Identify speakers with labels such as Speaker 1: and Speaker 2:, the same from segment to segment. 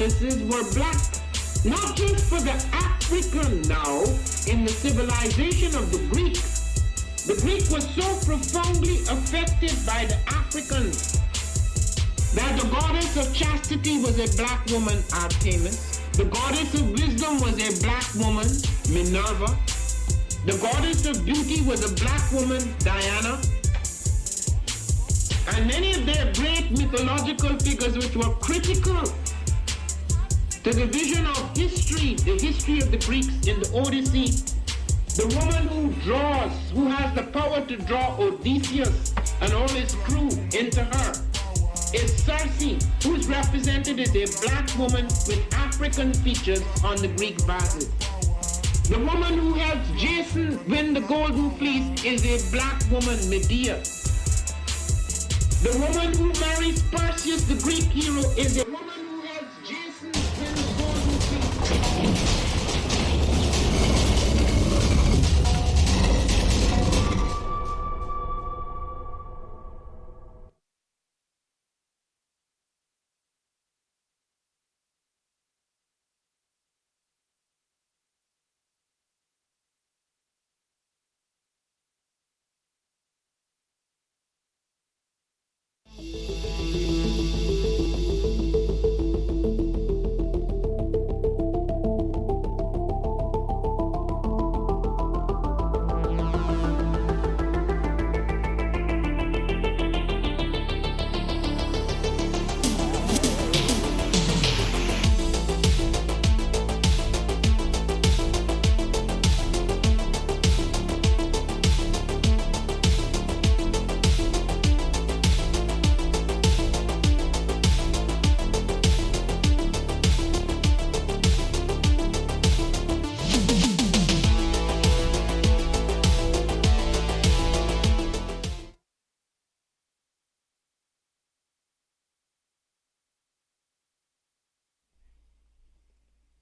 Speaker 1: influences were black. Not just for the African now in the civilization of the Greek. The Greek was so profoundly affected by the Africans that the goddess of chastity was a black woman, Artemis. The goddess of wisdom was a black woman, Minerva. The goddess of beauty was a black woman, Diana. And many of their great mythological figures which were critical to the vision of history, the history of the Greeks in the Odyssey. The woman who has the power to draw Odysseus and all his crew into her is Circe, who is represented as a black woman with African features on the Greek vases. The woman who helps Jason win the golden fleece is a black woman, Medea. The woman who marries Perseus, the Greek hero, is a woman who helps Jason win the golden fleece.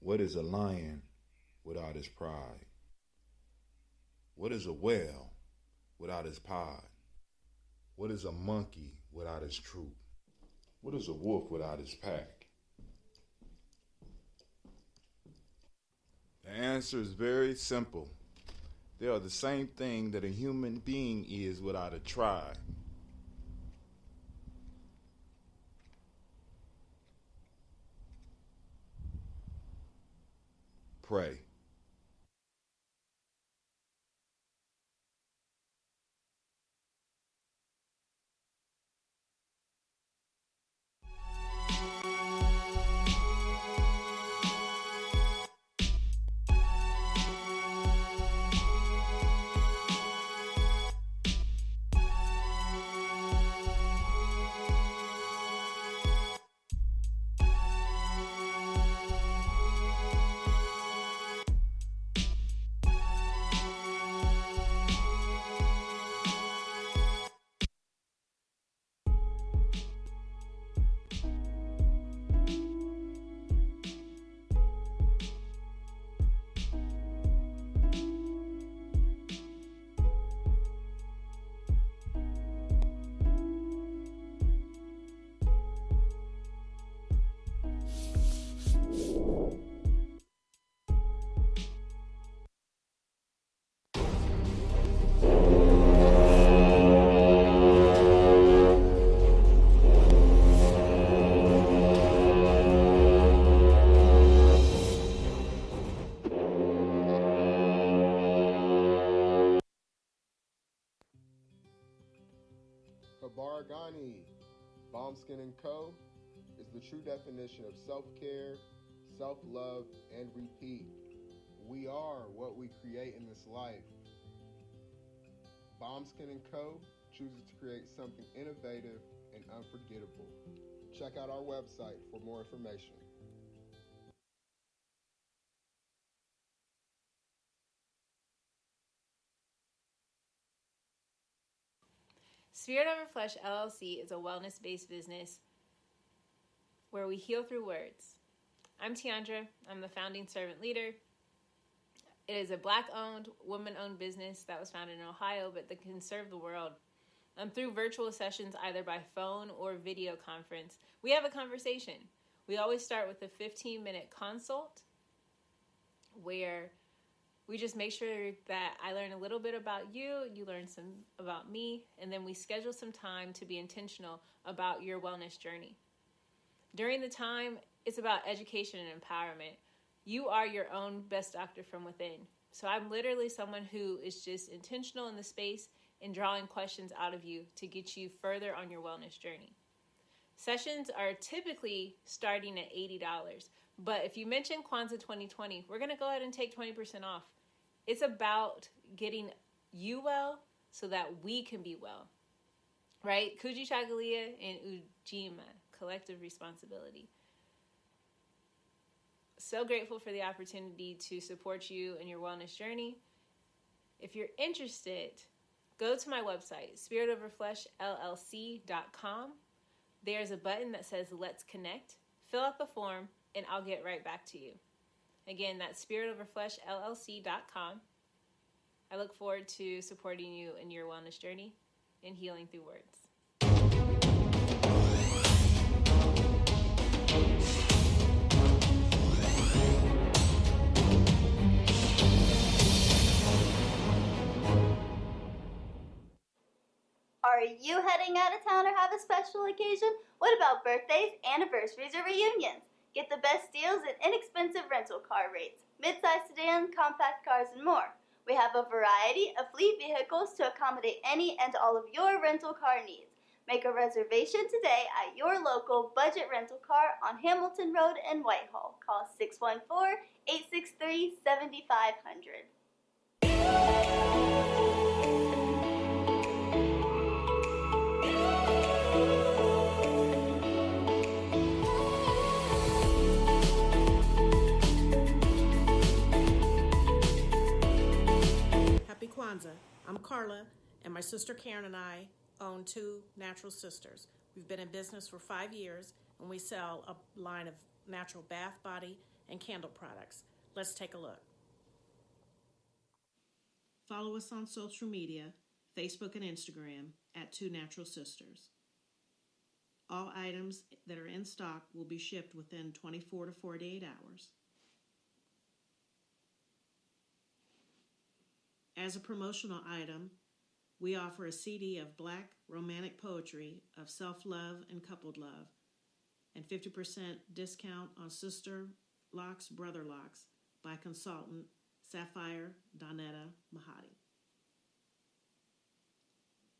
Speaker 2: What is a lion without his pride? What is a whale without his pod? What is a monkey without his troop? What is a wolf without his pack? The answer is very simple. They are the same thing that a human being is without a tribe. Pray.
Speaker 3: Gye-Nyame, Bombskin & Co. is the true definition of self-care, self-love, and repeat. We are what we create in this life. Bombskin & Co. chooses to create something innovative and unforgettable. Check out our website for more information.
Speaker 4: Spirit Over Flesh LLC is a wellness-based business where we heal through words. I'm Tiandra. I'm the founding servant leader. It is a Black-owned, woman-owned business that was founded in Ohio, but that can serve the world. Through virtual sessions, either by phone or video conference, we have a conversation. We always start with a 15-minute consult where we just make sure that I learn a little bit about you, you learn some about me, and then we schedule some time to be intentional about your wellness journey. During the time, it's about education and empowerment. You are your own best doctor from within. So I'm literally someone who is just intentional in the space and drawing questions out of you to get you further on your wellness journey. Sessions are typically starting at $80, but if you mention Kwanzaa 2020, we're going to go ahead and take 20% off. It's about getting you well so that we can be well, right? Kujichagulia and Ujima, collective responsibility. So grateful for the opportunity to support you in your wellness journey. If you're interested, go to my website, spiritoverfleshllc.com. There's a button that says Let's Connect. Fill out the form, and I'll get right back to you. Again, that's spiritoverfleshllc.com. I look forward to supporting you in your wellness journey and healing through words.
Speaker 5: Are you heading out of town or have a special occasion? What about birthdays, anniversaries, or reunions? Get the best deals and inexpensive rental car rates, mid-size sedans, compact cars, and more. We have a variety of fleet vehicles to accommodate any and all of your rental car needs. Make a reservation today at your local budget rental car on Hamilton Road in Whitehall. Call 614-863-7500.
Speaker 6: Happy Kwanzaa. I'm Carla, and my sister Karen and I own Two Natural Sisters. We've been in business for 5 years, and we sell a line of natural bath, body, and candle products. Let's take a look. Follow us on social media, Facebook and Instagram, at Two Natural Sisters. All items that are in stock will be shipped within 24 to 48 hours. As a promotional item, we offer a CD of Black romantic poetry of self-love and coupled love, and 50% discount on Sister Locks, Brother Locks by consultant Sapphire Donetta Mahadi.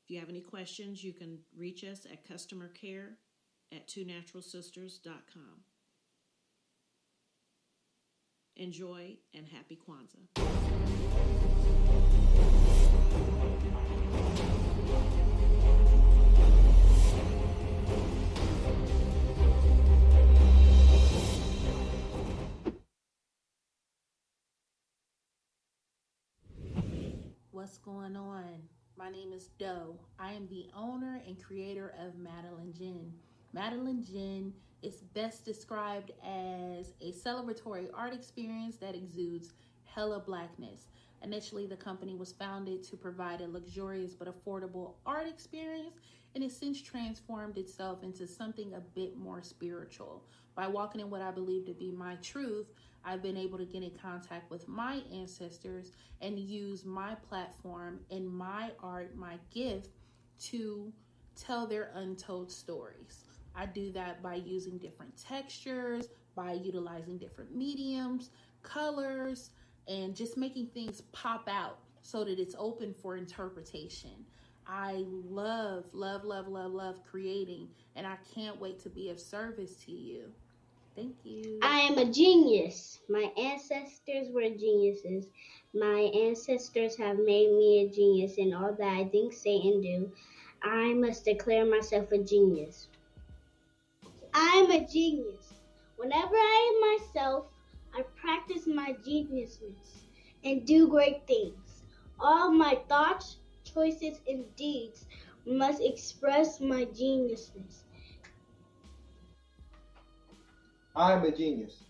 Speaker 6: If you have any questions, you can reach us at customercare@twonaturalsisters.com. Enjoy and happy Kwanzaa.
Speaker 7: What's going on? My name is Doe. I am the owner and creator of Madeline Gin. Madeline Gin is best described as a celebratory art experience that exudes hella blackness. Initially, the company was founded to provide a luxurious but affordable art experience, and it's since transformed itself into something a bit more spiritual. By walking in what I believe to be my truth, I've been able to get in contact with my ancestors and use my platform and my art, my gift, to tell their untold stories. I do that by using different textures, by utilizing different mediums, colors, and just making things pop out so that it's open for interpretation. I love creating, and I can't wait to be of service to you. Thank you.
Speaker 8: I am a genius. My ancestors were geniuses. My ancestors have made me a genius in all that I think, say, and do. I must declare myself a genius. I am a genius. Whenever I am myself, I practice my geniusness and do great things. All my thoughts, choices, and deeds must express my geniusness.
Speaker 9: I am a genius.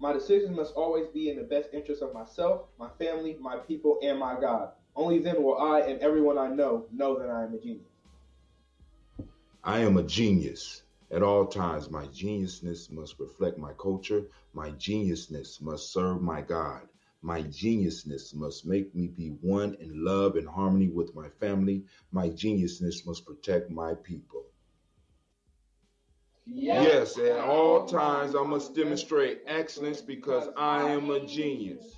Speaker 9: My decisions must always be in the best interest of myself, my family, my people, and my God. Only then will I and everyone I know that I am a genius.
Speaker 2: I am a genius. At all times, my geniusness must reflect my culture. My geniusness must serve my God. My geniusness must make me be one in love and harmony with my family. My geniusness must protect my people. Yes, at all times I must demonstrate excellence because I am a genius.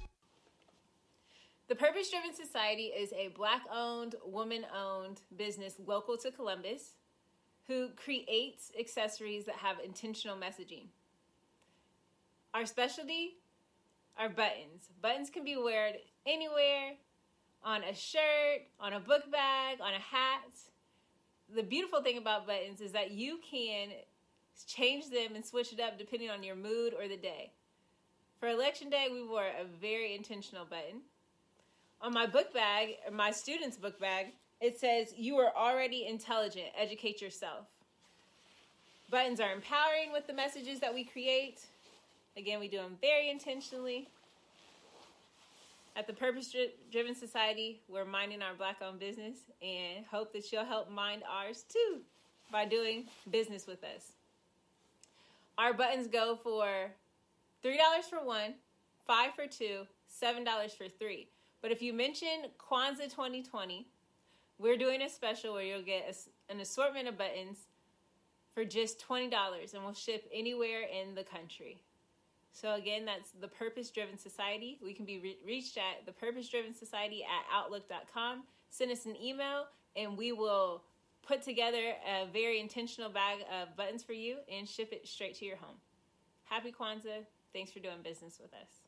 Speaker 4: The Purpose Driven Society is a Black-owned, woman-owned business local to Columbus who creates accessories that have intentional messaging. Our specialty are buttons. Buttons can be worn anywhere, on a shirt, on a book bag, on a hat. The beautiful thing about buttons is that you can change them and switch it up depending on your mood or the day. For Election Day, we wore a very intentional button. On my book bag, my student's book bag, it says, "You are already intelligent, educate yourself." Buttons are empowering with the messages that we create. Again, we do them very intentionally. At the Purpose Driven Society, we're minding our Black-owned business and hope that you'll help mind ours too by doing business with us. Our buttons go for $3 for one, $5 for two, $7 for three. But if you mention Kwanzaa 2020, we're doing a special where you'll get an assortment of buttons for just $20, and we'll ship anywhere in the country. So again, that's the Purpose Driven Society. We can be reached at thepurposedrivensociety@outlook.com. Send us an email, and we will put together a very intentional bag of buttons for you and ship it straight to your home. Happy Kwanzaa. Thanks for doing business with us.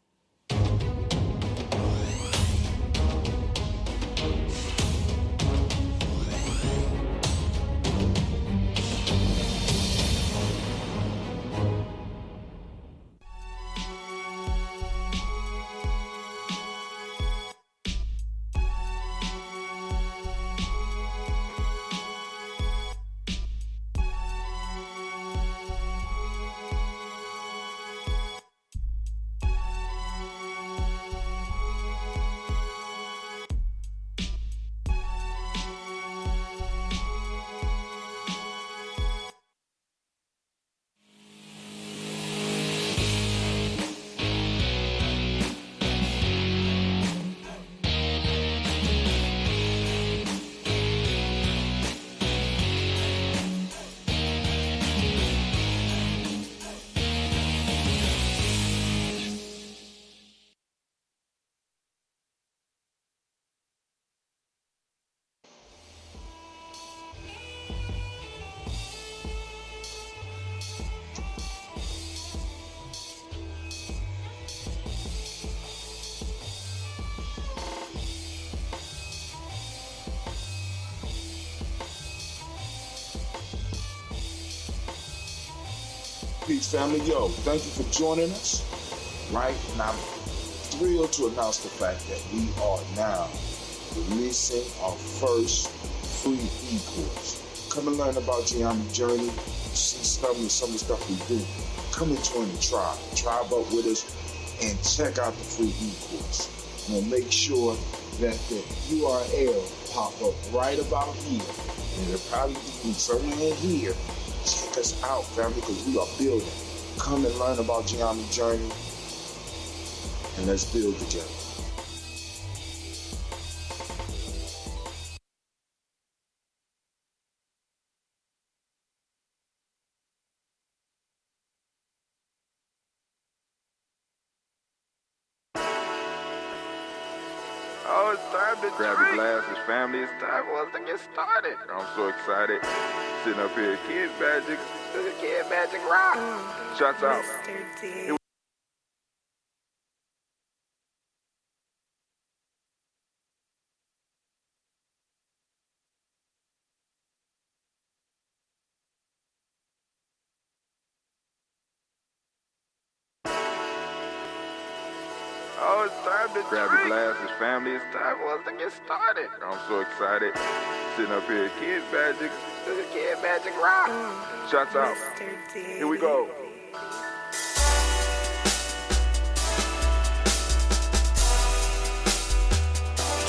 Speaker 2: Peace, family. Yo, thank you for joining us. Right? And I'm thrilled to announce the fact that we are now releasing our first free e-course. Come and learn about Gye-Nyame journey, see some of the stuff we do. Come and join the tribe. Tribe up with us and check out the free e-course. And we'll make sure that the URL pop up right about here. And it'll probably be somewhere in here. Check us out, family, because we are building. Come and learn about Gye-Nyame journey, and let's build together.
Speaker 10: Oh, it's time to grab your glasses, family. It's time for us to get started. I'm so excited. Sitting up here, Kid Magic Rock. Shots out. Oh, it's time to grab your glasses, family. It's time for us to get started. I'm so excited. Sitting up here, Kid Magic Rock. Shots out. Here we go.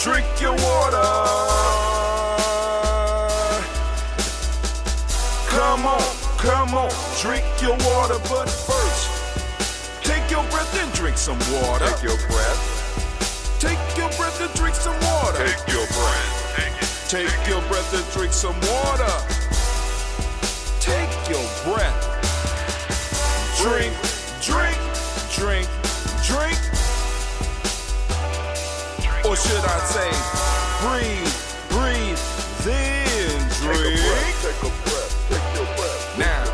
Speaker 10: Drink your water. Come on, come on.
Speaker 11: drink your water, but first, take your breath and drink some water.
Speaker 10: Take your breath.
Speaker 11: Take your breath and drink some water.
Speaker 10: Take your breath.
Speaker 11: Take your breath and drink some water. Take your breath. Drink, drink, drink, drink. Or should I say, breathe, breathe, then drink.
Speaker 10: Take a breath. Take your breath.
Speaker 11: Now,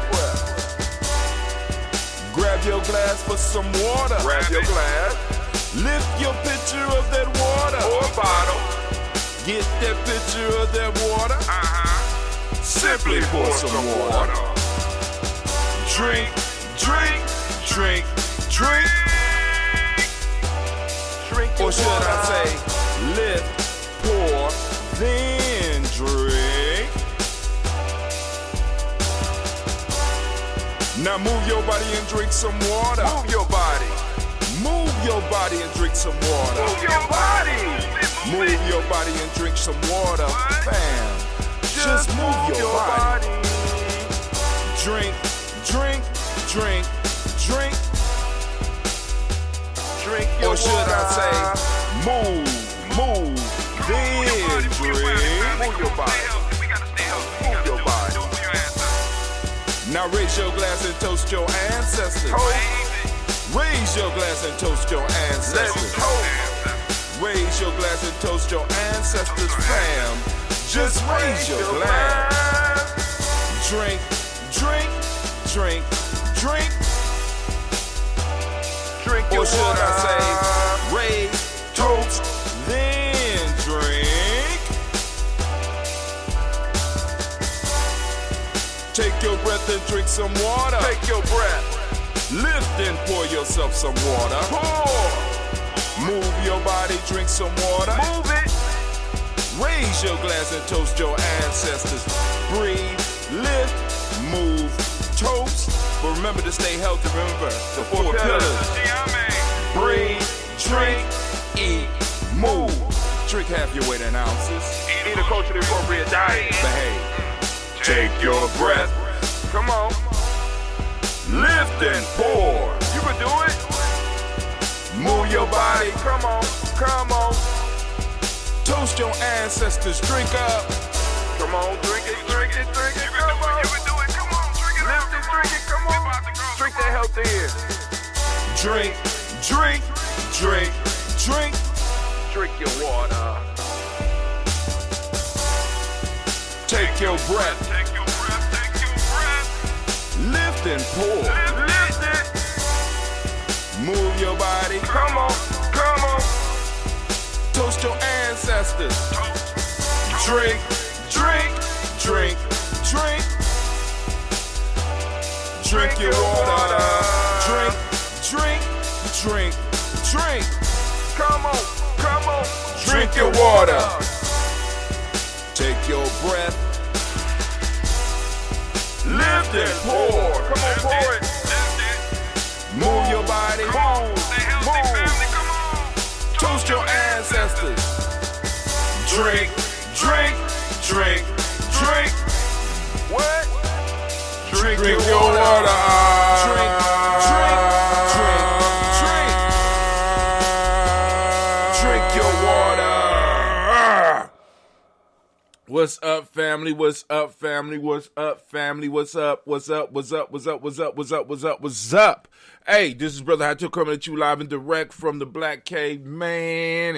Speaker 11: grab your glass for some water.
Speaker 10: Grab your glass.
Speaker 11: Lift your pitcher of that water.
Speaker 10: Or bottle.
Speaker 11: Get that pitcher of that water. Simply pour some water. Drink, drink, drink, drink.
Speaker 10: Drink your
Speaker 11: or should
Speaker 10: water.
Speaker 11: I say, lift, pour, then drink. Now move your body and drink some water.
Speaker 10: Move your body.
Speaker 11: Move your body and drink some water.
Speaker 10: Move your body.
Speaker 11: Move your body and drink some water. Bam. Just move your body. Drink, drink, drink, drink.
Speaker 10: Drink your
Speaker 11: or should
Speaker 10: water.
Speaker 11: I say, move, then drink.
Speaker 10: Move your body. Move your body.
Speaker 11: Now raise your glass and toast your ancestors. Raise your glass and toast your ancestors. Raise your glass and toast your ancestors, fam. Just raise your glass. Drink, drink, drink, drink.
Speaker 10: Drink your
Speaker 11: or should
Speaker 10: water.
Speaker 11: I say, raise, toast, then drink. Take your breath and drink some water.
Speaker 10: Take your breath.
Speaker 11: Lift and pour yourself some water.
Speaker 10: Pour.
Speaker 11: Move your body, drink some water.
Speaker 10: Move it.
Speaker 11: Raise your glass and toast your ancestors. Breathe, lift, move, toast. But remember to stay healthy. Remember the four pillars. Breathe, drink, eat, move. Drink half your weight in ounces.
Speaker 10: Eat a culturally appropriate diet.
Speaker 11: Behave. Take your breath.
Speaker 10: Come on.
Speaker 11: Lift and pour.
Speaker 10: You can do it.
Speaker 11: Move your body.
Speaker 10: Come on. Come on.
Speaker 11: Toast your ancestors. Drink up.
Speaker 10: Come on. Drink it. Drink it. Drink it. Come on. You can do it. Come on. Drink it. Lift it. Drink it. Come on. Drink that health in.
Speaker 11: Drink, drink, drink, drink.
Speaker 10: Drink your water.
Speaker 11: Take your breath.
Speaker 10: Take your breath. Take your breath.
Speaker 11: Lift and pour.
Speaker 10: Lift it.
Speaker 11: Move your body.
Speaker 10: Come on. Come on.
Speaker 11: Toast your ancestors. Drink, drink, drink, drink. Drink your water. Drink, drink, drink, drink.
Speaker 10: Come on. Come on.
Speaker 11: Drink your water. Take your breath. Lift and pour.
Speaker 10: Come on, pour it.
Speaker 11: Move your body.
Speaker 10: Move. Come on.
Speaker 11: Toast your ancestors. Drink, drink, drink, drink.
Speaker 10: What?
Speaker 11: Drink your water. Drink, drink, drink, drink. Drink your water. What's up, family? What's up, family? What's up, family? What's up? What's up? What's up? What's up? What's up? What's up? What's up? What's up? Hey, this is Brother Hato coming at you live and direct from the Black Cave. Man,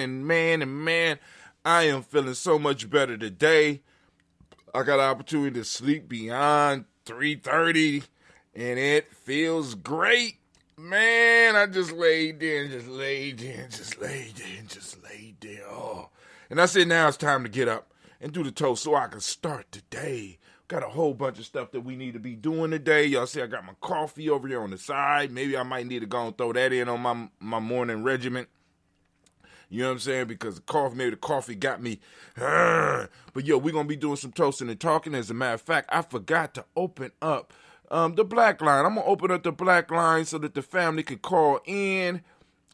Speaker 11: I am feeling so much better today. I got an opportunity to sleep beyond 3:30, and it feels great. Man, I just laid there. Oh. And I said, now it's time to get up and do the toast so I can start today. Got a whole bunch of stuff that we need to be doing today. Y'all see I got my coffee over here on the side. Maybe I might need to go and throw that in on my morning regimen. You know what I'm saying? Because the coffee got me. But yo, we're going to be doing some toasting and talking. As a matter of fact, I forgot to open up the black line. I'm going to open up the black line so that the family can call in.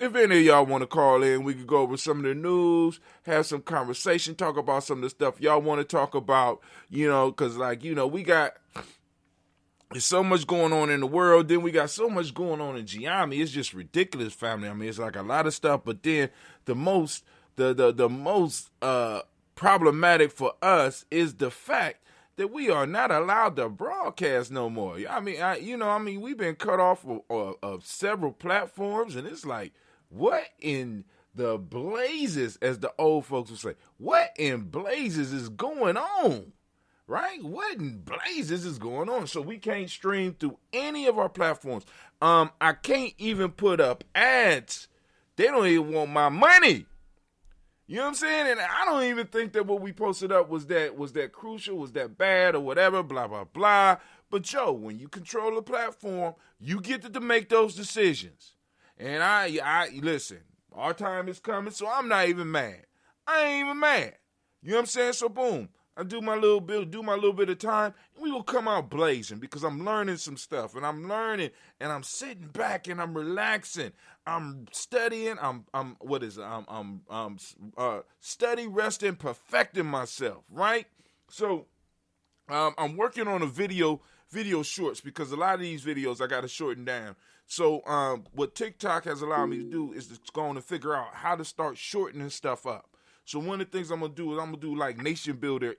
Speaker 11: If any of y'all want to call in, we could go over some of the news, have some conversation, talk about some of the stuff y'all want to talk about, you know, because, like, you know, we got There's so much going on in the world. Then we got so much going on in Gye-Nyame. It's just ridiculous, family. I mean, it's like a lot of stuff. But then the most problematic for us is the fact that we are not allowed to broadcast no more. I mean, we've been cut off of several platforms, and it's like, what in the blazes, as the old folks would say, what in blazes is going on? Right? What in blazes is going on? So we can't stream through any of our platforms. I can't even put up ads. They don't even want my money. You know what I'm saying? And I don't even think that what we posted up was that crucial, was that bad or whatever, blah, blah, blah. But Joe, when you control the platform, you get to make those decisions. And I listen, our time is coming, so I'm not even mad. I ain't even mad. You know what I'm saying? So boom. I do my little bit of time, and we will come out blazing because I'm learning some stuff, and I'm learning, and I'm sitting back, and I'm relaxing. I'm studying. I'm study, resting, perfecting myself, right? So I'm working on a video shorts because a lot of these videos I got to shorten down. So what TikTok has allowed me to do is to go on and figure out how to start shortening stuff up. So one of the things I'm going to do like nation building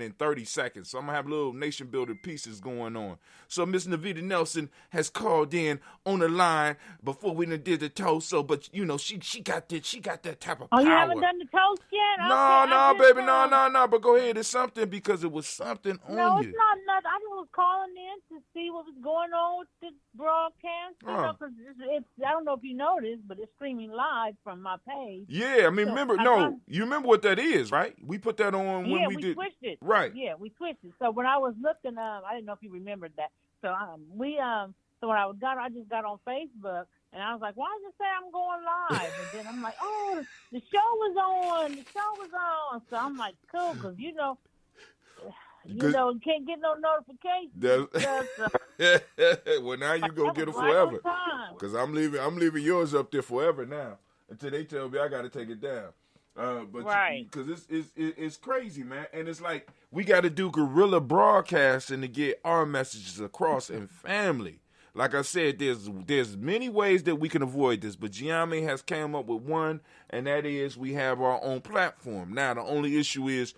Speaker 11: in 30 seconds. So I'm going to have little nation builder pieces going on. So Miss Navita Nelson has called in on the line before we did the toast. So, but you know, she got that type of power.
Speaker 12: Oh, you haven't done the toast yet?
Speaker 11: No, baby, no. But go ahead. It's something because it was something on you.
Speaker 12: No, it's not nothing. I was calling in to see what was going on with the broadcast. You know, 'cause it's, I don't know if you noticed, but it's streaming live from my page.
Speaker 11: Yeah, I mean, you remember what that is, right? We put that on when we did.
Speaker 12: Switched it.
Speaker 11: Right.
Speaker 12: Yeah, we switched it. So when I was looking, I didn't know if you remembered that. So so when I just got on Facebook, and I was like, why does it say I'm going live? And then I'm like, oh, the show was on. So I'm like, cool, because you can't get no notifications.
Speaker 11: Well, now you go get it forever. Because I'm leaving yours up there forever now until they tell me I got to take it down. But
Speaker 12: right,
Speaker 11: because it's crazy, man, and it's like we got to do guerrilla broadcasting to get our messages across. And family, like I said, there's many ways that we can avoid this, but Gye-Nyame has came up with one, and that is we have our own platform. Now the only issue is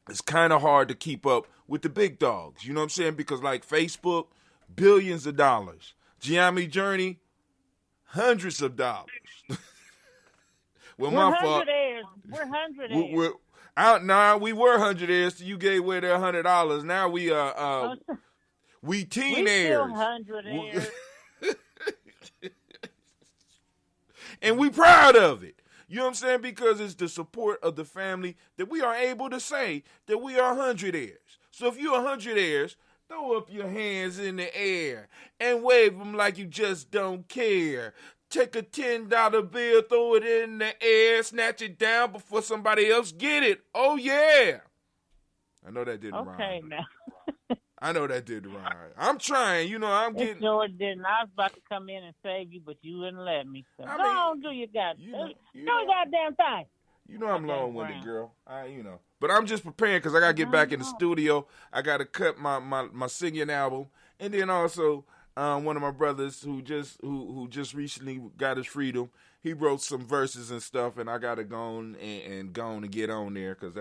Speaker 11: it's kind of hard to keep up with the big dogs. You know what I'm saying? Because like Facebook, billions of dollars. Gye-Nyame Journey, hundreds of dollars. Well,
Speaker 12: we're
Speaker 11: my fault.
Speaker 12: We're hundred heirs.
Speaker 11: We were 100 heirs till you gave away their $100. Now we teen heirs.
Speaker 12: Still 100 heirs.
Speaker 11: And we proud of it. You know what I'm saying? Because it's the support of the family that we are able to say that we are 100 heirs. So if you're 100 heirs, throw up your hands in the air and wave them like you just don't care. Take a $10 bill, throw it in the air, snatch it down before somebody else get it. Oh, yeah. I know that didn't rhyme.
Speaker 12: Okay, now.
Speaker 11: I know that didn't rhyme. I'm trying. I'm getting.
Speaker 12: No, it didn't. I was about to come in and save you, but you wouldn't let me. So don't do your goddamn thing.
Speaker 11: You know I'm long-winded, girl. But I'm just preparing because I got to get back in the studio. I got to cut my singing album. And then also... one of my brothers who just recently got his freedom, he wrote some verses and stuff, and I gotta go on and get on there because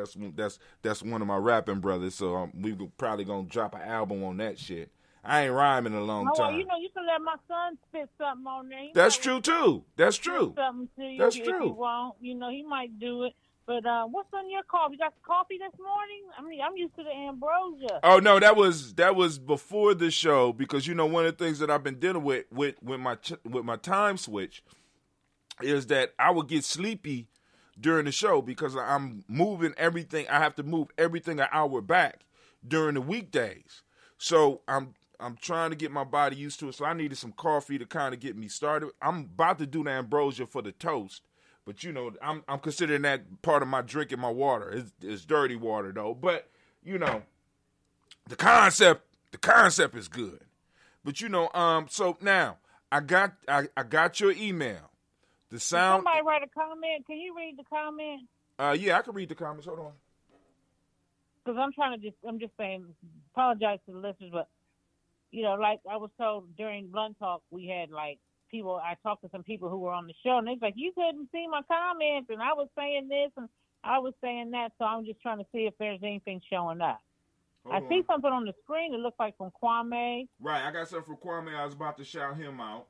Speaker 11: that's one of my rapping brothers. So we probably gonna drop an album on that shit. I ain't rhyming in a long time.
Speaker 12: Well, you can let my son spit something on there.
Speaker 11: That's true too. That's true.
Speaker 12: Something to you
Speaker 11: That's
Speaker 12: if
Speaker 11: true.
Speaker 12: You won't. He might do it. But what's on your coffee? You got coffee this morning? I mean, I'm used to the ambrosia.
Speaker 11: Oh no, that was before the show because one of the things that I've been dealing with my time switch is that I would get sleepy during the show because I'm moving everything. I have to move everything an hour back during the weekdays. So I'm trying to get my body used to it. So I needed some coffee to kind of get me started. I'm about to do the ambrosia for the toast. But, I'm considering that part of my drinking my water. It's dirty water, though. But, the concept is good. But, so now I got your email. The sound.
Speaker 12: Somebody write a comment. Can you read the comment?
Speaker 11: Yeah, I can read the comments. Hold on.
Speaker 12: Because I'm just saying, apologize to the listeners, but like I was told during Blunt Talk, we had like people. I talked to some people who were on the show, and they was like, "You couldn't see my comments, and I was saying this and I was saying that." So I'm just trying to see if there's anything showing up. I see something on the screen. It looks like from Kwame.
Speaker 11: Right, I got something from Kwame. I was about to shout him out.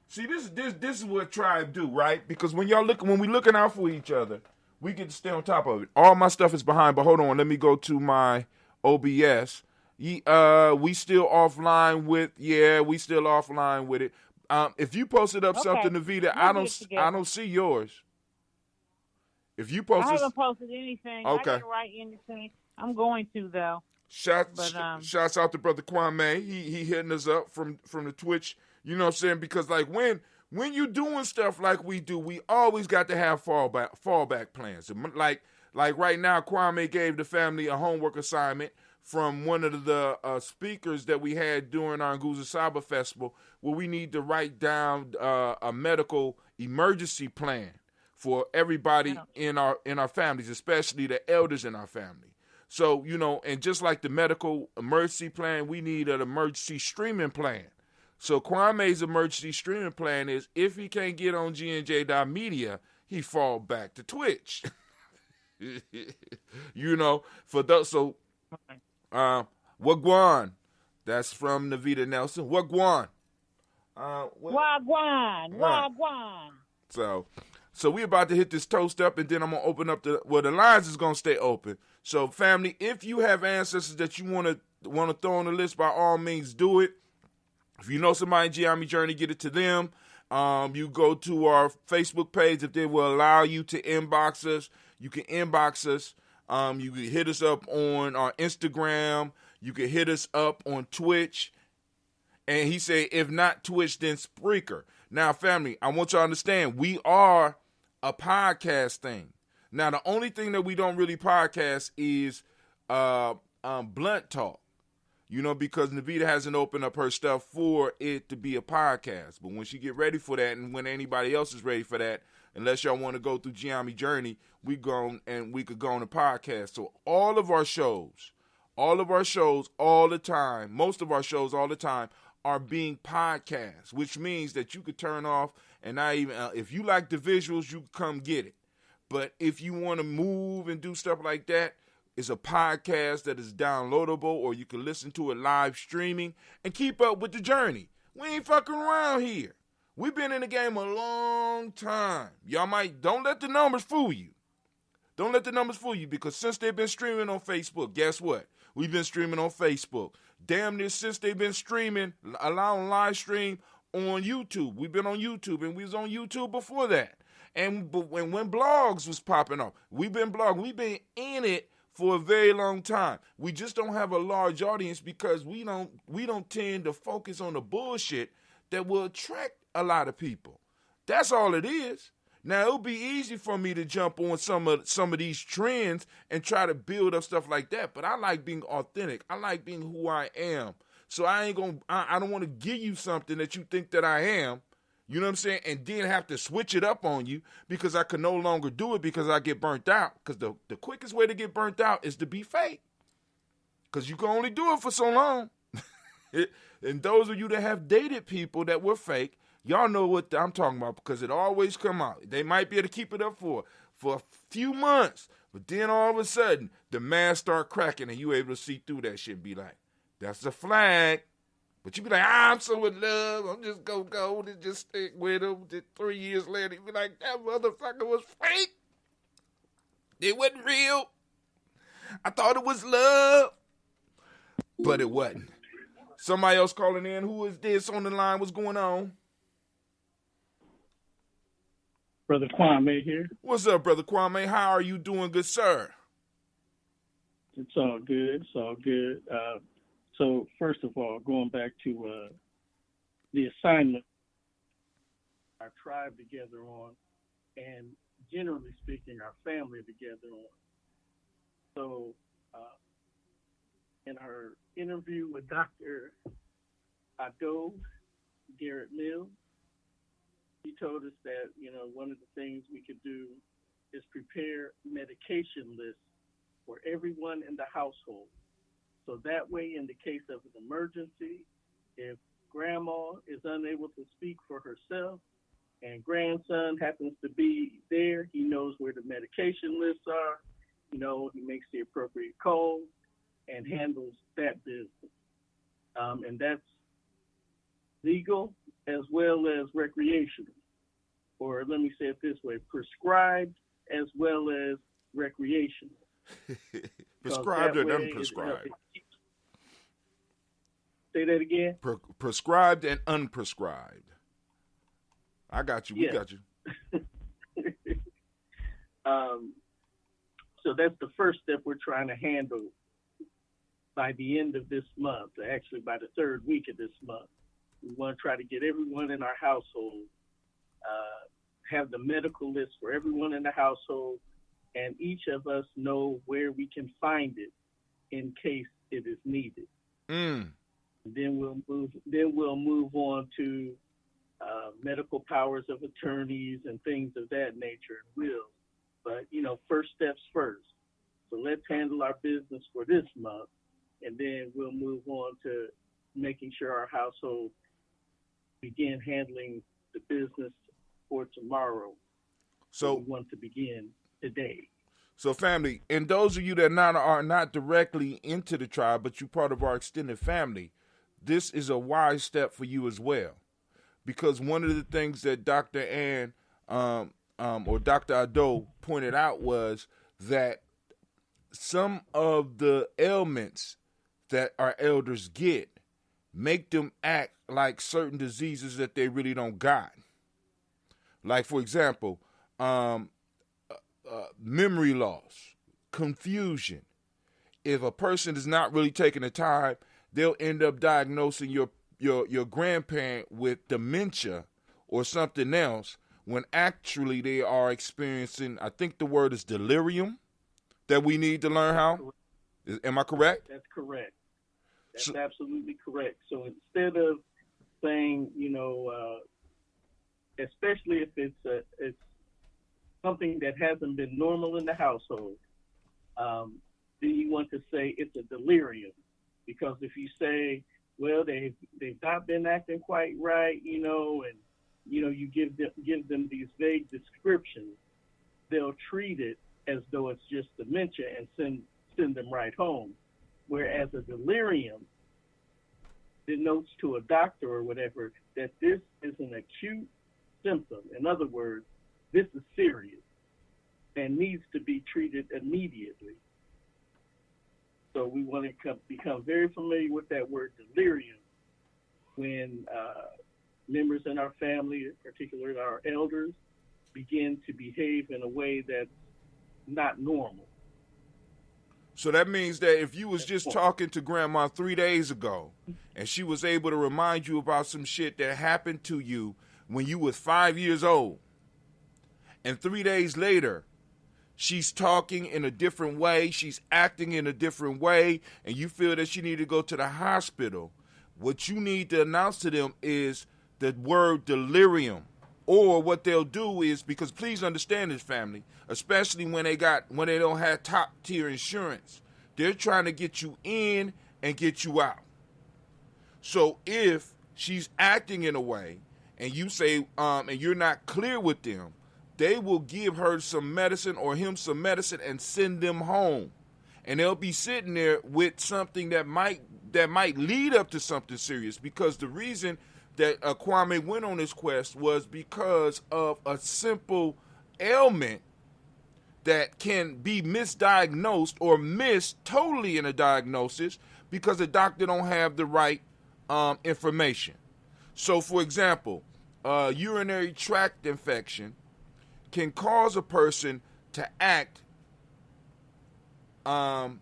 Speaker 11: See, this is what Tribe do, right? Because when we looking out for each other, we get to stay on top of it. All my stuff is behind, but hold on, let me go to my OBS. We still offline with it. If you posted up something, Navita, I don't see yours. If you posted,
Speaker 12: I haven't posted anything.
Speaker 11: Okay.
Speaker 12: I didn't write anything. I'm going to though.
Speaker 11: Shouts out to Brother Kwame. He hitting us up from the Twitch. You know what I'm saying? Because like when you doing stuff like we do, we always got to have fallback plans. Like right now, Kwame gave the family a homework assignment from one of the speakers that we had during our Nguza Saba Festival, where we need to write down a medical emergency plan for everybody in our families, especially the elders in our family. So, and just like the medical emergency plan, we need an emergency streaming plan. So Kwame's emergency streaming plan is if he can't get on GNJ.media, he fall back to Twitch. For those, so Wagwan, that's from Navita Nelson. Wagwan.
Speaker 12: Wagwan.
Speaker 11: So we about to hit this toast up, and then I'm going to open up the lines is going to stay open. So family, if you have ancestors that you want to throw on the list, by all means do it. If you know somebody in Gye-Nyame Journey, get it to them. You go to our Facebook page. If they will allow you to inbox us, you can inbox us. You can hit us up on our Instagram. You can hit us up on Twitch. And he said, if not Twitch, then Spreaker. Now, family, I want y'all to understand, we are a podcast thing. Now, the only thing that we don't really podcast is Blunt Talk. Because Navita hasn't opened up her stuff for it to be a podcast. But when she get ready for that, and when anybody else is ready for that, unless y'all want to go through Gye-Nyame Journey, we could go on a podcast. So all of our shows all the time, most of our shows all the time are being podcasts, which means that you could turn off and not even, if you like the visuals, you can come get it. But if you want to move and do stuff like that, it's a podcast that is downloadable, or you can listen to it live streaming and keep up with the journey. We ain't fucking around here. We've been in the game a long time. Y'all don't let the numbers fool you. Don't let the numbers fool you, because since they've been streaming on Facebook, guess what? We've been streaming on Facebook. Damn near since they've been streaming, allowing live stream on YouTube. We've been on YouTube, and we was on YouTube before that. And when blogs was popping off, we've been blogging. We've been in it for a very long time. We just don't have a large audience because we don't tend to focus on the bullshit that will attract a lot of people. That's all it is. Now, it'll be easy for me to jump on some of these trends and try to build up stuff like that, but I like being authentic. I like being who I am. So I don't want to give you something that you think that I am, you know what I'm saying, and then have to switch it up on you because I can no longer do it because I get burnt out. Because the quickest way to get burnt out is to be fake, because you can only do it for so long. And those of you that have dated people that were fake, y'all know what I'm talking about, because it always come out. They might be able to keep it up for a few months, but then all of a sudden, the mask start cracking and you able to see through that shit and be like, that's a flag. But you be like, I'm so in love, I'm just gonna go and just stick with him. 3 years later, you be like, that motherfucker was fake. It wasn't real. I thought it was love, but it wasn't. Somebody else calling in. Who is this on the line? What's going on?
Speaker 13: Brother Kwame here.
Speaker 11: What's up, Brother Kwame? How are you doing, good sir?
Speaker 13: It's all good. It's all good. So first of all, going back to the assignment our tribe together on, and generally speaking, our family together on. So in her interview with Dr. Ado Garrett Mills, he told us that, one of the things we could do is prepare medication lists for everyone in the household. So that way, in the case of an emergency, if grandma is unable to speak for herself and grandson happens to be there, he knows where the medication lists are. He makes the appropriate calls and handles that business. And that's legal as well as recreational. Or let me say it this way, prescribed as well as recreational.
Speaker 11: Prescribed and unprescribed.
Speaker 13: Say that again?
Speaker 11: Prescribed and unprescribed. I got you. We got you.
Speaker 13: So that's the first step we're trying to handle by the end of this month, actually by the third week of this month. We want to try to get everyone in our household, have the medical list for everyone in the household, and each of us know where we can find it in case it is needed. Then we'll move on to medical powers of attorneys and things of that nature and wills. But, first steps first. So let's handle our business for this month, and then we'll move on to making sure our household begin handling the business for tomorrow. So we want to begin today.
Speaker 11: So family, and those of you that are not directly into the tribe, but you're part of our extended family, this is a wise step for you as well. Because one of the things that Dr. Ann or Dr. Ado pointed out was that some of the ailments that our elders get make them act like certain diseases that they really don't got. Like, for example, memory loss, confusion. If a person is not really taking the time, they'll end up diagnosing your grandparent with dementia or something else when actually they are experiencing, I think the word is delirium, that we need to learn how. Am I correct?
Speaker 13: That's correct. That's absolutely correct. So instead of saying, especially if it's something that hasn't been normal in the household, then you want to say it's a delirium. Because if you say, well, they've not been acting quite right, and you give them these vague descriptions, they'll treat it as though it's just dementia and send them right home. Whereas a delirium denotes to a doctor or whatever that this is an acute symptom. In other words, this is serious and needs to be treated immediately. So we want to become very familiar with that word delirium when members in our family, particularly our elders, begin to behave in a way that's not normal.
Speaker 11: So that means that if you was just talking to grandma 3 days ago and she was able to remind you about some shit that happened to you when you was 5 years old, and 3 days later, she's talking in a different way, she's acting in a different way, and you feel that she need to go to the hospital, what you need to announce to them is the word delirium. Or what they'll do is, because please understand this, family, especially when they don't have top tier insurance, they're trying to get you in and get you out. So if she's acting in a way and you say, and you're not clear with them, they will give her some medicine or him some medicine and send them home. And they'll be sitting there with something that might lead up to something serious, because the reason that Kwame went on this quest was because of a simple ailment that can be misdiagnosed or missed totally in a diagnosis because the doctor don't have the right information. So, for example, urinary tract infection can cause a person to act.
Speaker 13: The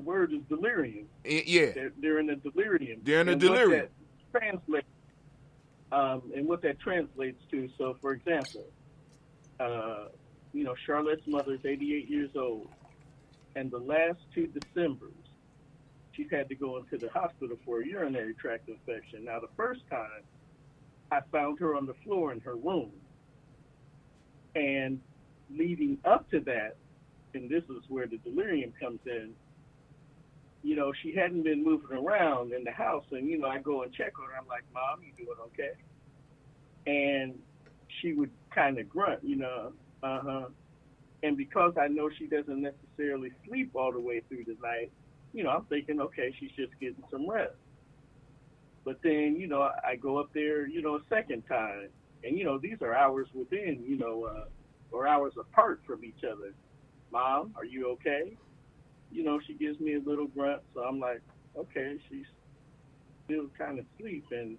Speaker 13: word is delirium.
Speaker 11: Yeah.
Speaker 13: They're in a delirium.
Speaker 11: They're in a delirium.
Speaker 13: And what that translates to, so for example, Charlotte's mother is 88 years old, and the last 2 Decembers, she's had to go into the hospital for a urinary tract infection. Now, the first time, I found her on the floor in her room. And leading up to that, and this is where the delirium comes in, she hadn't been moving around in the house, and I go and check on her. I'm like, Mom, you doing okay? And she would kind of grunt, uh-huh. And because I know she doesn't necessarily sleep all the way through the night, I'm thinking, okay, she's just getting some rest. But then, I go up there, a second time. And, these are hours within, or hours apart from each other. Mom, are you okay? She gives me a little grunt. So I'm like, okay, she's still kind of asleep. And,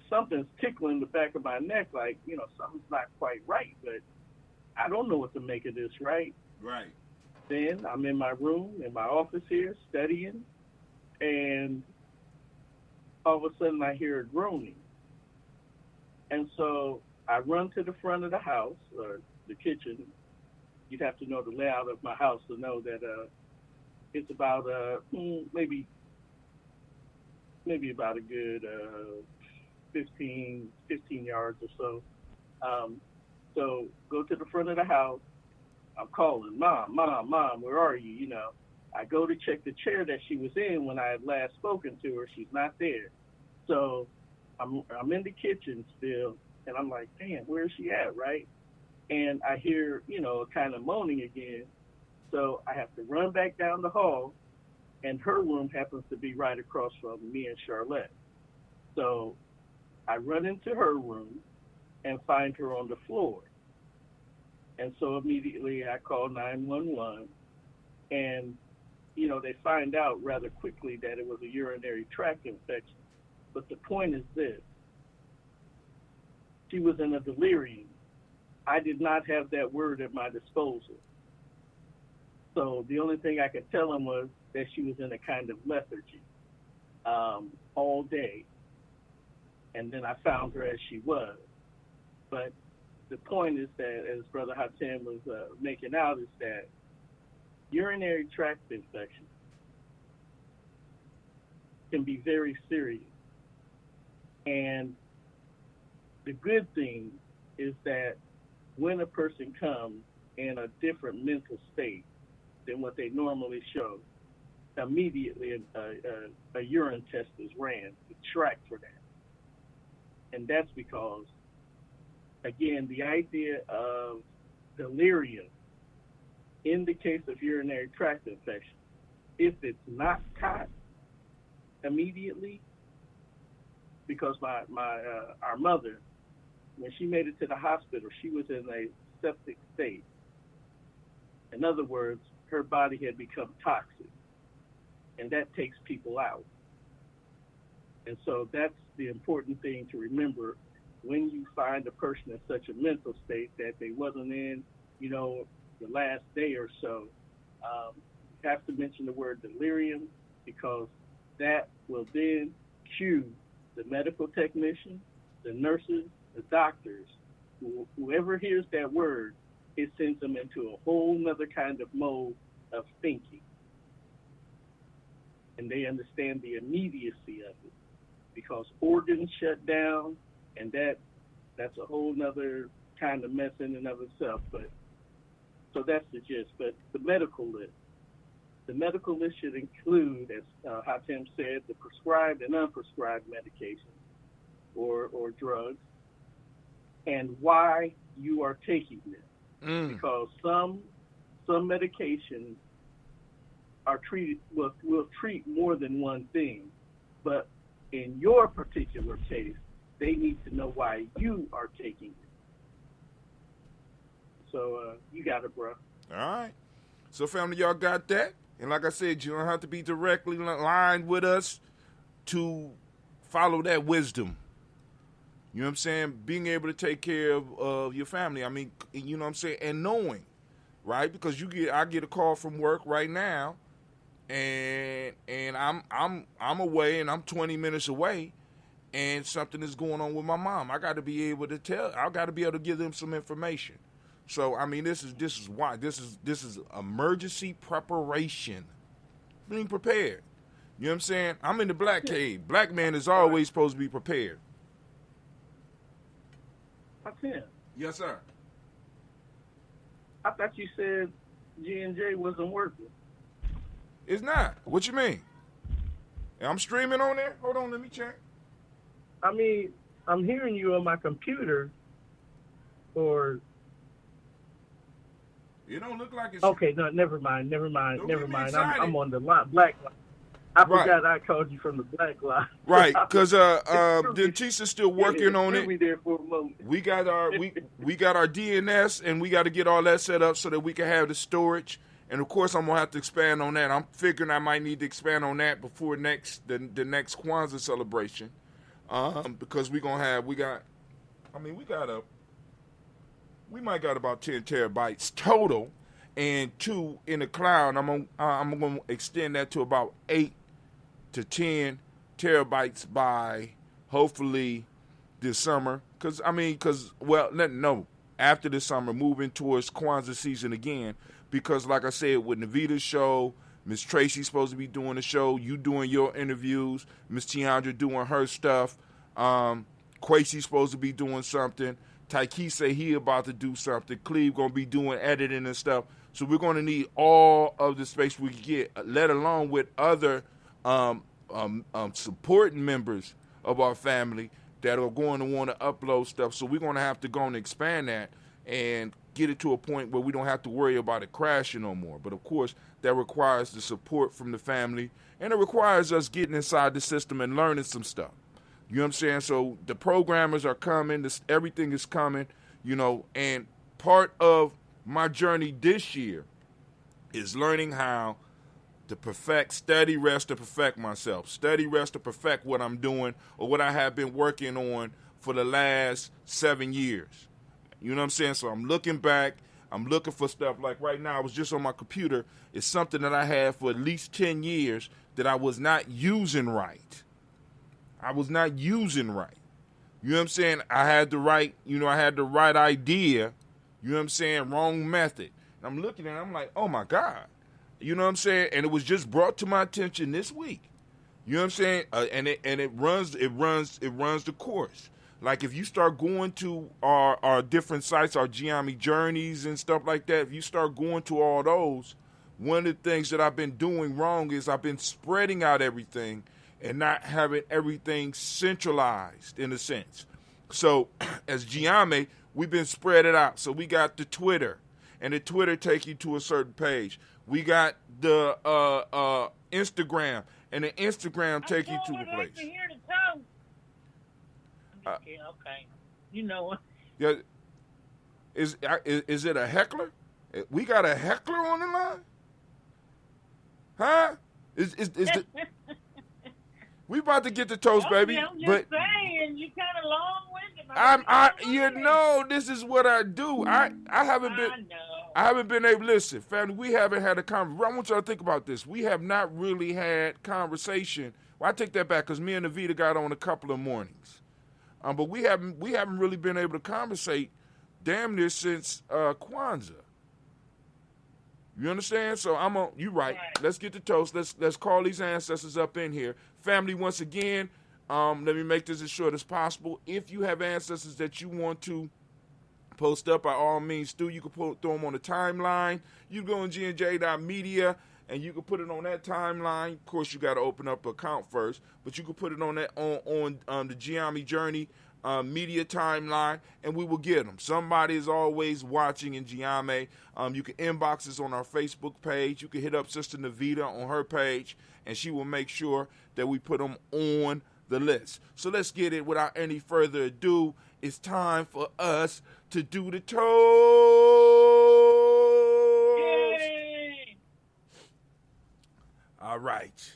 Speaker 13: something's tickling the back of my neck, like, something's not quite right. But I don't know what to make of this, right?
Speaker 11: Right.
Speaker 13: Then I'm in my room, in my office here, studying. And all of a sudden I hear her groaning. And so I run to the front of the house, or the kitchen. You'd have to know the layout of my house to know that it's about maybe about a good 15 yards or so. So go to the front of the house. I'm calling, Mom, where are you? I go to check the chair that she was in when I had last spoken to her. She's not there. So I'm in the kitchen still, and I'm like, damn, where is she at, right? And I hear, kind of moaning again. So I have to run back down the hall, and her room happens to be right across from me and Charlotte. So I run into her room and find her on the floor. And so immediately I call 911, and, they find out rather quickly that it was a urinary tract infection. But the point is this: she was in a delirium. I did not have that word at my disposal. So the only thing I could tell him was that she was in a kind of lethargy all day. And then I found her as she was. But the point is that, as Brother Hatem was making out, is that urinary tract infection can be very serious. And the good thing is that when a person comes in a different mental state than what they normally show, immediately a urine test is ran to track for that. And that's because, again, the idea of delirium in the case of urinary tract infection, if it's not caught immediately, because our mother, when she made it to the hospital, she was in a septic state. In other words, her body had become toxic, and that takes people out. And so that's the important thing to remember when you find a person in such a mental state that they wasn't in, the last day or so. You have to mention the word delirium, because that will then cue the medical technician, the nurses, the doctors, whoever hears that word, it sends them into a whole nother kind of mode of thinking. And they understand the immediacy of it, because organs shut down, and that's a whole nother kind of mess in and of itself. But so that's the gist. But the medical list should include, as Hatem said, the prescribed and unprescribed medications or drugs, and why you are taking them. Because some medications are will treat more than one thing, but in your particular case, they need to know why you are taking it. So you got it, bro.
Speaker 11: All right. So, family, y'all got that? And like I said, you don't have to be directly aligned with us to follow that wisdom. You know what I'm saying? Being able to take care of your family. I mean, you know what I'm saying? And knowing, right? Because I get a call from work right now, and I'm away, and I'm 20 minutes away, and something is going on with my mom. I got to be able to tell. I got to be able to give them some information. So I mean, this is why this is emergency preparation, being prepared. You know what I'm saying? I'm in the black cave. Black man is always supposed to be prepared.
Speaker 13: Hatem.
Speaker 11: Yes, sir.
Speaker 13: I thought you said G&J wasn't working.
Speaker 11: It's not. What you mean? I'm streaming on there? Hold on, let me check.
Speaker 13: I mean, I'm hearing you on my computer, or...
Speaker 11: It don't look like it's...
Speaker 13: Okay, no, never mind.
Speaker 11: Don't get me
Speaker 13: I'm on the black line. I
Speaker 11: Right.
Speaker 13: forgot I called you from the black line.
Speaker 11: Right, because Dentissa's still working on it.
Speaker 13: Me there for a moment.
Speaker 11: We got our DNS, and we got to get all that set up so that we can have the storage. And of course, I'm gonna have to expand on that. I'm figuring I might need to expand on that before the next Kwanzaa celebration, because we might got about 10 terabytes total, and 2 in the cloud. I'm gonna extend that to about 8 to 10 terabytes by hopefully this summer. After this summer, moving towards Kwanzaa season again. Because like I said, with Navita's show, Miss Tracy's supposed to be doing the show, you doing your interviews, Miss Tiandra doing her stuff, Quasi's supposed to be doing something, Tyke say he about to do something, Cleve gonna be doing editing and stuff. So we're gonna need all of the space we can get, let alone with other supporting members of our family that are going to want to upload stuff. So we're gonna have to go and expand that and get it to a point where we don't have to worry about it crashing no more. But of course, that requires the support from the family, and it requires us getting inside the system and learning some stuff. You know what I'm saying? So the programmers are coming, everything is coming, and part of my journey this year is learning how to study, rest, to perfect myself. Study, rest, to perfect what I'm doing or what I have been working on for the last 7 years. You know what I'm saying? So I'm looking back. I'm looking for stuff. Like right now, I was just on my computer. It's something that I had for at least 10 years that I was not using right. You know what I'm saying? I had the right idea. You know what I'm saying? Wrong method. And I'm looking at it, I'm like, oh my God. You know what I'm saying? And it was just brought to my attention this week. You know what I'm saying? And it runs the course. Like if you start going to our different sites, our Gye-Nyame journeys and stuff like that, if you start going to all those, one of the things that I've been doing wrong is I've been spreading out everything and not having everything centralized in a sense. So as Gye-Nyame, we've been spread it out. So we got the Twitter, and the Twitter take you to a certain page. We got the Instagram, and the Instagram take you to a place.
Speaker 12: Okay, you know what?
Speaker 11: Yeah, is it a heckler? We got a heckler on the line, huh? Is we about to get the toast, baby?
Speaker 12: I'm just
Speaker 11: but
Speaker 12: saying, you kind of long-winded.
Speaker 11: This is what I do. I haven't been able. Listen, family, we haven't had a conversation. I want y'all to think about this. We have not really had conversation. Well, I take that back because me and Navita got on a couple of mornings. But we haven't really been able to conversate damn near since Kwanzaa. You understand? So you right. Let's get the toast. Let's call these ancestors up in here. Family, once again, let me make this as short as possible. If you have ancestors that you want to post up, by all means, you can throw them on the timeline. You go on gnj.media and you can put it on that timeline. Of course, you got to open up an account first, but you can put it on that on the Gye-Nyame Journey media timeline, and we will get them. Somebody is always watching in Gye-Nyame. You can inbox us on our Facebook page. You can hit up Sister Navita on her page, and she will make sure that we put them on the list. So let's get it without any further ado. It's time for us to do the toast. Yay! All right.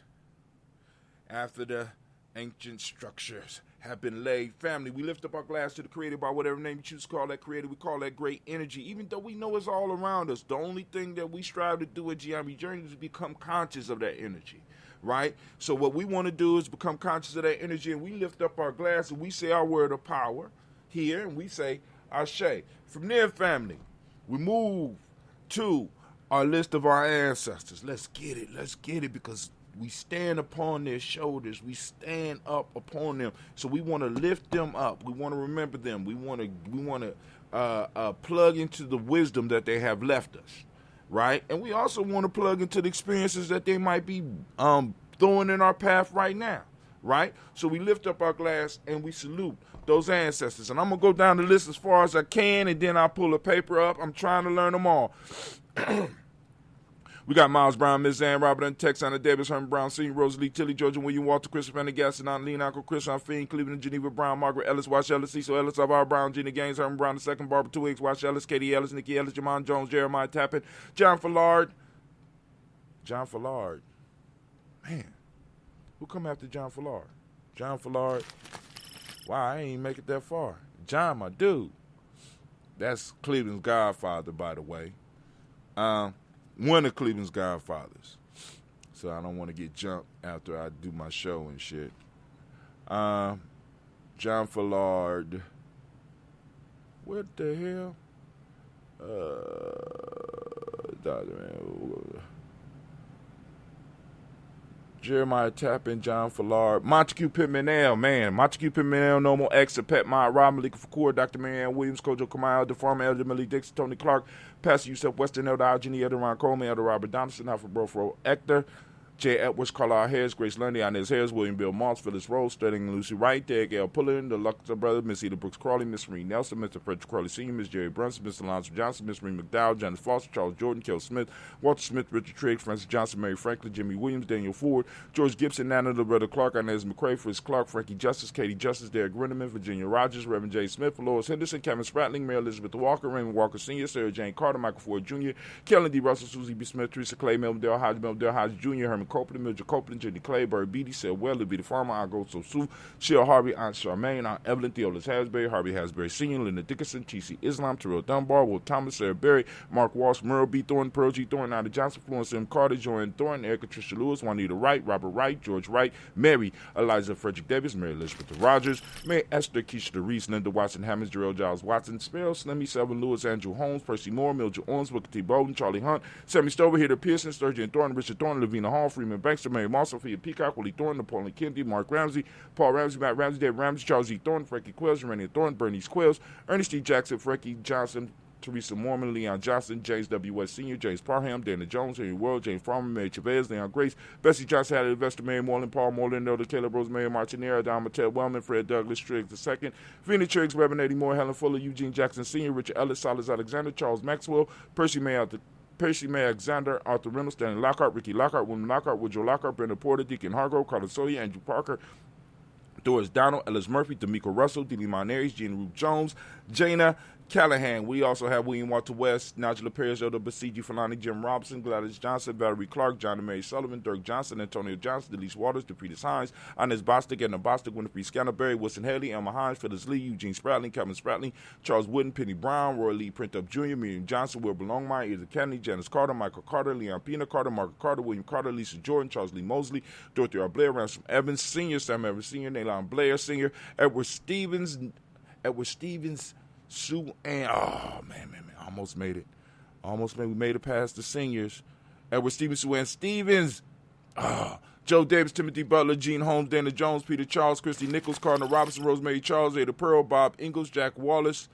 Speaker 11: After the ancient structures have been laid, family, we lift up our glass to the Creator by whatever name you choose to call that Creator. We call that great energy, even though we know it's all around us. The only thing that we strive to do at Gye-Nyame Journey is become conscious of that energy, right? So what we want to do is become conscious of that energy, and we lift up our glass and we say our word of power here, and we say Ashe. From there, family, we move to our list of our ancestors. Let's get it, because we stand upon their shoulders. We stand up upon them. So we want to lift them up. We want to remember them. We want to plug into the wisdom that they have left us, right? And we also want to plug into the experiences that they might be throwing in our path right now, right? So we lift up our glass and we salute those ancestors. And I'm going to go down the list as far as I can, and then I'll pull a paper up. I'm trying to learn them all. We got Miles Brown, Miss Ann, Robert and Texana Davis, Herman Brown, Senior, Rosalie Tilly, Georgia, William Walter, Christopher Pendergast, Aunt Lean, Uncle Chris, Aunt Fiend, Cleveland, Geneva Brown, Margaret Ellis, Wash Ellis, Cecil Ellis, Alvaro Brown, Gina Gaines, Herman Brown II, Barbara Two Wash Ellis, Katie Ellis, Nikki Ellis, Jamon Jones, Jeremiah Tappan, John Fallard. Man, who come after John Fallard? John Fallard. Wow, I ain't make it that far. John, my dude. That's Cleveland's godfather, by the way. One of Cleveland's godfathers. So I don't want to get jumped after I do my show and shit. John Fallard. What the hell? Jeremiah Tappan, John Fallard, Montague Pittman-El, man. Montague Pittman-El, Normal X, Pet Mod, Rob Malika Fakur, Dr. Marianne Williams, Kojo Kamal, the Farmer, Elder Millie Dixon, Tony Clark, Pastor Yusuf Weston, Elder Algeny, Elder Ron Coleman, Elder Robert Donaldson, Alfred Brofro Ector, J. Edwards, Carlisle Harris, Grace Lundy, Inez Harris, William Bill Moss, Phyllis Rose, Sterling and Lucy Wright, Derek L. Pullen, the Luxor Brothers, Miss Eda Brooks Crawley, Miss Marie Nelson, Mr. Frederick Crawley Sr., Miss Jerry Brunson, Mr. Alonzo Johnson, Miss Marie McDowell, Janice Foster, Charles Jordan, Kel Smith, Walter Smith, Richard Triggs, Francis Johnson, Mary Franklin, Jimmy Williams, Daniel Ford, George Gibson, Nana, the brother Clark, Inez McCrae, Fritz Clark, Frankie Justice, Katie Justice, Derek Grinneman, Virginia Rogers, Reverend J. Smith, Lois Henderson, Kevin Spratling, Mary Elizabeth Walker, Raymond Walker Sr., Sarah Jane Carter, Michael Ford Jr., Kellen D. Russell, Susie B. Smith, Teresa Clay, Melvin Dale Hodge Jr., Herman Copeland, Mildred Copeland, Jenny Clay, Barry Beatty, said well, to be the farmer, I go so Sue, Sheila Harvey, Aunt Charmaine, Aunt Evelyn, Theolis Hasbury, Harvey Hasbury Sr., Linda Dickinson, T.C. Islam, Terrell Dunbar, Will Thomas, Sarah Berry, Mark Walsh, Merle B. Thornton, Pearl G. Thornton, Ida Johnson, Florence M. Carter, Joanne Thornton, Erica Tricia Lewis, Juanita Wright, Robert Wright, George Wright, Mary, Eliza Frederick Davis, Mary Elizabeth Rogers, Mary Esther Keisha Reese, Linda Watson Hammonds, Jarrell Giles Watson, Sparrow, Slimmy, Selvin Lewis, Andrew Holmes, Percy Moore, Mildred Owens, Booker T. Bowden, Charlie Hunt, Sammy Stover, Hitter Pearson, Sturgeon Thornton, Richard Thornton, Lavina Hall, Freeman Baxter, Mary Moss, Sophia Peacock, Willie Thornton, Napoleon Kennedy, Mark Ramsey, Paul Ramsey, Matt Ramsey, Dave Ramsey, Charles E. Thornton, Frankie Quells, Rainier Thornton, Bernice Quells, Ernest T. Jackson, Frankie Johnson, Teresa Mormon, Leon Johnson, James W. West Sr., James Parham, Dana Jones, Henry World, James Farmer, Mary Chavez, Leon Grace, Bessie Johnson, Hattie Investor, Mary Moreland, Paul Moreland, Elder Caleb Rosemary Martinera, Don Mattel Wellman, Fred Douglas Triggs II, Phoenix Triggs, Reverend Eddie Moore, Helen Fuller, Eugene Jackson Sr., Richard Ellis, Silas Alexander, Charles Maxwell, Percy May Alexander, Arthur Reynolds, Stanley Lockhart, Ricky Lockhart, William Lockhart, Woodrow Lockhart, Brenda Porter, Deacon Hargrove, Carlos Sawyer, Andrew Parker, Doris Donald, Ellis Murphy, D'Amico Russell, Didi Monares, Gina Ruth Jones, Jana Callahan. We also have William Walter West, Nigel Perez, Elder Basiji Falani, Jim Robinson, Gladys Johnson, Valerie Clark, John and Mary Sullivan, Dirk Johnson, Antonio Johnson, Delise Waters, DePetus Hines, Inez Bostic, Edna Bostic, Winifred Scanterberry, Wilson Haley, Elma Hines, Phyllis Lee, Eugene Spratling, Kevin Spratling, Charles Wooden, Penny Brown, Roy Lee Printup Jr., Miriam Johnson, Wilbur Longmire, Edith Kennedy, Janice Carter, Michael Carter, Leon Pina Carter, Margaret Carter, William Carter, Lisa Jordan, Charles Lee Mosley, Dorothy R. Blair, Ransom Evans Sr., Sam Evans Sr., Nalon Blair Sr., Edward Stevens, Sue Ann, almost made it. We made it past the seniors. Edward Stevens, Sue Ann Stevens. Joe Davis, Timothy Butler, Gene Holmes, Dana Jones, Peter Charles, Christy Nichols, Cardinal Robinson, Rosemary Charles, Ada Pearl, Bob Ingalls, Jack Wallace,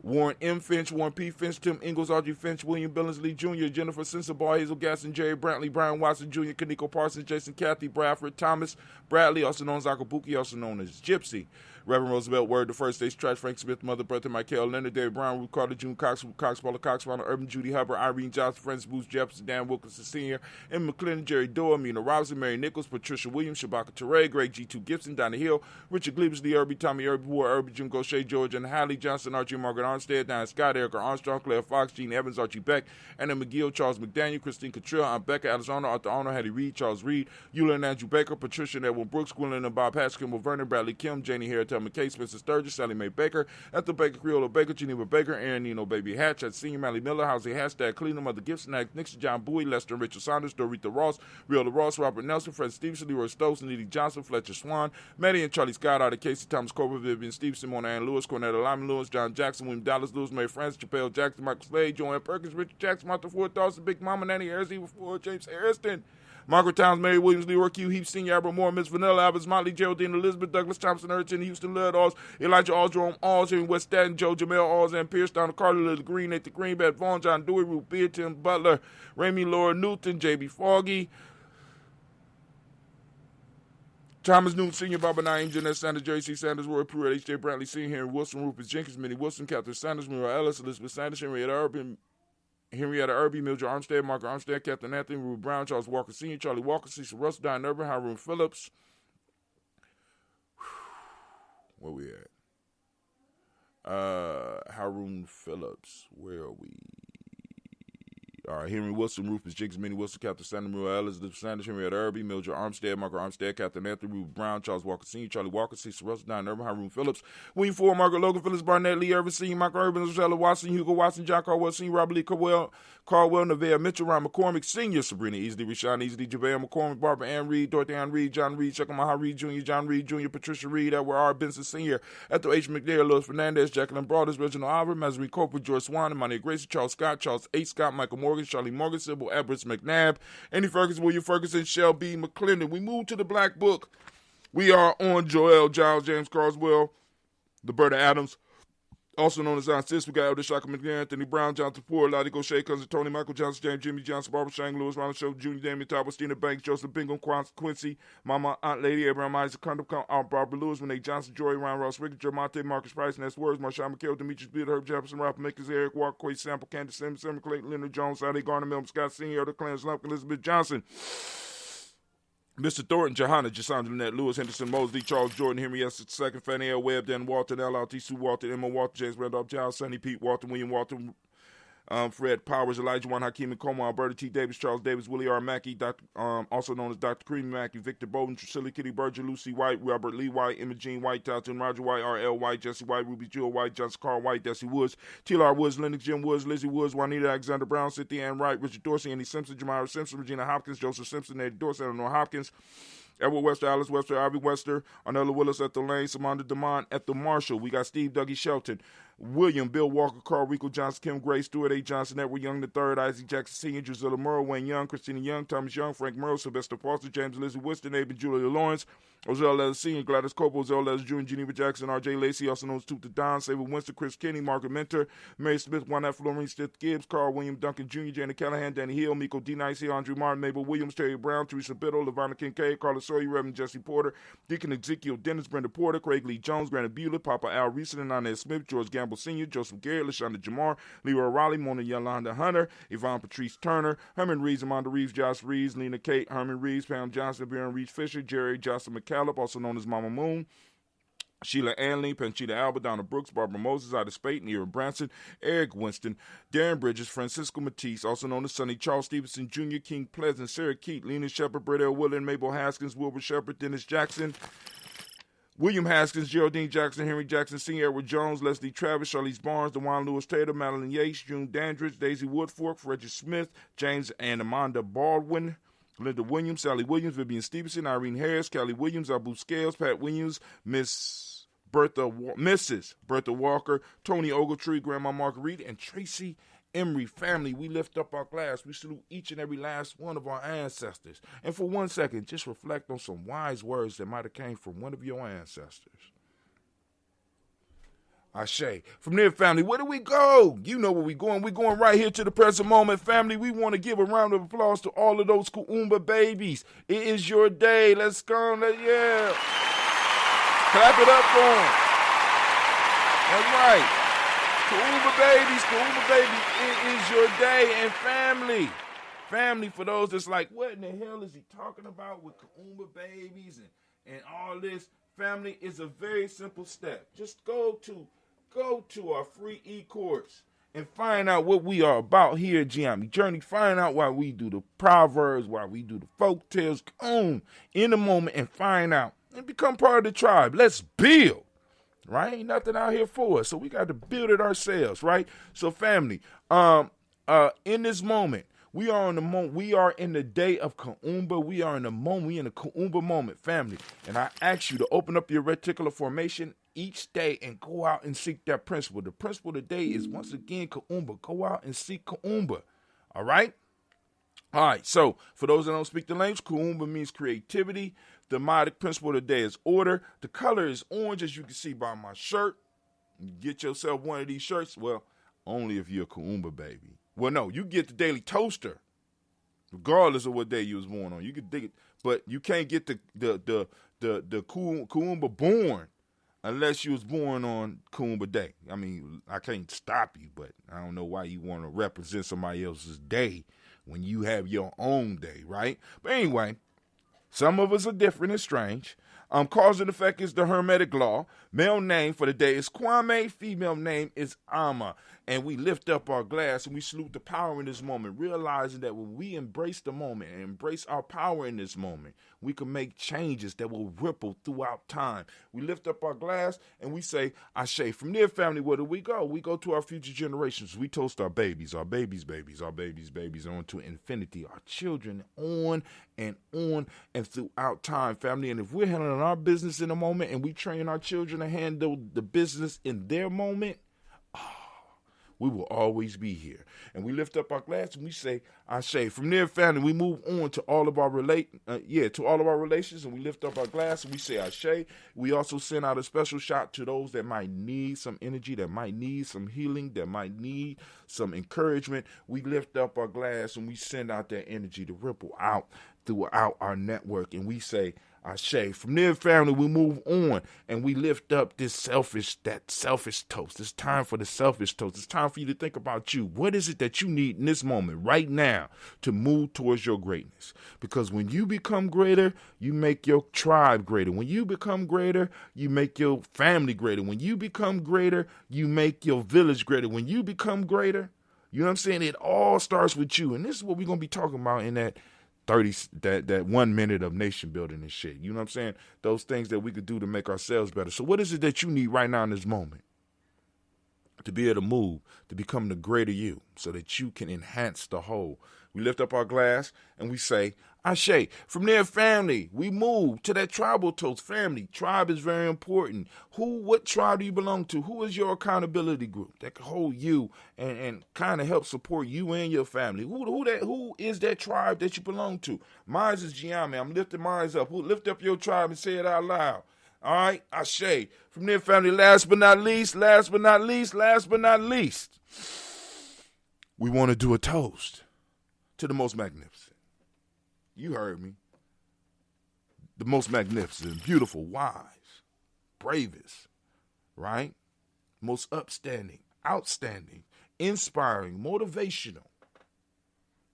Speaker 11: Warren M. Finch, Warren P. Finch, Tim Ingalls, Audrey Finch, William Billingsley Jr., Jennifer Sensabaugh, Hazel Gasson, Jerry Brantley, Brian Watson Jr., Kaneko Parsons, Jason Kathy, Bradford, Thomas Bradley, also known as Akabuki, also known as Gypsy, Reverend Roosevelt Word, the First Stage Trash, Frank Smith, Mother Bertha, Michael Leonard, David Brown, Ruth Carter, June Cox, Paula Cox, Ronald Urban, Judy Hubbard, Irene Johnson, Francis Booth Jefferson, Dan Wilkinson Sr., M. McClendon, Jerry Doyle, Mina Robinson, Mary Nichols, Patricia Williams, Shabaka Teray, Greg G2 Gibson, Donna Hill, Richard Glebes, Lee Irby, Tommy Irby, Ward Irby, Jim Gaucher, George and Hallie Johnson, Archie Margaret Armstead, Diane Scott, Erica Armstrong, Claire Fox, Gene Evans, Archie Beck, Anna McGill, Charles McDaniel, Christine Cottrell, Aunt Becca, Alexander, Arthur Arnold, Hattie Reed, Charles Reed, Eula and Andrew Baker, Patricia and Edwin Brooks, Gwendolyn and Bob Hatch, Kimball Vernon, Bradley Kim, Janie Harritel McKay, Spencer Sturgis, Sally Mae Baker, Ethel Baker, Creola Baker, Geneva Baker, Aaron Nino Baby Hatch, at Senior Mally Miller, Housey Hashtag, Cleveland, Mother Gibson, Act Nixon, John Bowie, Lester and Richard Saunders, Dorita Ross, Riola Ross, Robert Nelson, Fred Stevenson, Leroy Stokes, Neely Johnson, Fletcher Swan, Maddie and Charlie Scott, Artie Casey, Thomas Corbett, Vivian Stevenson, Mona Ann Lewis, Cornetta Lyman Lewis, John Jackson, William Dallas Lewis, Mary Francis, Chappelle Jackson, Michael Slade, Joanne Perkins, Richard Jackson, Martha Ford Dawson, Big Mama, Nanny Harris, Eva Ford, James Harrison, Margaret Towns, Mary Williams, Leroy Q, Heath Senior, Albert Moore, Miss Vanilla Alvarez, Motley, Geraldine, Elizabeth, Douglas Thompson, Urchin, Houston, Lud, Alls, Elijah Alls, Jerome Alls, Henry West Staten, Joe Jamel Alls, and Pierce, Donald Carter, Lily Green, Nathan Greenbat, Vaughn, John Dewey, Ruth Beard, Tim Butler, Remy Laura Newton, J.B. Foggy, Thomas Newton Sr., Barbara Naeem, Jeanette Sanders, J.C. Sanders, Roy Pruitt, H.J. Brantley Sr., Henry Wilson, Rufus Jenkins, Minnie Wilson, Catherine Sanders, Mira Ellis, Elizabeth Sanders, Henrietta Irby, Mildred Armstead, Margaret Armstead, Captain Anthony, Ruth Brown, Charles Walker Sr., Charlie Walker, Cecil Russell, Diane Irvin, Haroon Phillips. Where we at? Haroon Phillips. Where are we? All right, Henry Wilson, Rufus Jigs, Minnie Wilson, Captain Sanders, Muriel Ellis, Elizabeth Sanders, Henrietta Irby, Mildred Armstead, Margaret Armstead, Captain Anthony, Ruth Brown, Charles Walker Sr., Charlie Walker, Cecil Russell, Diane Irvin, Haroon Phillips, William Ford, Margaret Logan, Phyllis Barnett, Lee Irvin Sr., Michael Irvin, Rosella Watson, Hugo Watson, John Carwell Sr., Robert Lee Carwell, Nevaeh Mitchell, Ron McCormick Sr., Sabrina Easley, Rashawn Easley, JaVale McCormick, Barbara Ann Reed, Dorothy Ann Reed, John Reed, Chuck Maha Reed Jr., John Reed Jr., Patricia Reed, Edward R. Benson Sr., Ethel H. McNair, Louis Fernandez, Jacqueline Broaders, Reginald Oliver, Mazerie Coper, George Swan, Imani Gracie, Charles Scott, Charles H. Scott, Michael Morgan, Charlie Morgan, Sybil Edwards McNabb, Andy Ferguson, William Ferguson, Shell B. McClendon. We move to the Black Book. We are on Joel Giles, James Carswell, Roberta Adams, also known as Aunt Sis. We got Elder Shaka McNair, Anthony Brown, Jonathan Poor, Lottie Gaucher, Cousin Tony, Michael Johnson, James, Jimmy Johnson, Barbara Shang, Lewis, Ronald Show, Junior Damian Talbot, Stina Banks, Joseph Bingham, Quincy, Mama, Aunt Lady, Abraham Isaac, Condom, Aunt Barbara Lewis, Renee Johnson, Joy, Ryan Ross, Rick, Jermonte, Marcus Price, Ness Words, Marshawn McHale, Demetrius Beard, Herb Jefferson, Ralph Makers, Eric Walker, Quay Sample, Candace Simmons, Simon Clayton, Leonard Jones, Sally Garner, Milton Scott Sr., Elder Clarence Lumpkin, Elizabeth Johnson, Mr. Thornton, Johanna, Jasandra Lynette, Lewis, Henderson, Mosley, Charles Jordan, Henry S. II, Fanny L. Webb, Dan Walton, L.L.T. Sue Walton, Emma Walton, James Randolph Giles, Sonny Pete Walton, William Walton, Fred Powers, Elijah Juan, Hakeem and Como, Alberta T. Davis, Charles Davis, Willie R. Mackey, also known as Dr. Creamy Mackey, Victor Bowden, Trisilla Kitty Berger, Lucy White, Robert Lee White, Emma Jean White, Townsend, Roger White, R.L. White, Jesse White, Ruby Jewel White, Johnson Carl White, Desi Woods, T.L.R. Woods, Lennox Jim Woods, Lizzie Woods, Juanita Alexander Brown, Cynthia Ann Wright, Richard Dorsey, Andy Simpson, Jamira Simpson, Regina Hopkins, Joseph Simpson, Eddie Dorsey, Eleanor Hopkins, Edward Wester, Alice Wester, Ivy Wester, Arnella Willis, Ethel Lane, Samantha DeMont, Ethel Marshall. We got Steve Dougie Shelton, William, Bill Walker, Carl Rico Johnson, Kim Gray, Stuart A. Johnson, Edward Young III, Isaac Jackson Sr., Drusilla Murrow, Wayne Young, Christina Young, Thomas Young, Frank Murrow, Sylvester Foster, James Lizzie Winston, Abe Julia Lawrence, Ozell Leather Sr., Gladys Cope, Ozell Leather Jr., Geneva Jackson, R.J. Lacey, also known as Toot the Don, Saber Winston, Chris Kenny, Margaret Mentor, Mary Smith, Juanette Florine Stith Gibbs, Carl William Duncan Jr., Janet Callahan, Danny Hill, Miko D. Nice, Andrew Martin, Mabel Williams, Terry Brown, Teresa Biddle, Lavonna Kincaid, Carla Sawyer, Reverend Jesse Porter, Deacon Ezekiel Dennis, Brenda Porter, Craig Lee Jones, Granted Bueller, Papa Al Reeson, and Inez Smith, George Gamble Sr., Joseph Garrett, LaShonda Jamar, Leroy Raleigh, Mona Yolanda Hunter, Yvonne Patrice Turner, Herman Reeves, Amanda Reeves, Josh Reeves, Lena Kate, Herman Reeves, Pam Johnson, Baron Reeves Fisher, Jerry Jocelyn McCallum, also known as Mama Moon, Sheila Anley, Panchita Alba, Donna Brooks, Barbara Moses, Ida Spate, Nira Branson, Eric Winston, Darren Bridges, Francisco Matisse, also known as Sonny, Charles Stevenson Jr., King Pleasant, Sarah Keat, Lena Shepard, Brett L. Willard, Mabel Haskins, Wilbur Shepard, Dennis Jackson, William Haskins, Geraldine Jackson, Henry Jackson Sr., Edward Jones, Leslie Travis, Charlize Barnes, DeJuan Lewis Taylor, Madeline Yates, June Dandridge, Daisy Woodfork, Reggie Smith, James and Amanda Baldwin, Linda Williams, Sally Williams, Vivian Stevenson, Irene Harris, Callie Williams, Abu Scales, Pat Williams, Mrs. Bertha Walker, Tony Ogletree, Grandma Marguerite, and Tracy Emery family. We lift up our glass. We salute each and every last one of our ancestors. And for 1 second, just reflect on some wise words that might have came from one of your ancestors. Ashe. From there, family, where do we go? You know where we're going. We're going right here to the present moment, family. We want to give a round of applause to all of those Kuumba babies. It is your day. Let's go. Yeah. Clap it up for them. That's right. Kuumba babies, it is your day. And family, for those that's like, what in the hell is he talking about with Kuumba babies and all this? Family, is a very simple step. Just go to our free e-course and find out what we are about here at Gye-Nyame Journey. Find out why we do the proverbs, why we do the folk tales. Come in the moment and find out and become part of the tribe. Let's build. Right? Ain't nothing out here for us. So we got to build it ourselves, right? So family, in this moment, we are in the moment. We are in the day of Kuumba. We are in the moment. We in the Kuumba moment, family. And I ask you to open up your reticular formation each day and go out and seek that principle. The principle today is, once again, Kuumba. Go out and seek Kuumba. All right? All right, so for those that don't speak the language, Kuumba means creativity. The mnemonic principle of the day is order. The color is orange, as you can see by my shirt. You get yourself one of these shirts. Well, only if you're a Kuumba baby. Well, no, you get the Daily Toaster, regardless of what day you was born on. You can dig it, but you can't get the Kuumba born unless you was born on Kuumba Day. I mean, I can't stop you, but I don't know why you want to represent somebody else's day when you have your own day, right? But anyway, some of us are different and strange. Cause and effect is the Hermetic law. Male name for the day is Kwame. Female name is Ama. And we lift up our glass and we salute the power in this moment, realizing that when we embrace the moment and embrace our power in this moment, we can make changes that will ripple throughout time. We lift up our glass and we say, Ashe. From their family, where do we go? We go to our future generations. We toast our babies, our babies' babies, our babies' babies, on to infinity, our children, on and throughout time, family. And if we're handling our business in a moment and we train our children to handle the business in their moment, we will always be here. And we lift up our glass and we say, Ashe. From their family, we move on to all of our relations, and we lift up our glass and we say, Ashe. We also send out a special shout to those that might need some energy, that might need some healing, that might need some encouragement. We lift up our glass and we send out that energy to ripple out throughout our network, and we say, Ashe. From their family, we move on and we lift up that selfish toast. It's time for the selfish toast. It's time for you to think about you. What is it that you need in this moment, right now, to move towards your greatness? Because when you become greater, you make your tribe greater. When you become greater, you make your family greater. When you become greater, you make your village greater. When you become greater, you know what I'm saying? It all starts with you. And this is what we're going to be talking about in that 1 minute of nation building and shit. You know what I'm saying? Those things that we could do to make ourselves better. So what is it that you need right now in this moment to be able to move, to become the greater you, so that you can enhance the whole? We lift up our glass and we say, Ashe. From their family, we move to that tribal toast. Family, tribe is very important. What tribe do you belong to? Who is your accountability group that can hold you and kind of help support you and your family? Who is that tribe that you belong to? Mine is Gye-Nyame. I'm lifting mine up. Lift up your tribe and say it out loud. All right, Ashe. From their family, last but not least, we want to do a toast to the most magnificent. You heard me. The most magnificent, beautiful, wise, bravest, right? Most upstanding, outstanding, inspiring, motivational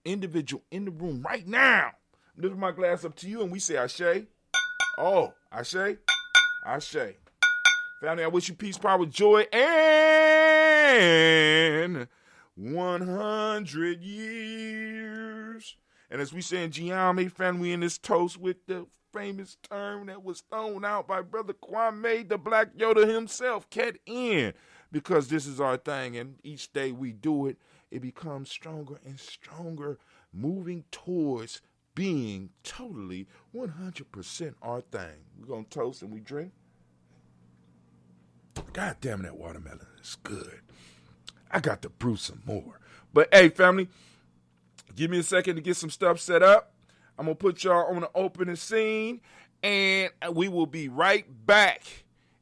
Speaker 11: individual in the room right now. I'm lifting my glass up to you and we say, Ashe. Oh, Ashe. Ashe. Family, I wish you peace, power, joy, and 100 years. And as we say in Gye-Nyame, family, in this toast with the famous term that was thrown out by Brother Kwame, the Black Yoda himself, cat in, because this is our thing, and each day we do it, it becomes stronger and stronger, moving towards being totally 100% our thing. We're going to toast and we drink. God damn, that watermelon is good. I got to brew some more. But hey, family, give me a second to get some stuff set up. I'm going to put y'all on the opening scene, and we will be right back,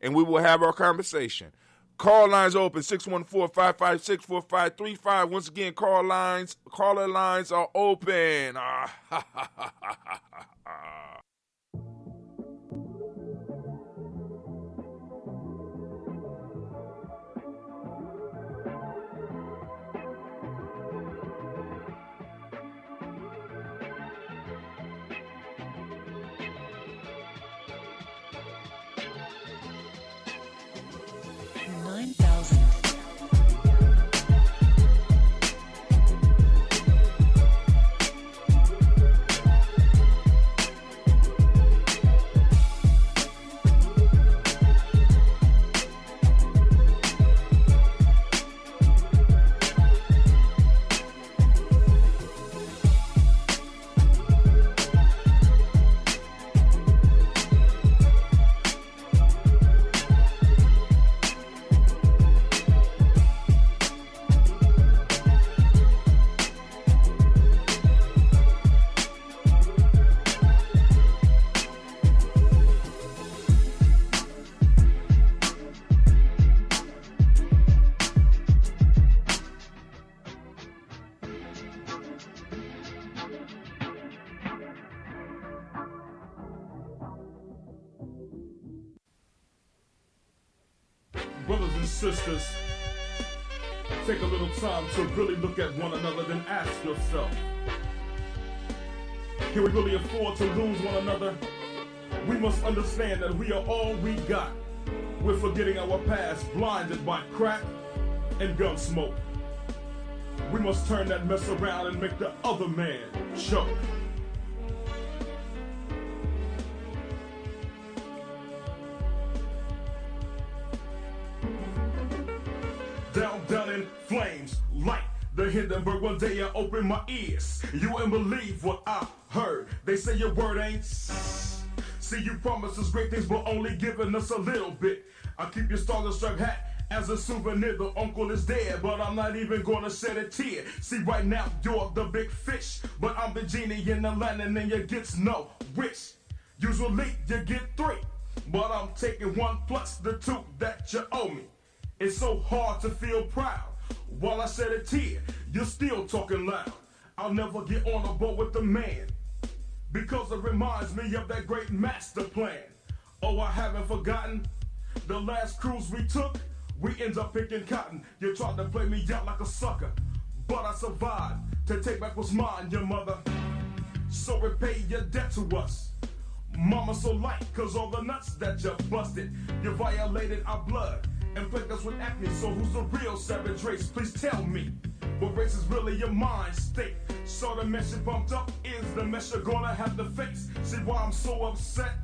Speaker 11: and we will have our conversation. Call lines open, 614-556-4535. Once again, caller lines are open.
Speaker 14: Brothers and sisters, take a little time to really look at one another, then ask yourself, can we really afford to lose one another? We must understand that we are all we got. We're forgetting our past, blinded by crack and gun smoke. We must turn that mess around and make the other man choke. Down in flames, like the Hindenburg. One day I opened my ears. You wouldn't believe what I heard. They say your word ain't. See, you promised us great things, but only giving us a little bit. I keep your Star Striped hat as a souvenir. The uncle is dead, but I'm not even gonna shed a tear. See, right now you're the big fish, but I'm the genie in the lantern, and you get no wish. Usually you get 3, but I'm taking 1 plus the 2 that you owe me. It's so hard to feel proud. While I shed a tear, you're still talking loud. I'll never get on a boat with the man, because it reminds me of that great master plan. Oh, I haven't forgotten the last cruise we took. We end up picking cotton. You tried to play me out like a sucker, but I survived to take back what's mine, your mother. So repay your debt to us. Mama so light, cause all the nuts that you busted. You violated our blood and plagued us with acne. So who's the real savage race? Please tell me, what race is really your mind state? So the mess you bumped up is the mess you're gonna have to face. See why I'm so upset?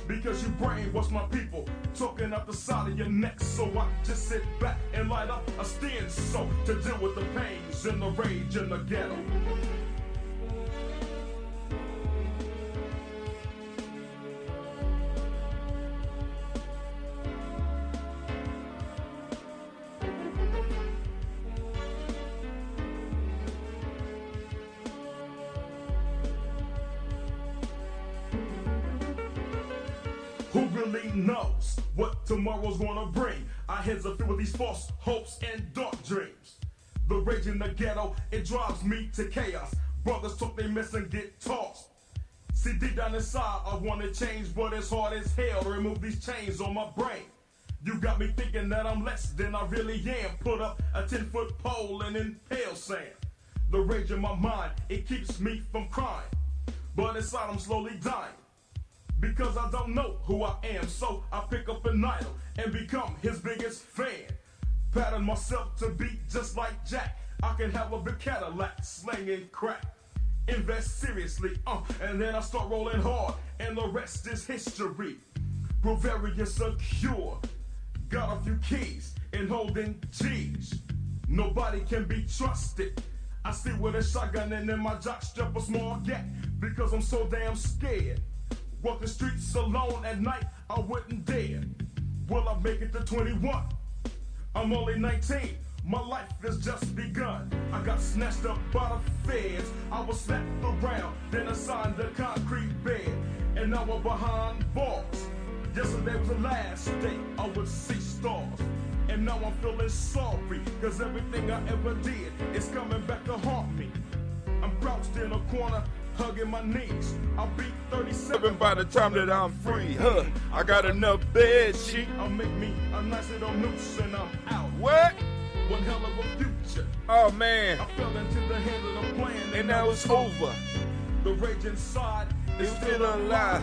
Speaker 14: Because you brainwashed my people, talking up the side of your neck. So I just sit back and light up a stand so to deal with the pains and the rage in the ghetto. Who really knows what tomorrow's gonna bring? Our heads are filled with these false hopes and dark dreams. The rage in the ghetto, it drives me to chaos. Brothers talk they mess and get tossed. See, deep down inside, I wanna change, but it's hard as hell to remove these chains on my brain. You got me thinking that I'm less than I really am. Put up a 10-foot pole and impale sand. The rage in my mind, it keeps me from crying, but inside I'm slowly dying. Because I don't know who I am, so I pick up an idol and become his biggest fan. Pattern myself to be just like Jack. I can have a big Cadillac, slinging crack. Invest seriously, and then I start rolling hard, and the rest is history. We're very secure, got a few keys and holding G's. Nobody can be trusted. I see with a shotgun and in my jock strap a small gap, because I'm so damn scared. Walk the streets alone at night, I wouldn't dare. Will I make it to 21? I'm only 19, my life has just begun. I got snatched up by the feds, I was slapped around, then assigned a concrete bed. And now I'm behind bars. Yesterday was the last day I would see stars. And now I'm feeling sorry, cause everything I ever did is coming back to haunt me. I'm crouched in a corner, hugging my knees. I'll be 37
Speaker 11: by the time that I'm free. I got enough bed sheet.
Speaker 14: I'll make me a nice little noose and I'm out.
Speaker 11: What?
Speaker 14: One hell of a future.
Speaker 11: Oh man.
Speaker 14: I fell into the hand of the plan
Speaker 11: and now it's over.
Speaker 14: The rage inside is
Speaker 11: still alive.